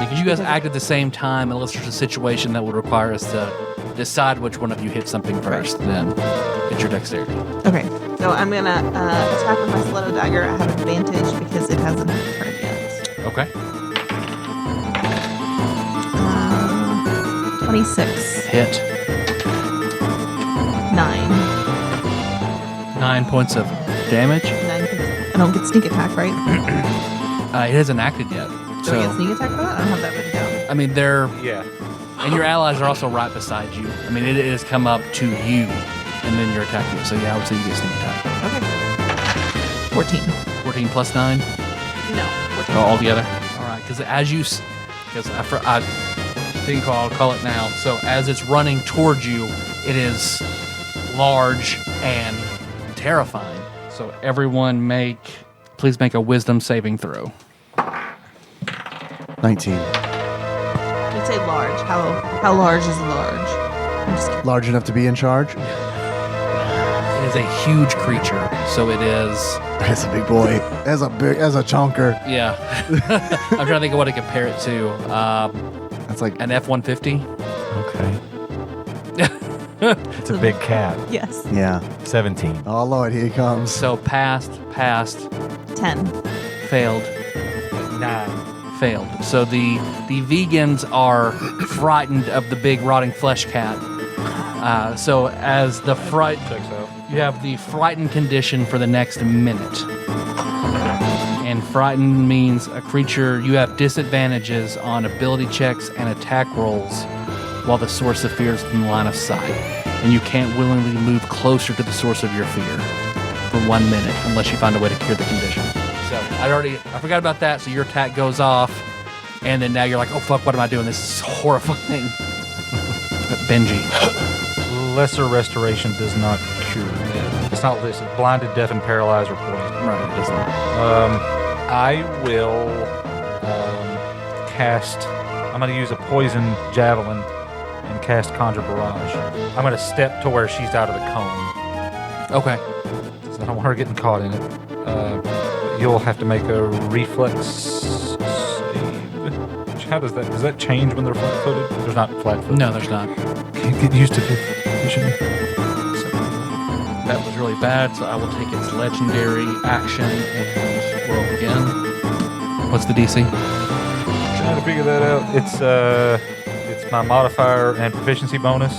Because you guys act at the same time, unless there's a situation that would require us to decide which one of you hit something first, then it's your dexterity. Okay, so I'm gonna attack with my stiletto dagger. I have advantage because it hasn't had a turn yet. Okay. 26. Hit. 9. 9 points of damage. 9. I don't get sneak attack, right? It hasn't acted yet. Do I get sneak attack for that? I don't have that written down. I mean, they're... Yeah. And your allies are also right beside you. I mean, it has come up to you, and then you're attacking it. So yeah, I would say you get sneak attack. Okay. 14. 14 plus 9? No. 14. Oh, all together? All right, because I didn't call it now. So as it's running towards you, it is large and terrifying. So everyone please make a wisdom saving throw. 19. I'd say large. How large is large? I'm just kidding. Large enough to be in charge? It is a huge creature, so it is. That's a big boy. As a chonker. Yeah. I'm trying to think of what to compare it to. That's like An F-150. Okay. It's a big cat. Yes. yeah. 17. Oh Lord, here he comes. So passed, 10. failed, 9. failed. So the vegans are frightened of the big rotting flesh cat. So as the you have the frightened condition for the next minute. And frightened means a creature, you have disadvantages on ability checks and attack rolls while the source of fear is in the line of sight. And you can't willingly move closer to the source of your fear for 1 minute unless you find a way to cure the condition. So I forgot about that, so your attack goes off, and then now you're like, oh fuck, what am I doing? This is horrifying. But Benji. Lesser restoration does not cure. It's not listed. Blinded, deaf, and paralyzed or poisoned. Right, it doesn't. I will cast. I'm going to use a poison javelin and cast Conjure Barrage. I'm going to step to where she's out of the cone. Okay. So I don't want her getting caught in it. You'll have to make a reflex save. How does that change when they're flat-footed? There's not flat-footed. No, there's not. Can't get used to the condition. That was really bad, so I will take its legendary action and roll again. What's the DC? Trying to figure that out. It's my modifier and proficiency bonus.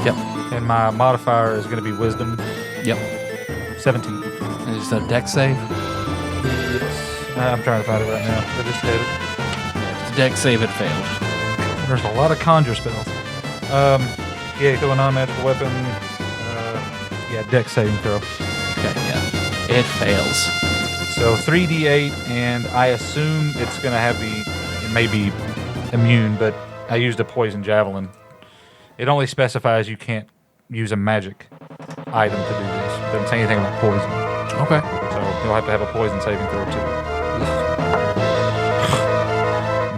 Yep. And my modifier is going to be wisdom. Yep. 17. And it's a dex save? I'm trying to find it right now. I just had it. Yeah, if it's a dex save, it failed. There's a lot of conjure spells. Yeah, kill a non-magical weapon. Dex saving throw. Okay, yeah. It fails. So 3d8, and I assume it's going to have it may be immune, but I used a poison javelin. It only specifies you can't use a magic item to do this. It doesn't say anything about poison. Okay. So you'll have to have a poison saving throw too.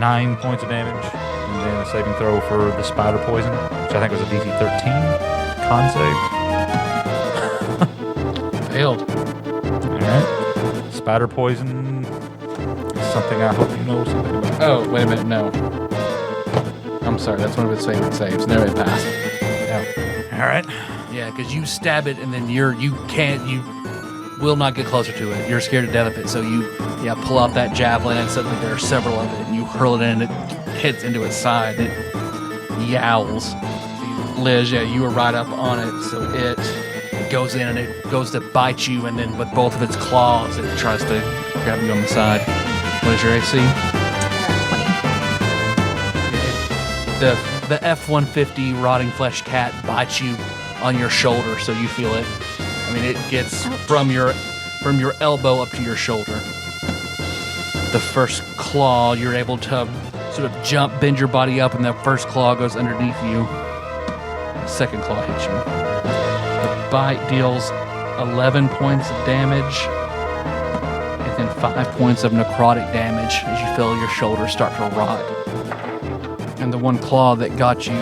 9 points of damage, and then a saving throw for the spider poison, which I think was a DC 13 con save. Failed. Alright. Spider poison is something I hope you know something about. Oh, wait a minute, no. I'm sorry, that's one of its favorite saves. No, it passed. Yeah. Alright. Yeah, because you stab it and then you will not get closer to it. You're scared to death of it, so you pull out that javelin and suddenly there are several of it and you hurl it in and it hits into its side and it yowls. See, Liz, you were right up on it, so it goes in and it goes to bite you, and then with both of its claws it tries to grab you on the side. What is your AC? 20. The F-150 rotting flesh cat bites you on your shoulder, so you feel it. I mean, it gets from your elbow up to your shoulder. The first claw, you're able to sort of jump, bend your body up, and the first claw goes underneath you. The second claw hits you. The bite deals 11 points of damage, and then 5 points of necrotic damage as you feel your shoulders start to rot. And the one claw that got you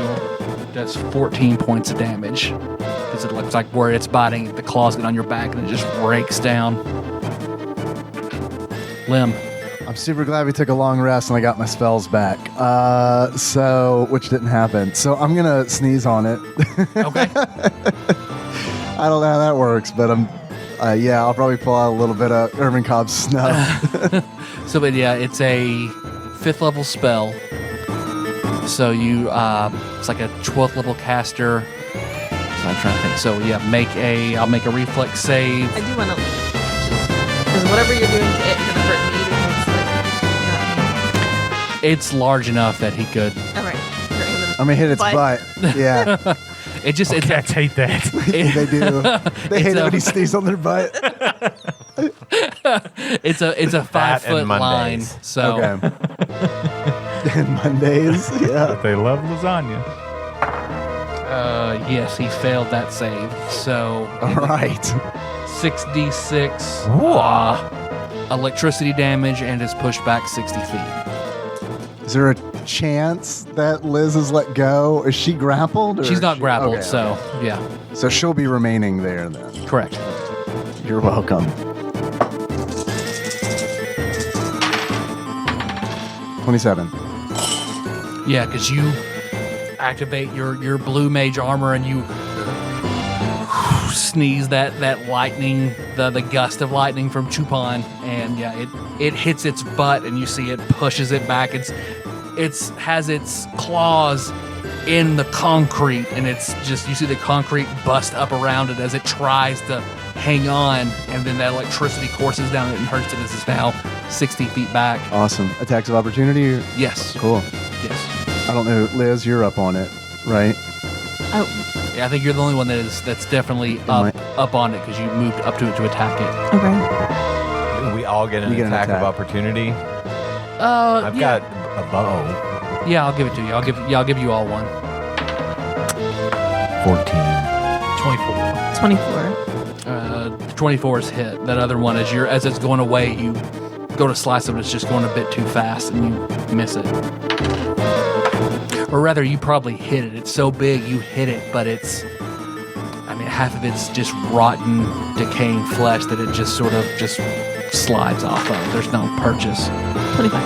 does 14 points of damage, because it looks like where it's biting, the claws get on your back and it just breaks down. Lim. I'm super glad we took a long rest and I got my spells back. Which didn't happen. So I'm gonna sneeze on it. Okay. I don't know how that works, but I'll probably pull out a little bit of Irvin Cobb's snuff. But it's a 5th level spell. So you, it's like a 12th level caster. So I'm trying to think. So I'll make a reflex save. I do want to because whatever you're doing to it, you're gonna hurt me because not me. It's large enough that he could. All right. I'm gonna hit its butt. Yeah. Cats hate that. They do. They hate it when he sneezes on their butt. It's a 5 foot line. So. Okay. And Mondays, yeah. But they love lasagna. Yes, he failed that save. So. All right. 6d6 electricity damage and is pushed back 60 feet. Is there a chance that Liz is let go? Is she grappled? Or She's not grappled, okay, so okay. yeah. So she'll be remaining there then. Correct. You're welcome. 27. Yeah, because you activate your blue mage armor and you sneeze that lightning, the gust of lightning from Chupon, and yeah, it hits its butt and you see it pushes it back. It's has its claws in the concrete and it's just, you see the concrete bust up around it as it tries to hang on, and then that electricity courses down it and hurts it as it's now 60 feet back. Awesome. Attacks of opportunity? Yes. Cool. Yes. I don't know. Liz, you're up on it, right? Oh, Yeah, I think you're the only one that's definitely up on it because you moved up to it to attack it. okay. We all get an You get an attack of attack. opportunity. I've Yeah. got a bow. Yeah, I'll give it to you. I'll give you all one. 14. 24. 24. 24 is hit. That other one, as it's going away, you go to slice it, but it's just going a bit too fast, and you miss it. Or rather, you probably hit it. It's so big, you hit it, but half of it's just rotten, decaying flesh that it just sort of just slides off of. There's no purchase. 25.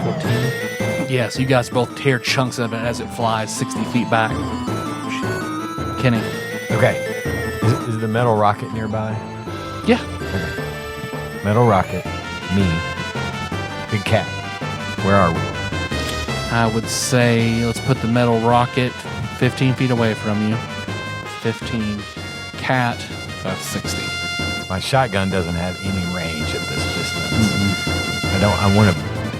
14. Yeah, so you guys both tear chunks of it as it flies 60 feet back. Kenny. Okay. Is the metal rocket nearby? Yeah. Metal rocket. Me. Big cat. Where are we? I would say let's put the metal rocket 15 feet away from you. 15. Cat, that's 60. My shotgun doesn't have any range at this distance.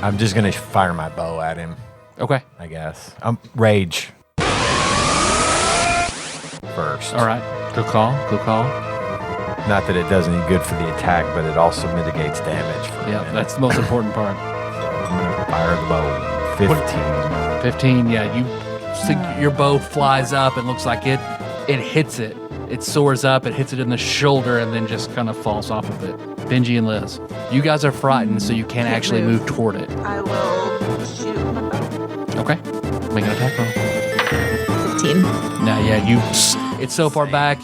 I'm just going to fire my bow at him, Okay. I guess. Rage. First. All right. Good call. Good call. Not that it does any good for the attack, but it also mitigates damage. For a Yeah, minute. that's the most important part. I'm going to fire the bow. 15. 15, yeah. Your bow flies up and looks like it hits it. It soars up, it hits it in the shoulder, and then just kind of falls off of it. Benji and Liz, you guys are frightened, so you can't actually move toward it. I will shoot my bow. Okay. Make an attack roll. 15. Now, yeah, it's so far back,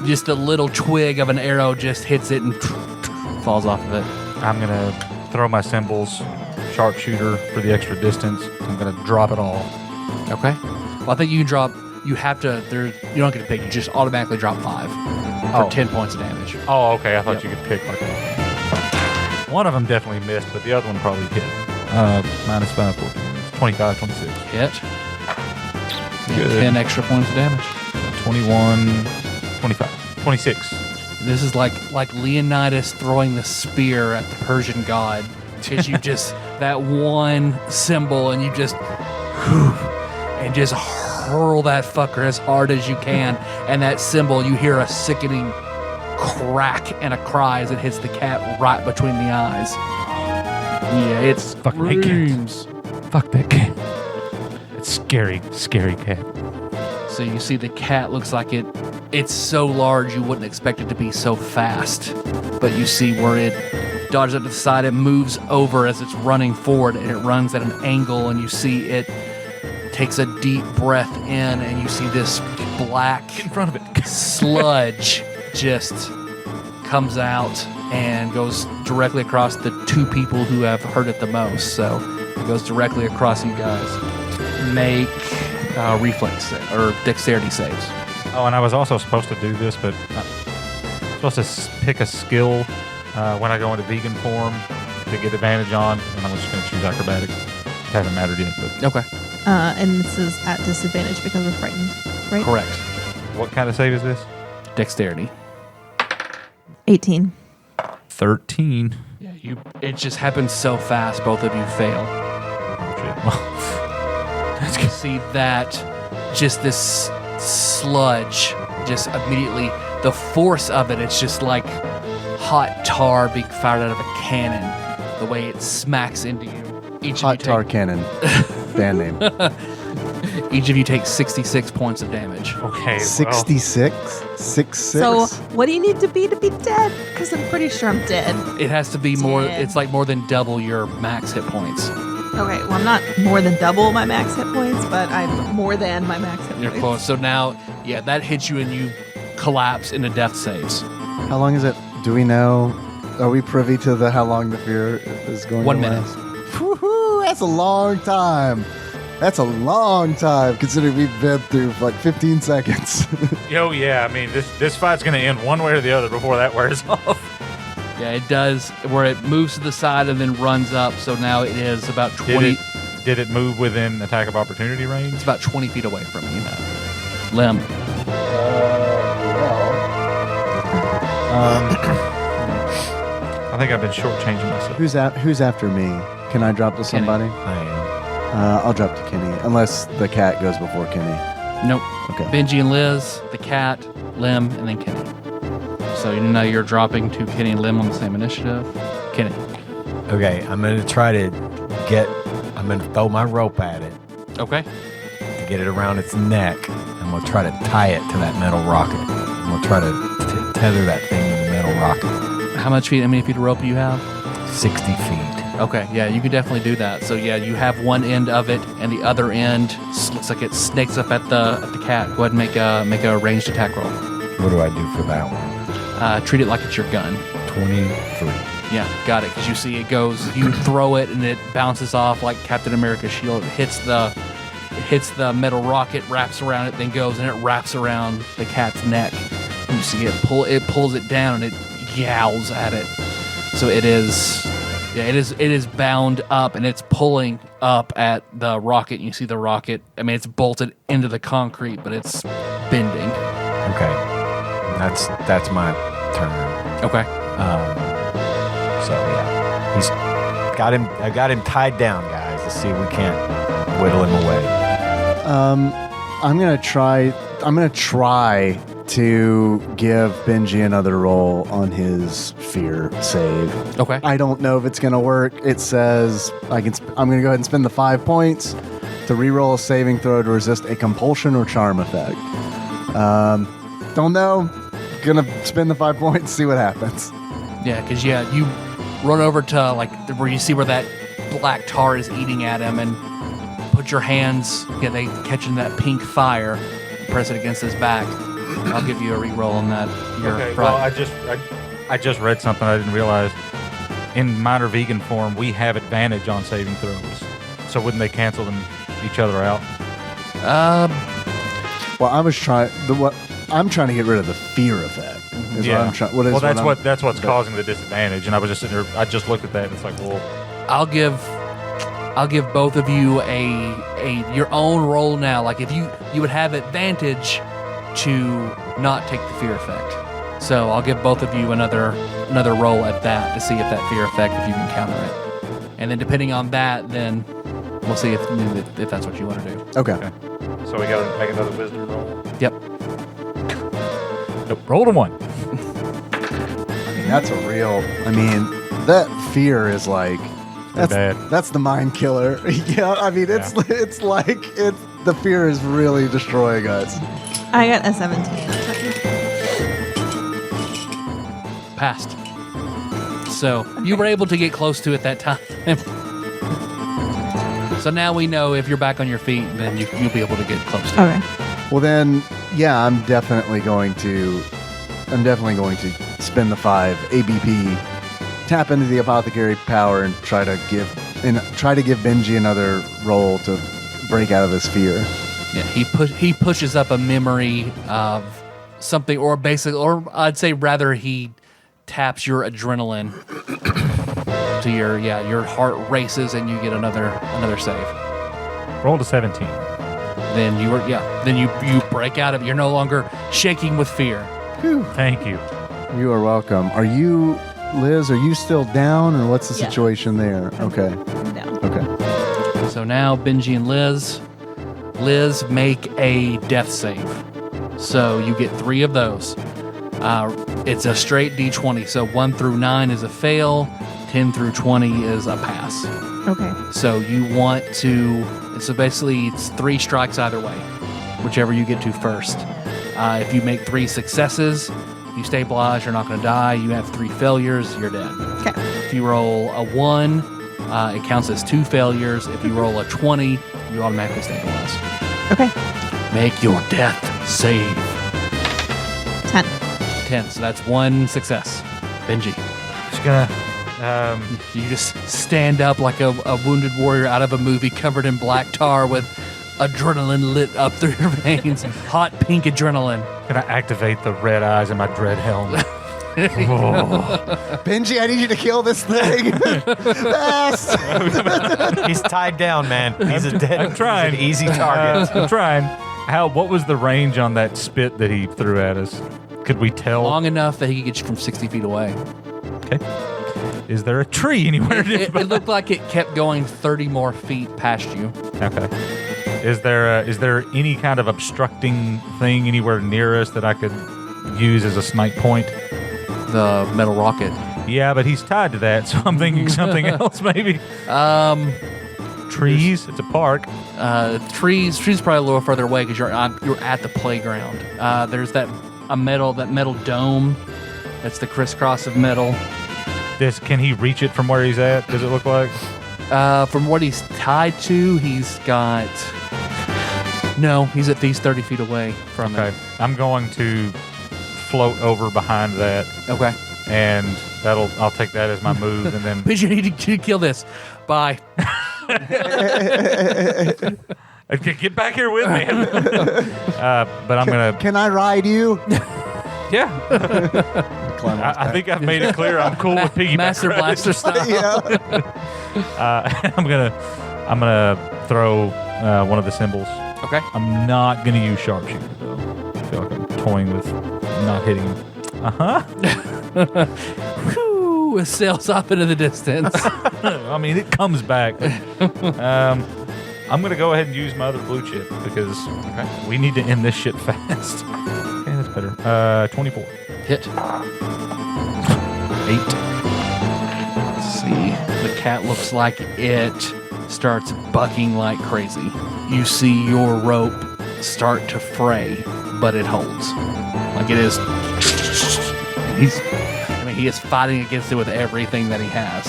just a little twig of an arrow just hits it and falls off of it. I'm going to throw my symbols, sharpshooter for the extra distance. I'm going to drop it all. Okay. Well, I think you don't get to pick, you just automatically drop 5 for 10 points of damage. Oh, okay. I thought you could pick like one of them definitely missed, but the other one probably hit. Minus 5, 14, 25, 26. Hit. Good. 10 extra points of damage. 21, 25, 26. This is like Leonidas throwing the spear at the Persian god. Because you just, that one symbol, and you just hurl that fucker as hard as you can. And that symbol, you hear a sickening crack and a cry as it hits the cat right between the eyes. Yeah, it's Fucking hate cats. Fuck that cat. It's scary, scary cat. So you see the cat looks like it's so large you wouldn't expect it to be so fast. But you see where it dodges up to the side, it moves over as it's running forward, and it runs at an angle, and you see it takes a deep breath in, and you see this black Get in front of it. sludge just comes out and goes directly across the 2 people who have hurt it the most. So it goes directly across you guys. Make reflex or dexterity saves. Oh, and I was also supposed to do this, but I'm supposed to pick a skill when I go into vegan form to get advantage on, and I'm just going to choose acrobatics. It hasn't mattered yet, but Okay. And this is at disadvantage because we're frightened, right? Correct. what kind of save is this? Dexterity. 18. 13. Yeah, it just happens so fast, both of you fail. Oh, shit. Well, You see that just this sludge, just immediately, the force of it, it's just like hot tar being fired out of a cannon, the way it smacks into you. Each Hot of you Tar Cannon. Band name. Each of you take 66 points of damage. Okay. 66? 66? So, what do you need to be dead? Because I'm pretty sure I'm dead. It has to be more. Dead. It's like more than double your max hit points. Okay, well, I'm not more than double my max hit points, but I'm more than my max hit You're points. close. So now, yeah, that hits you and you collapse into death saves. How long is it? Do we know? Are we privy to how long the fear is going 1 to minute. last? Woohoo! That's a long time. That's a long time, considering we've been through like 15 seconds. Yo, yeah. I mean, this fight's going to end one way or the other before that wears off. Yeah, it does. Where it moves to the side and then runs up. So now it is about 20. Did it move within attack of opportunity range? It's about 20 feet away from you. Lim. I think I've been shortchanging myself. Who's after me? Can I drop to somebody? I am. I'll drop to Kenny, unless the cat goes before Kenny. Nope. Okay. Benji and Liz, the cat, Lim, and then Kenny. So you know you're dropping to Kenny and Lim on the same initiative. Kenny. Okay, I'm going to try to I'm going to throw my rope at it Okay. to get it around its neck, and we'll try to tie it to that metal rocket. And we'll try to tether that thing to the metal rocket. How many feet of rope do you have? 60 feet. Okay, yeah, you could definitely do that. So yeah, you have one end of it, and the other end looks like it snakes up at the cat. Go ahead and make a ranged attack roll. What do I do for that one? Treat it like it's your gun. 23. Yeah, got it. Because you see it goes, you throw it, and it bounces off like Captain America's shield. It hits the metal rocket, wraps around it, then goes and it wraps around the cat's neck. And you see it pulls it down, and it yowls at it. So it is bound up, and it's pulling up at the rocket. And you see the rocket. I mean, it's bolted into the concrete, but it's bending. Okay. That's my turn. Okay. So yeah, I got him tied down, guys. Let's see if we can't whittle him away. I'm gonna try to give Benji another roll on his fear save. Okay. I don't know if it's gonna work. It says I'm gonna go ahead and spend the 5 points to reroll a saving throw to resist a compulsion or charm effect. Don't know. Gonna spend the 5 points, see what happens. Yeah, because you run over to like where you see where that black tar is eating at him, and put your hands. Yeah, they catching that pink fire. Press it against his back. I'll give you a reroll on that. Okay. Well, I just read something I didn't realize. In minor vegan form, we have advantage on saving throws. So wouldn't they cancel each other out? Well, I'm trying to get rid of the fear effect. Is Yeah. What I'm trying. What is Well, what that's what's causing the disadvantage. And I was just sitting there. I just looked at that, and it's like, well, I'll give both of you your own roll now. Like if you would have advantage to not take the fear effect. So I'll give both of you another roll at that to see if that fear effect, if you can counter it. And then depending on that, then we'll see if that's what you want to do. Okay. so we got to make another wisdom roll. Yep. Nope, rolled a 1. That's a real. I mean, that fear is like. Bad. That's the mind killer. Yeah, I mean, it's like the fear is really destroying us. I got a 17. Passed. So you were able to get close to it that time. So now we know if you're back on your feet, then you'll be able to get close to it. Okay. Well, then, yeah, I'm definitely going to spend the 5 ABP, tap into the apothecary power, and try to give Benji another roll to break out of his fear. Yeah, he pushes up a memory of something, or I'd say rather he taps your adrenaline to your heart races, and you get another save. Rolled a 17. Then you break out of it. You're no longer shaking with fear. Thank you. You are welcome. Are you, Liz? Are you still down, or what's the Yeah. situation there? Okay. I'm down. Okay. So now Benji and Liz make a death save. So you get 3 of those. It's a straight D20. So 1 through 9 is a fail. 10 through 20 is a pass. Okay. So you want to, so basically it's 3 strikes either way, whichever you get to first. If you make 3 successes, you stabilize, you're not going to die. You have 3 failures, you're dead. Okay. If you roll a 1, it counts as 2 failures. If you roll a 20, you automatically stabilize. Okay. Make your death save. 10. 10, so that's 1 success. Benji. Just gonna. You just stand up like a wounded warrior out of a movie covered in black tar with adrenaline lit up through your veins. Hot pink adrenaline. Gonna activate the red eyes in my dread helm. Benji, I need you to kill this thing. Fast. He's tied down, man. He's a dead. I'm trying. He's an easy target. I'm trying. What was the range on that spit that he threw at us? Could we tell? Long enough that he could get you from 60 feet away. Okay. Is there a tree anywhere? It looked like it kept going 30 more feet past you. Okay. Is there any kind of obstructing thing anywhere near us that I could use as a snipe point? The metal rocket. Yeah, but he's tied to that, so I'm thinking something else maybe. Trees. It's a park. Trees probably a little further away because you're at the playground. There's that metal dome. That's the crisscross of metal. Can he reach it from where he's at? Does it look like? From what he's tied to, he's at least 30 feet away from it. Okay. I'm going to float over behind that. Okay. And I'll take that as my move, and then But you need to kill this. Bye. get back here with me. But I'm gonna. Can I ride you? Yeah. I think I've made it clear I'm cool with piggyback Master riding. Blaster style. Yeah. I'm gonna throw one of the symbols. Okay. I'm not gonna use sharpshooter though. I feel like I'm toying with not hitting him. Whew, it sails off into the distance. I mean, it comes back. I'm gonna go ahead and use my other blue chip because we need to end this shit fast. Okay, that's better. 24. Hit. 8. Let's see. The cat looks like it starts bucking like crazy. You see your rope start to fray, but it holds. Like it is. He is fighting against it with everything that he has,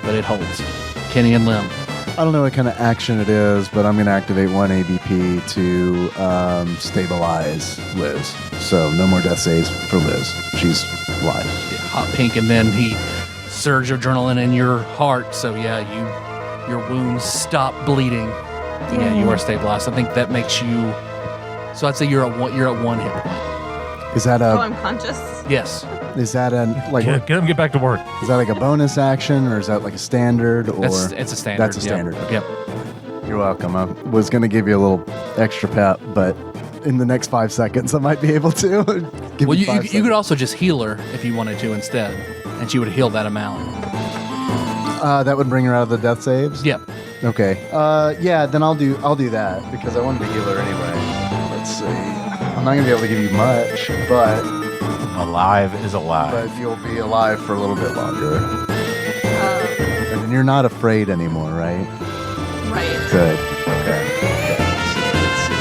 but it holds. Kenny and Lim. I don't know what kind of action it is, but I'm going to activate 1 ABP to stabilize Liz. So no more death saves for Liz. She's alive. Yeah, hot pink, and then he surge adrenaline in your heart. So yeah, your wounds stop bleeding. Yeah, you are stabilized. I think that makes you. So I'd say you're at 1 hit point. Is that Oh, I'm conscious. Yes. is that a like Get him get back to work. is that like a bonus action or is that like a standard or It's a standard. That's a standard. Okay. Yep. You're welcome. I was going to give you a little extra pep, but in the next 5 seconds I might be able to. Give Well, you you 5 could seconds. also just heal her if you wanted to instead, and she would heal that amount. That would bring her out of the death saves. Yep. Okay. Yeah. Then I'll do that because I wanted to heal her anyway. Let's see. I'm not gonna be able to give you much, but Alive is alive. you'll be alive for a little bit longer. And then you're not afraid anymore, right? Right. Good. Okay. So let's see.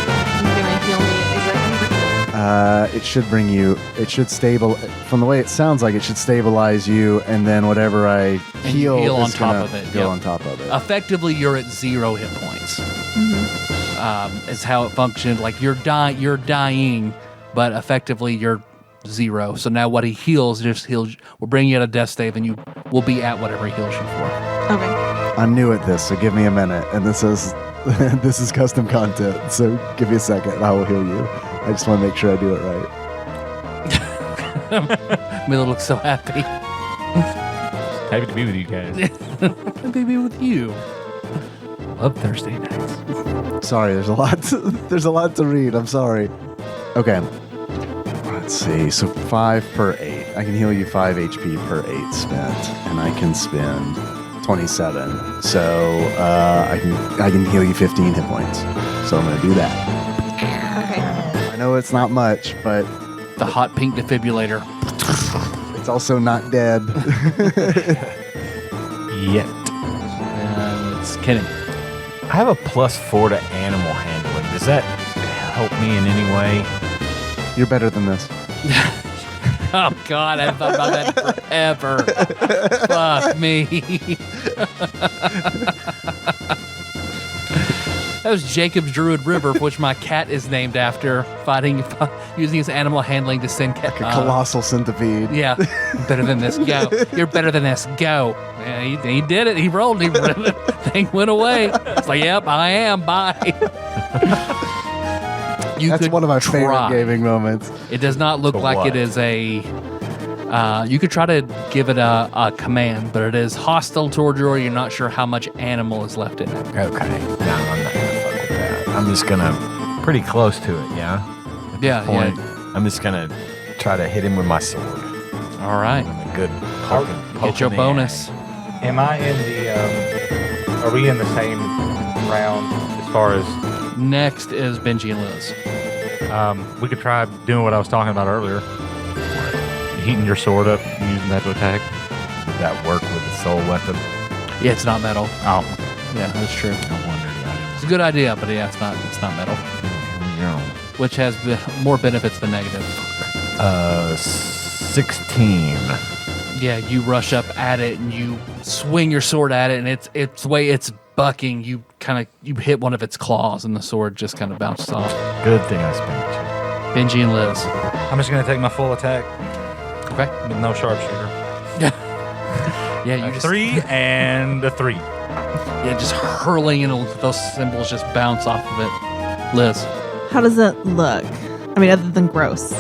You're gonna heal me. Is that gonna bring It should bring you. It should from the way it sounds like it should stabilize you, and then whatever I heal, heal on is top gonna of it, Go yep. on top of it. Effectively, you're at 0 hit points. Is how it functioned. Like you're dying, but effectively you're 0. So now what he heals just heals. We'll bring you at a death save, and you will be at whatever he heals you for. Okay. I'm new at this, so give me a minute. And this is this is custom content, so give me a second, and I will heal you. I just want to make sure I do it right. Miller looks so happy. Happy to be with you guys. Happy to be with you. Love Thursday nights. Sorry, there's a lot. There's a lot to read. I'm sorry. Okay. Let's see. So 5 per 8. I can heal you 5 HP per 8 spent, and I can spend 27. So I can heal you 15 hit points. So I'm gonna do that. Okay. I know it's not much, but The hot pink defibrillator. it's also not dead. Yet. And it's Kenny. I have a +4 to animal handling. Does that help me in any way? You're better than this. Oh, God, I haven't thought about that forever. Fuck me. That was Jacob's Druid River, which my cat is named after, using his animal handling to send cat. A colossal centipede. Yeah, better than this. Go. You're better than this. Go. Yeah, he did it. He rolled. Thing went away. It's like, yep, I am. Bye. That's one of my favorite gaming moments. It does not look like it is a. You could try to give it a command, but it is hostile toward you, or you're not sure how much animal is left in it. Okay. No, I'm not gonna fuck with that. I'm just gonna pretty close to it. Yeah. Yeah. I'm just gonna try to hit him with my sword. All right. I'm a good poke Get your in the bonus. Am I in the? Are we in the same round as far as? Next is Benji and Liz. We could try doing what I was talking about earlier. Heating your sword up and using that to attack. Would that work with the soul weapon? Yeah, it's not metal. Oh, Yeah, that's true. I wondered. It's a good idea, but yeah, it's not metal. Which has more benefits than negatives. 16. Yeah, you rush up at it and you swing your sword at it, and it's the way it's bucking. You hit one of its claws, and the sword just kind of bounces off. Good thing I spent Benji and Liz. I'm just gonna take my full attack Okay. with no sharpshooter. Yeah, you just 3 and a 3. Yeah, just hurling, and those symbols just bounce off of it. Liz. How does it look? I mean, other than gross.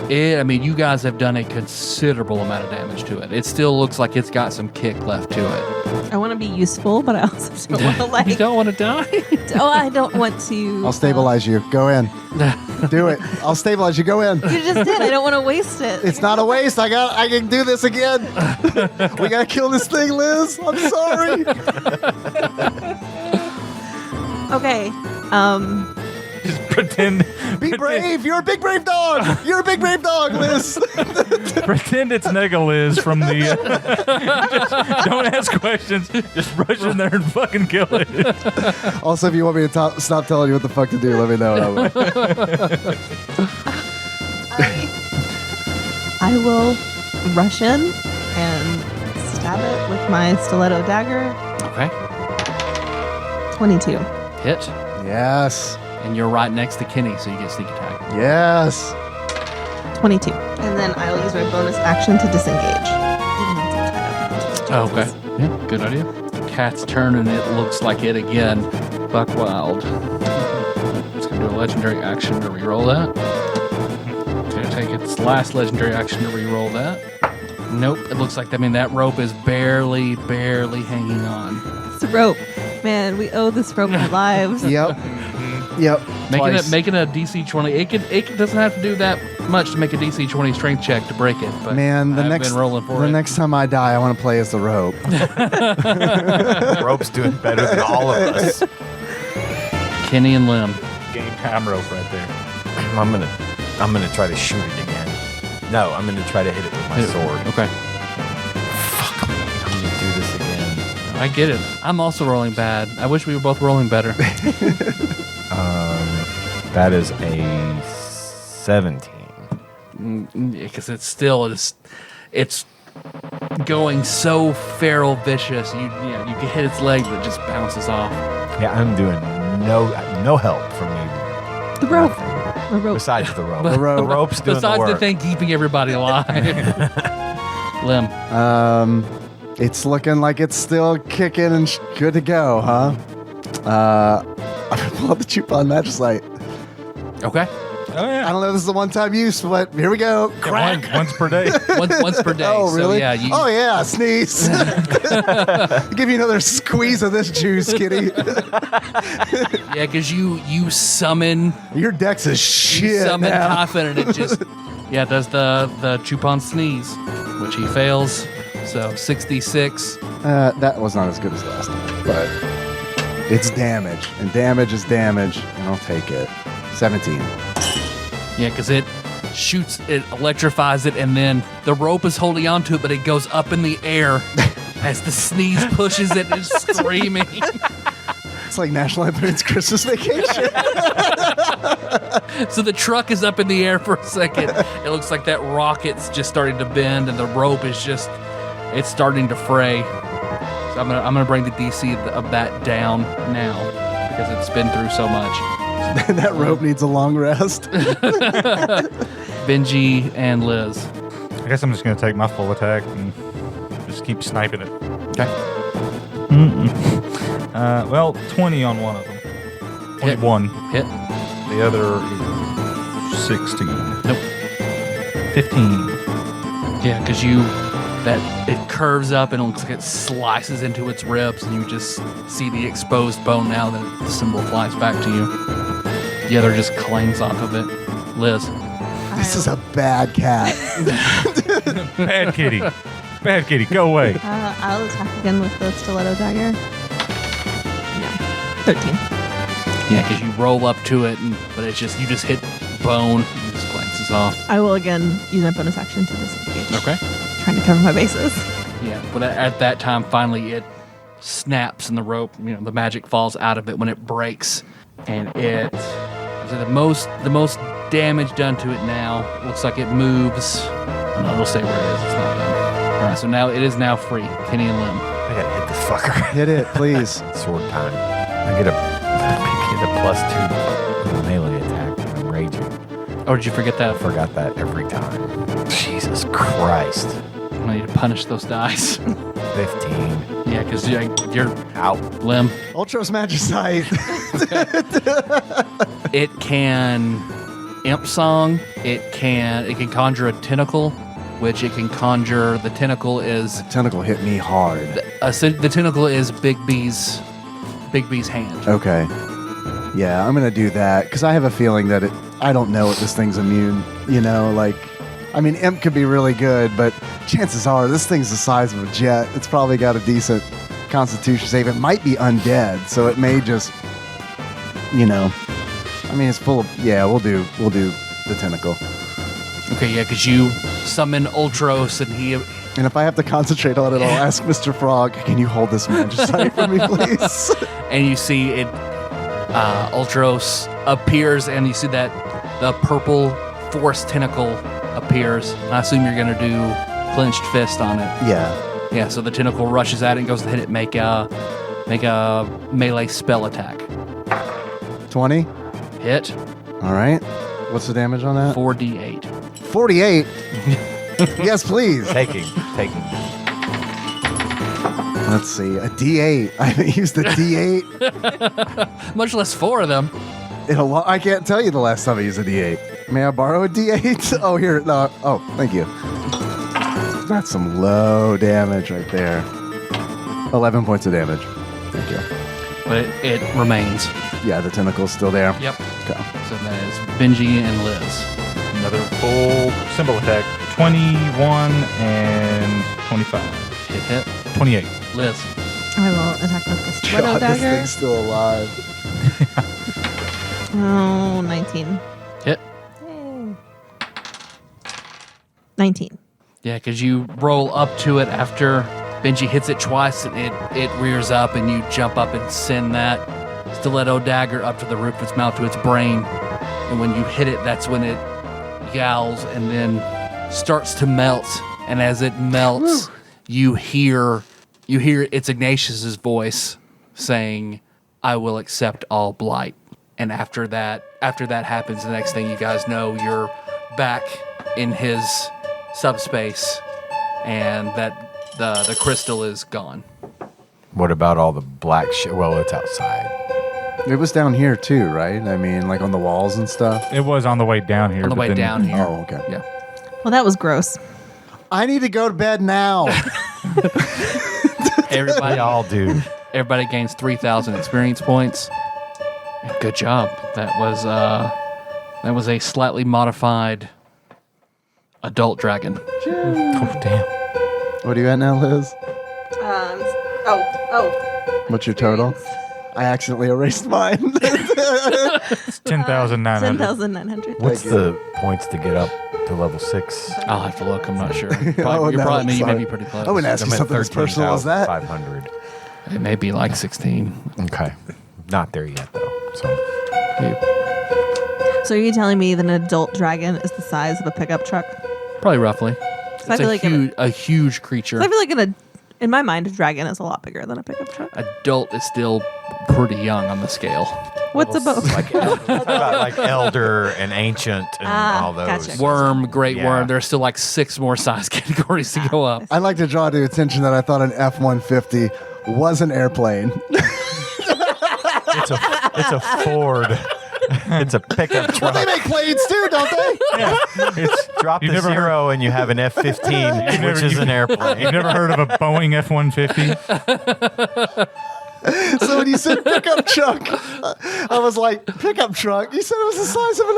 You guys have done a considerable amount of damage to it. It still looks like it's got some kick left to it. I want to be useful, but I also don't want to like. You don't want to die? I don't want to. I'll stabilize you. Go in. Do it. I'll stabilize you. Go in. You just did. I don't want to waste it. It's not a waste. I can do this again. We gotta kill this thing, Liz. I'm sorry. Okay. Just pretend. Be brave. You're a big brave dog. You're a big brave dog, Liz. Pretend it's Nega-Liz from the. Just don't ask questions. Just rush in there and fucking kill it. Also, if you want me to stop telling you what the fuck to do, let me know. I will rush in and stab it with my stiletto dagger. Okay. 22. Hit. Yes. And you're right next to Kenny, so you get sneak attack. Yes. 22. And then I'll use my bonus action to disengage. Even though it's tied up. Okay. Yeah, good idea. Cat's turn, and it looks like it again. Buck wild. It's going to do a legendary action to reroll that. It's going to take its last legendary action to reroll that. Nope. It looks like, that rope is barely hanging on. It's a rope. Man, we owe this rope our lives. Yep. Yep. Making a DC 20. It doesn't have to do that much to make a DC 20 strength check to break it. But Man, I've been rolling for it. next time I die, I want to play as the rope. Rope's doing better than all of us. Kenny and Lim. Game time rope right there. I'm gonna try to shoot it again. No, I'm gonna try to hit it with my sword. Okay. Fuck me. I'm gonna do this again. I get it. I'm also rolling bad. I wish we were both rolling better. That is a 17. Because it's going so feral vicious. You can hit its leg, but it just bounces off. Yeah, I'm doing no help from you. The rope. The rope. Besides the rope. The rope. The rope's doing Besides the the work. thing keeping everybody alive. Lim. It's looking like it's still kicking and good to go, huh? I'm gonna pull out the Chupon Magicite. Okay. Oh yeah. I don't know if this is a one-time use, but here we go. Crack. Once per day. Once per day. Oh, really? So, yeah. Oh, yeah. Sneeze. Give you another squeeze of this juice, kitty. Yeah, because you summon. Your dex is shit Summon now. Typhon, and it just does the Chupon sneeze, which he fails. So 66. That was not as good as last time, but it's damage, and damage is damage, and I'll take it. 17. Yeah, because it shoots, it electrifies it, and then the rope is holding onto it, but it goes up in the air as the sneeze pushes it and it's screaming. It's like National Lampoon's Christmas Vacation. So the truck is up in the air for a second. It looks like that rocket's just starting to bend, and the rope is it's starting to fray. So I'm gonna bring the DC of that down now because it's been through so much. That rope needs a long rest. Benji and Liz. I guess I'm just going to take my full attack and just keep sniping it. Okay. Well, 20 on one of them. 21. Hit. The other is 16. Nope. 15. Yeah, because it curves up and it looks like it slices into its ribs, and you just see the exposed bone now that the symbol flies back to you. The other just clings off of it. Liz. This is a bad cat. Bad kitty. Bad kitty, go away. I'll attack again with the stiletto dagger. Yeah. 13. Yeah, because you roll up to it, but you just hit bone and it just glances off. I will again use my bonus action to disengage. Okay. Trying to cover my bases. Yeah, but at that time, finally, it snaps and the rope, the magic falls out of it when it breaks, and the most damage done to it now. Looks like it moves. No, it'll stay where it is. It's not done. All right, so now it is now free. Kenny and Lim. I gotta hit this fucker. Hit it, please. Sword time. I get a +2 melee attack. I'm raging. Or did you forget that? I forgot that every time. Jesus Christ. I need to punish those dice. 15. Yeah, because you're out. Lim. Ultros Magicite. It can imp song. It can conjure a tentacle, which it can conjure. The tentacle is Tentacle hit me hard. the tentacle is Big B's hand. Okay. Yeah, I'm going to do that because I have a feeling that I don't know what this thing's immune. Imp could be really good, but chances are this thing's the size of a jet. It's probably got a decent constitution save. It might be undead, so it may just, it's full of, we'll do the tentacle. Okay, yeah, because you summon Ultros and And if I have to concentrate on it, I'll ask Mr. Frog, can you hold this magicite for me, please? and you see it, Ultros appears, and you see that the purple force tentacle appears. I assume you're going to do clenched fist on it. Yeah. Yeah, so the tentacle rushes at it and goes to hit it, make a melee spell attack. 20. Hit. All right. What's the damage on that? 4d8. 48. Yes, please. Taking. Let's see. A D8. I haven't used the D8 Much less 4 of them. in a while. I can't tell you the last time I used a D8. May I borrow a D8? Oh, here. No. Oh, thank you. That's some low damage right there. 11 points of damage. Thank you. But it remains. Yeah, the tentacle's still there. Yep. Okay. So that is Benji and Liz. Another full symbol attack. 21 and 25. Hit. 28. Liz. I will attack with the stiletto God, this dagger. thing's still alive. 19. Hit. Yay. 19. Yeah, because you roll up to it after Benji hits it twice, and it rears up, and you jump up and send that stiletto dagger up to the roof of its mouth to its brain. And when you hit it, that's when it yowls and then starts to melt. And as it melts, you hear it's Ignatius's voice saying, "I will accept all blight." And after that happens, the next thing you guys know, you're back in his subspace, and that the crystal is gone. What about all the black shit? Well, it's outside. It was down here too, right? I mean, like on the walls and stuff. It was on the way down here. On the way down here. Oh, okay. Yeah. Well, that was gross. I need to go to bed now. Everybody They all do. Everybody gains 3,000 experience points. Good job. That was a slightly modified adult dragon. Oh, damn. What are you at now, Liz? Oh. What's your total? I accidentally erased mine. It's 10,900. 10,900. What's the points to get up to level 6? I'll have to look. I'm not sure. Oh, You're no, probably you may sorry. be pretty close. I wouldn't ask you something as personal as that. 500. It may be like 16. Okay. Not there yet, though. So So are you telling me that an adult dragon is the size of a pickup truck? Probably roughly. I feel like a huge creature. I feel like in my mind, a dragon is a lot bigger than a pickup truck. Adult is still pretty young on the scale. What's a boat? like elder and ancient and all those. Gotcha. Worm, great Yeah. worm. There's still like 6 more size categories to go up. I'd like to draw to attention that I thought an F-150 was an airplane. It's a Ford. It's a pickup Well, truck. they make planes too, don't they? It's drop You've the never zero and you have an F-15, which is an airplane. You've never heard of a Boeing F-150? So when you said pickup truck, I was like, pickup truck? You said it was the size of an...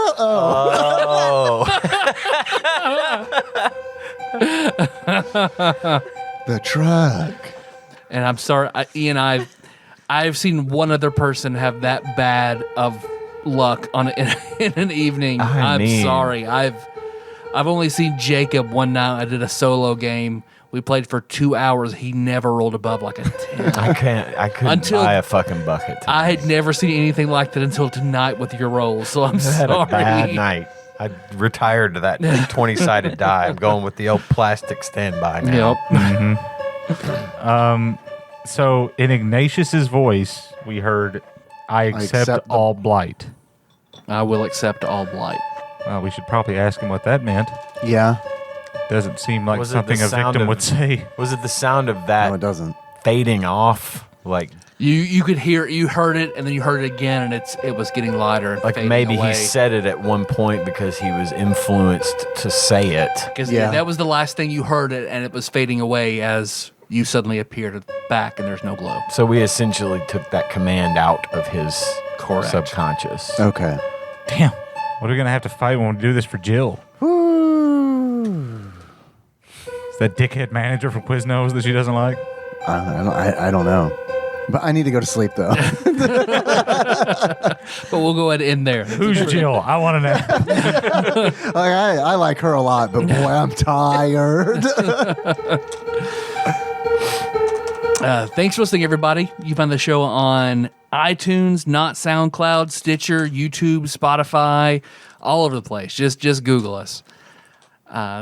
The truck. And I'm sorry, Ian, I've seen one other person have that bad of luck in an evening. I I'm mean- sorry. I've only seen Jacob one night. I did a solo game. We played for 2 hours. He never rolled above like a 10. I couldn't Until- buy a fucking bucket. Tonight. I had never seen anything like that until tonight with your rolls. So I'm I had sorry. a bad night. I retired to that 20-sided die. I'm going with the old plastic standby now. Yep. So in Ignatius's voice, we heard, I accept accept the- all blight. I will accept all blight. Well, we should probably ask him what that meant. Yeah. Doesn't seem like Was it something the a sound victim of- would say. Was it the sound of No, it that doesn't. fading off? Like You could hear it, you heard it, and then you heard it again, and it was getting lighter. And fading maybe away. he said it at one point because he was influenced to say it. Because Yeah. that was the last thing you heard it, and it was fading away as you suddenly appeared back, and there's no glow. So we essentially took that command out of his Correct. subconscious. Okay. Damn. What are we going to have to fight when we do this for Jill? Is that dickhead manager from Quiznos that she doesn't like? I don't know. But I need to go to sleep, though. But we'll go ahead and end there. Who's Jill? I want to know. I like her a lot, but boy, I'm tired. Thanks for listening, everybody. You find the show on iTunes, not SoundCloud, Stitcher, YouTube, Spotify, all over the place. Just Google us.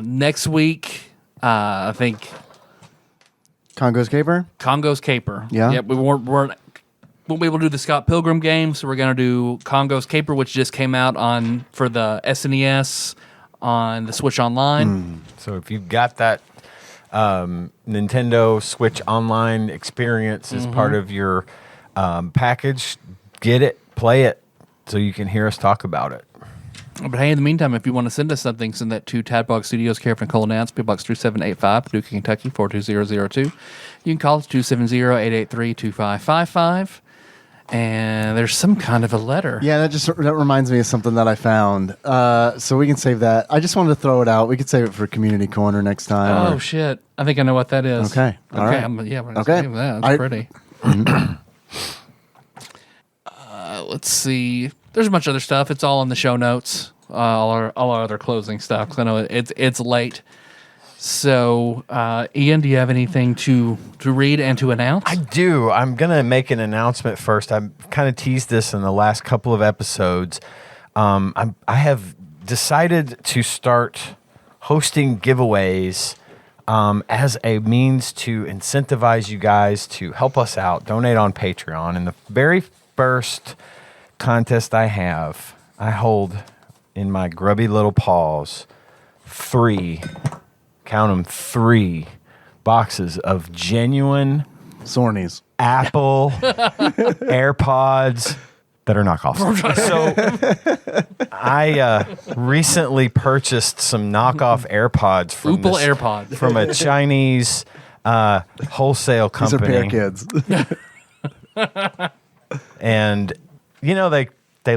Next week, I think Congo's Caper? Congo's Caper. Yeah. Yep. We won't be able to do the Scott Pilgrim game, so we're gonna do Congo's Caper, which just came out for the SNES on the Switch Online. So if you've got that Nintendo Switch Online experience as part of your package, get it, play it, so you can hear us talk about it. But hey, in the meantime, if you want to send us something, send that to TADPOG Studios, care of Nicole Nance, P. Box 3785, Paducah, Kentucky 42002. You can call us 270-883-2555. And there's some kind of a letter. Yeah, that reminds me of something that I found. So we can save that. I just wanted to throw it out. We could save it for Community Corner next time. Oh, shit. I think I know what that is. Okay. All right. We're going to Okay. save that. That's pretty. Let's see. There's a bunch of other stuff. It's all in the show notes. All our other closing stuff. 'Cause I know it's late. So, Ian, do you have anything to read and to announce? I do. I'm going to make an announcement first. I've kind of teased this in the last couple of episodes. I have decided to start hosting giveaways as a means to incentivize you guys to help us out, donate on Patreon. And the very first contest I hold in my grubby little paws 3 boxes of genuine Sornies. Apple AirPods that are knockoffs. So I recently purchased some knockoff AirPods from Oople AirPods. from a Chinese wholesale These are company. Pear Kids. And you know they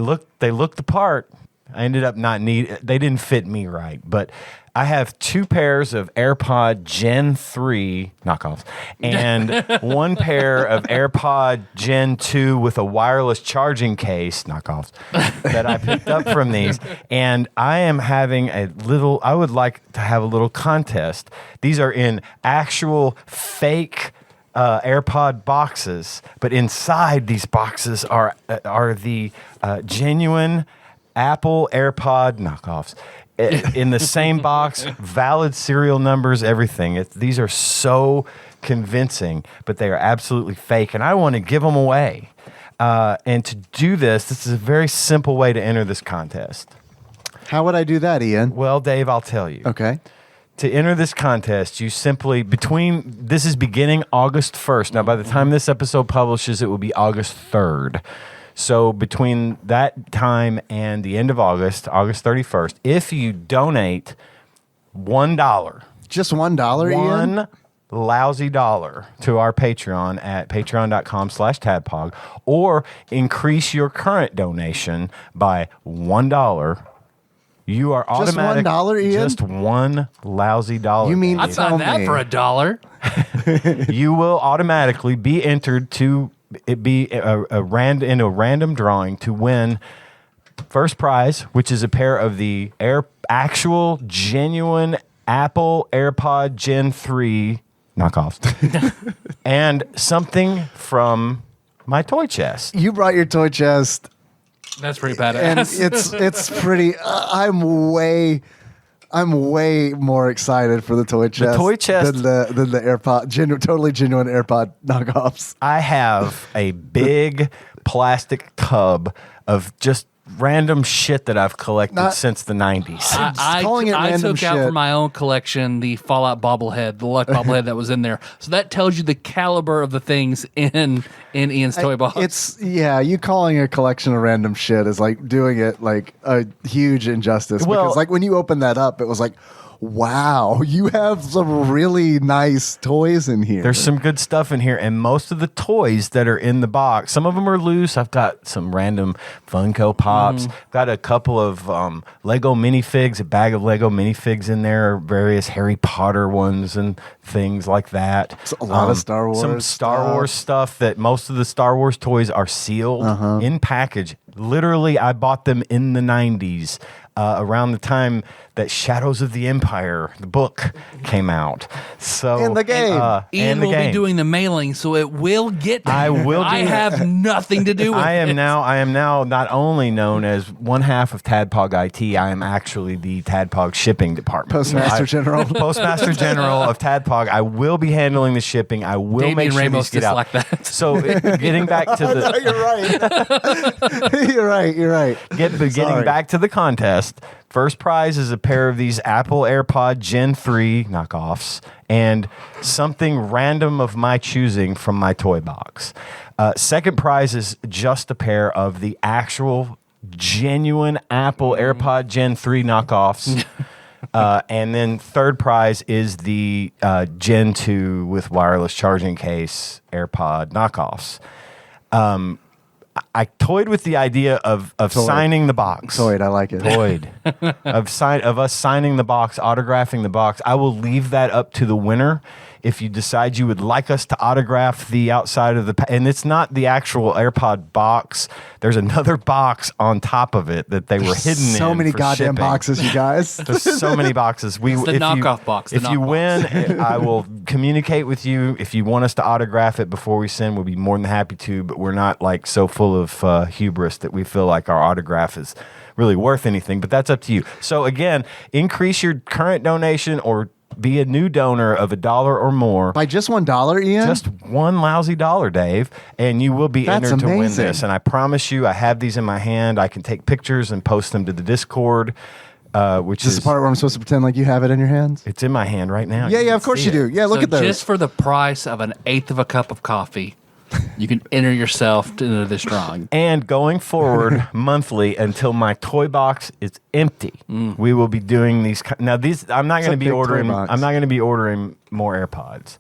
look the part. I ended up not they didn't fit me right, but I have 2 pairs of AirPod Gen 3 knockoffs and 1 pair of AirPod Gen 2 with a wireless charging case knockoffs that I picked up from these. And I am having I would like to have a little contest. These are in actual fake AirPod boxes, but inside these boxes are the genuine Apple AirPod knockoffs. In the same box, valid serial numbers, everything. These are so convincing, but they are absolutely fake, and I want to give them away. And to do this is a very simple way to enter this contest. How would I do that, Ian? Well, Dave, I'll tell you. Okay. To enter this contest, you simply, this is beginning August 1st. Now, by the time this episode publishes, it will be August 3rd. So between that time and the end of August 31st, if you donate $1, just $1, Ian? one lousy dollar to our Patreon at patreon.com/tadpog, or increase your current donation by $1, you are Just automatic. $1, Ian? Just $1 lousy dollar. You mean I'd sign Tell that me. for $1. You will automatically be entered to be in a random drawing to win first prize, which is a pair of the actual genuine Apple AirPod Gen 3 knockoffs and something from my toy chest. You brought your toy chest, That's pretty and badass. it's pretty. I'm way more excited for the toy chest. toy chest- than the AirPod, totally genuine AirPod knockoffs. I have a big plastic tub of just random shit that I've collected since the 90s. I calling it random took out shit. for my own collection the Fallout bobblehead, the Luck bobblehead that was in there. So that tells you the caliber of the things in Ian's toy box. You calling a collection of random shit is like doing it like a huge injustice. Well- because like when you open that up, it was like, wow, you have some really nice toys in here. There's some good stuff in here, and most of the toys that are in the box, some of them are loose. I've got some random Funko Pops. Got a couple of Lego minifigs, a bag of Lego minifigs in there, various Harry Potter ones and things like that. A lot of Star Wars Some Star stuff. Wars stuff that most of the Star Wars toys are sealed in package. Literally, I bought them in the 90s. Around the time that Shadows of the Empire, the book, came out. So And the game. Ian will be doing the mailing, so it will get there. I will do I have nothing to do with I it. am now not only known as one half of TADPOG IT, I am actually the TADPOG shipping department. Postmaster General. Postmaster General of TADPOG. I will be handling the shipping. I will Damian make sure Ramos these get out. like that. So getting back to the You're right. You're right. getting Sorry. back to the contest. First prize is a pair of these Apple AirPod Gen 3 knockoffs and something random of my choosing from my toy box. Second prize is just a pair of the actual genuine Apple AirPod Gen 3 knockoffs. And then third prize is the Gen 2 with wireless charging case AirPod knockoffs. I toyed with the idea of signing the box. Toyed, I like it. Toyed. of us signing the box, autographing the box. I will leave that up to the winner. If you decide you would like us to autograph the outside of and it's not the actual AirPod box. There's another box on top of it that they were hidden in. So many for goddamn shipping. boxes, you guys. There's so many boxes. It's the knockoff box. If you win, I will communicate with you. If you want us to autograph it before we send, we'll be more than happy to. But we're not like so full of hubris that we feel like our autograph is really worth anything. But that's up to you. So again, increase your current donation or be a new donor of $1 or more. By just $1, Ian? Just one lousy dollar, Dave, and you will be That's entered to win amazing. this. And I promise you, I have these in my hand. I can take pictures and post them to the Discord, which Is this is the part where I'm supposed to pretend like you have it in your hands? it's in my hand right now. Yeah, You yeah, can of course see you do. it. Yeah, look So at those. just for the price of an eighth of a cup of coffee, you can enter yourself into this drawing. And going forward monthly until my toy box is empty, we will be doing these. Now these, I'm not It's going a to be big toy ordering. box. I'm not going to be ordering more AirPods.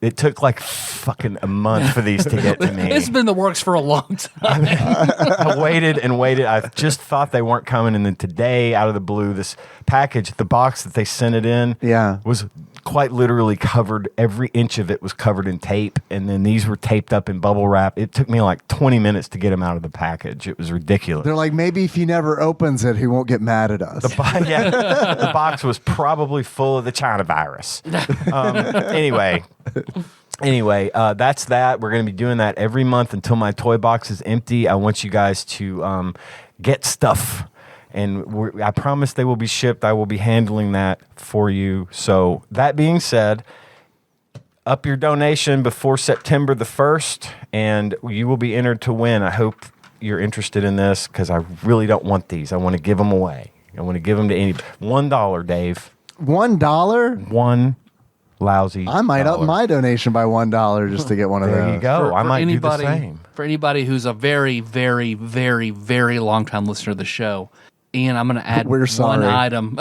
It took like fucking a month for these to get to me. It's been in the works for a long time. I waited and waited. I just thought they weren't coming, and then today, out of the blue, this package, the box that they sent it in, was quite literally covered. Every inch of it was covered in tape, and then these were taped up in bubble wrap. It took me like 20 minutes to get them out of the package. It was ridiculous. They're like, maybe if he never opens it, he won't get mad at us. The box was probably full of the China virus. Anyway, that's that. We're going to be doing that every month until my toy box is empty. I want you guys to get stuff, and I promise they will be shipped. I will be handling that for you. So that being said, up your donation before September the 1st, and you will be entered to win. I hope you're interested in this because I really don't want these. I want to give them away. I want to give them to any $1, Dave. $1? One lousy. I might dollar. up my donation by $1 just to get one of those. There you go. I might do the same. For anybody who's a very, very, very, very long time listener of the show, Ian, I'm going to add We're sorry. one item.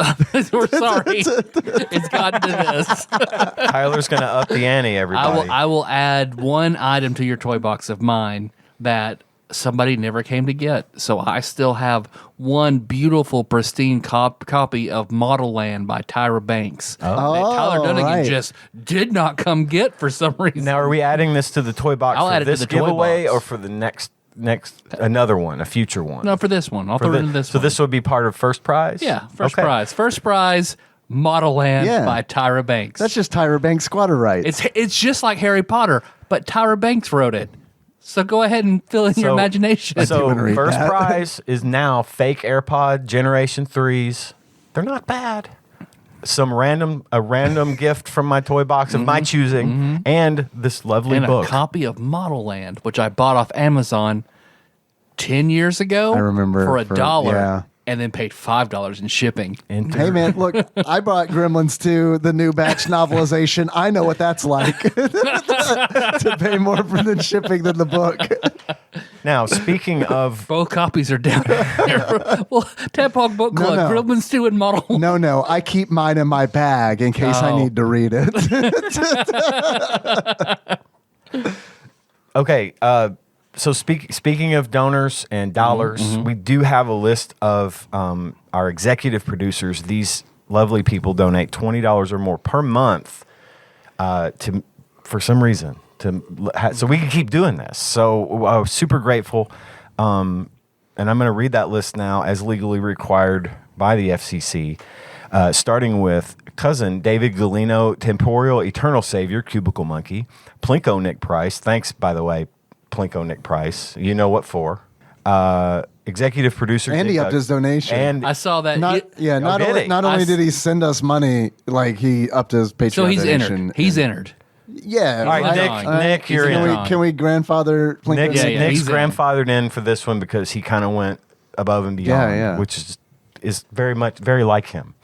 We're sorry. It's gotten to this. Tyler's going to up the ante, everybody. I will add one item to your toy box of mine that somebody never came to get. So I still have one beautiful, pristine copy of Model Land by Tyra Banks that Tyler Dunnigan just did not come get for some reason. Now, are we adding this to the toy box I'll for add it to this the toy giveaway box. or for the next another one, a future one? No, for this one. I'll throw it into this So one. this would be part of first prize? Yeah, first Okay. prize. First prize, Model Land Yeah. by Tyra Banks. That's just Tyra Banks squatter rights. It's just like Harry Potter, but Tyra Banks wrote it. So go ahead and fill in your imagination. So wanna read first that. prize is now fake AirPod Generation 3s. They're not bad. A random gift from my toy box of my choosing, and this lovely and book. a copy of Model Land, which I bought off Amazon 10 years ago. I remember for $1, yeah. and then paid $5 in shipping. Hey man, look, I bought Gremlins 2, the new batch novelization. I know what that's like to pay more for the shipping than the book. Now, speaking of Both copies are down here. Well, Tadpog Book Club, No. Gremlins 2 and Model. No, I keep mine in my bag in case I Oh. need to read it. Okay, so speaking of donors and dollars, we do have a list of our executive producers. These lovely people donate $20 or more per month for some reason so we can keep doing this. So super grateful, and I'm going to read that list now as legally required by the FCC. Starting with cousin David Galino, Temporal Eternal Savior, Cubicle Monkey, Plinko Nick Price. Thanks, by the way, Plinko Nick Price. You know what for. Executive producer. And he Dick upped his donation. And I saw that. Not did only he? did he send us money, like he upped his Patreon So he's donation. entered. He's entered. Yeah. all right, Right. Nick, He's you're in in. it. Can we grandfather Plinko? Yeah, Nick's he's in. grandfathered in for this one because he kind of went above and beyond, Yeah. which is very like him.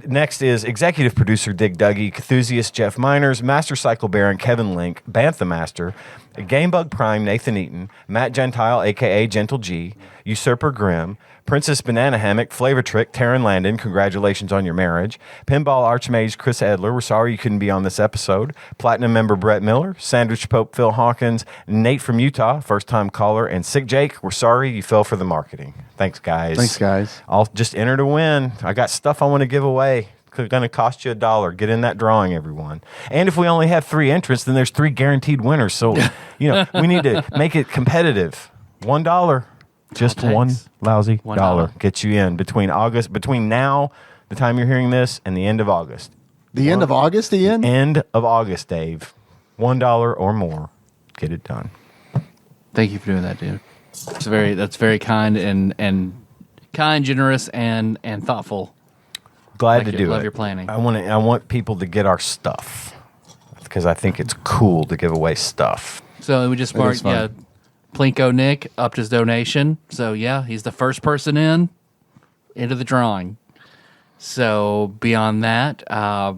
Next is executive producer Dig Dougie, Cthusiast Jeff Miners, Master Cycle Baron Kevin Link, Bantha Master, Gamebug Prime Nathan Eaton, Matt Gentile aka Gentle G, Usurper Grimm, Princess Banana Hammock, Flavor Trick, Taryn Landon, congratulations on your marriage, Pinball Archmage Chris Edler, we're sorry you couldn't be on this episode, Platinum member Brett Miller, Sandwich Pope Phil Hawkins, Nate from Utah, first time caller, and Sick Jake, we're sorry you fell for the marketing. Thanks guys. I'll just enter to win. I got stuff I want to give away. It's going to cost you $1. Get in that drawing, everyone. And if we only have 3 entrants, then there's 3 guaranteed winners. So, we need to make it competitive. $1. Just one lousy $1. dollar gets you in between now, the time you're hearing this, and the end of August. The end of August, Ian? End of August, Dave. $1 or more. Get it done. Thank you for doing that, dude. That's very kind and generous and thoughtful. Glad Like to do love it. your planning. I want people to get our stuff because I think it's cool to give away stuff. So we just That marked, is fun. Plinko Nick upped his donation. So he's the first person into the drawing. So beyond that, our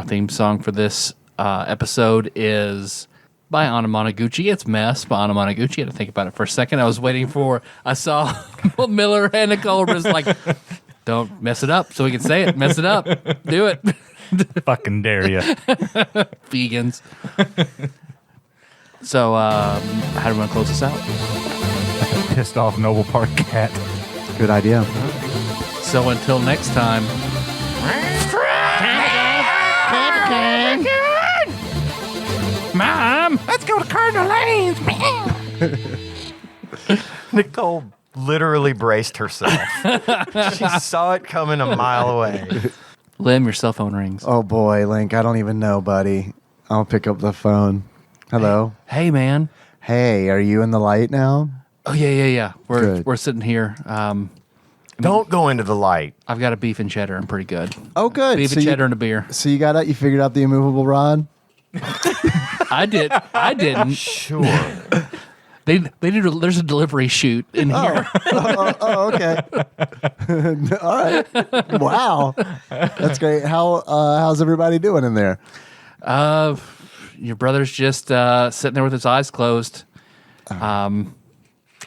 theme song for this episode is by Anna Monoguchi. It's Mess by Anna Monoguchi. I had to think about it for a second. I saw Miller and Nicole was like, don't mess it up so we can say it. Mess it up. Do it. Fucking dare you. Vegans. So, how do we want to close this out? Pissed off Noble Park cat. Good idea. So until next time. Mom, let's go to Cardinal Lanes. Nicole literally braced herself. She saw it coming a mile away. Lim, your cell phone rings. Oh boy, Link, I don't even know, buddy. I'll pick up the phone. Hello. Hey, man. Hey, are you in the light now? Oh yeah. Good. We're sitting here. Don't go into the light. I've got a beef and cheddar. I'm pretty good. Oh, good. Beef and cheddar and a beer. So you figured out the immovable rod? I didn't. Sure. They did. There's a delivery shoot in here. Oh, okay. All right. Wow. That's great. How's everybody doing in there? Your brother's just sitting there with his eyes closed.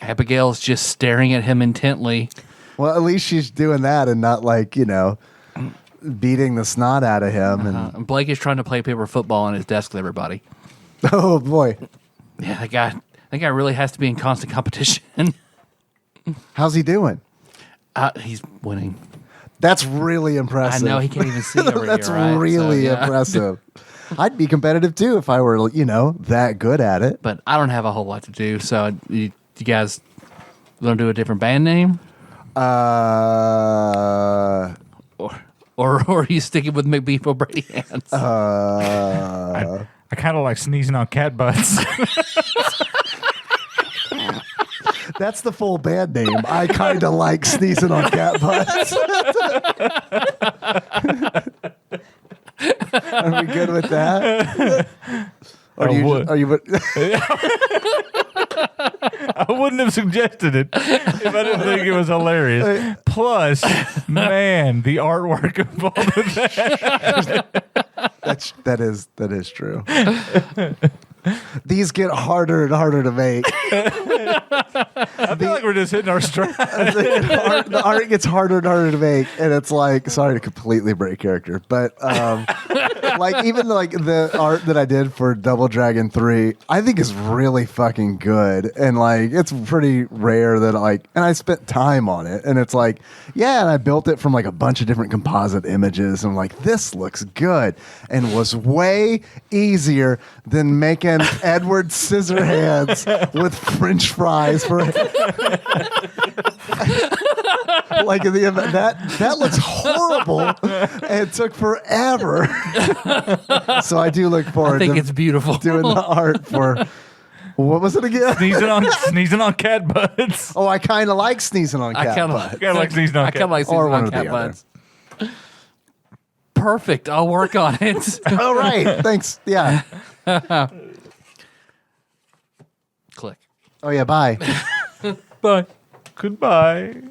Abigail's just staring at him intently. Well, at least she's doing that and not beating the snot out of him. And Blake is trying to play paper football on his desk with everybody. Oh boy. Yeah, that guy really has to be in constant competition. How's he doing? He's winning. That's really impressive. I know he can't even see over That's here. Right? really impressive. I'd be competitive too if I were, that good at it. But I don't have a whole lot to do. So you guys want to do a different band name? Or are you sticking with McBeef O'Brady Hands? I kind of like sneezing on cat butts. That's the full band name. I kind of like sneezing on cat butts. Are we good with that? Or are you? I wouldn't have suggested it if I didn't think it was hilarious. Plus, man, the artwork involved with that. That is true. These get harder and harder to make. I feel like we're just hitting our stride. The art gets harder and harder to make, and it's like, sorry to completely break character, but even the art that I did for Double Dragon 3, I think is really fucking good, and it's pretty rare that and I spent time on it, and it's and I built it from a bunch of different composite images, and this looks good, and was way easier than making Edward Scissorhands with French fries for that looks horrible and it took forever. So I do look forward I think to it's beautiful. doing the art for what was it again? Sneezing on cat butts. Oh, I kind of like sneezing on cat butts. I kind of like sneezing on cat butts. Or one on or cat the other. butts. Perfect. I'll work on it. All right. Thanks. Yeah. Click. Oh yeah. Bye. Bye. Goodbye.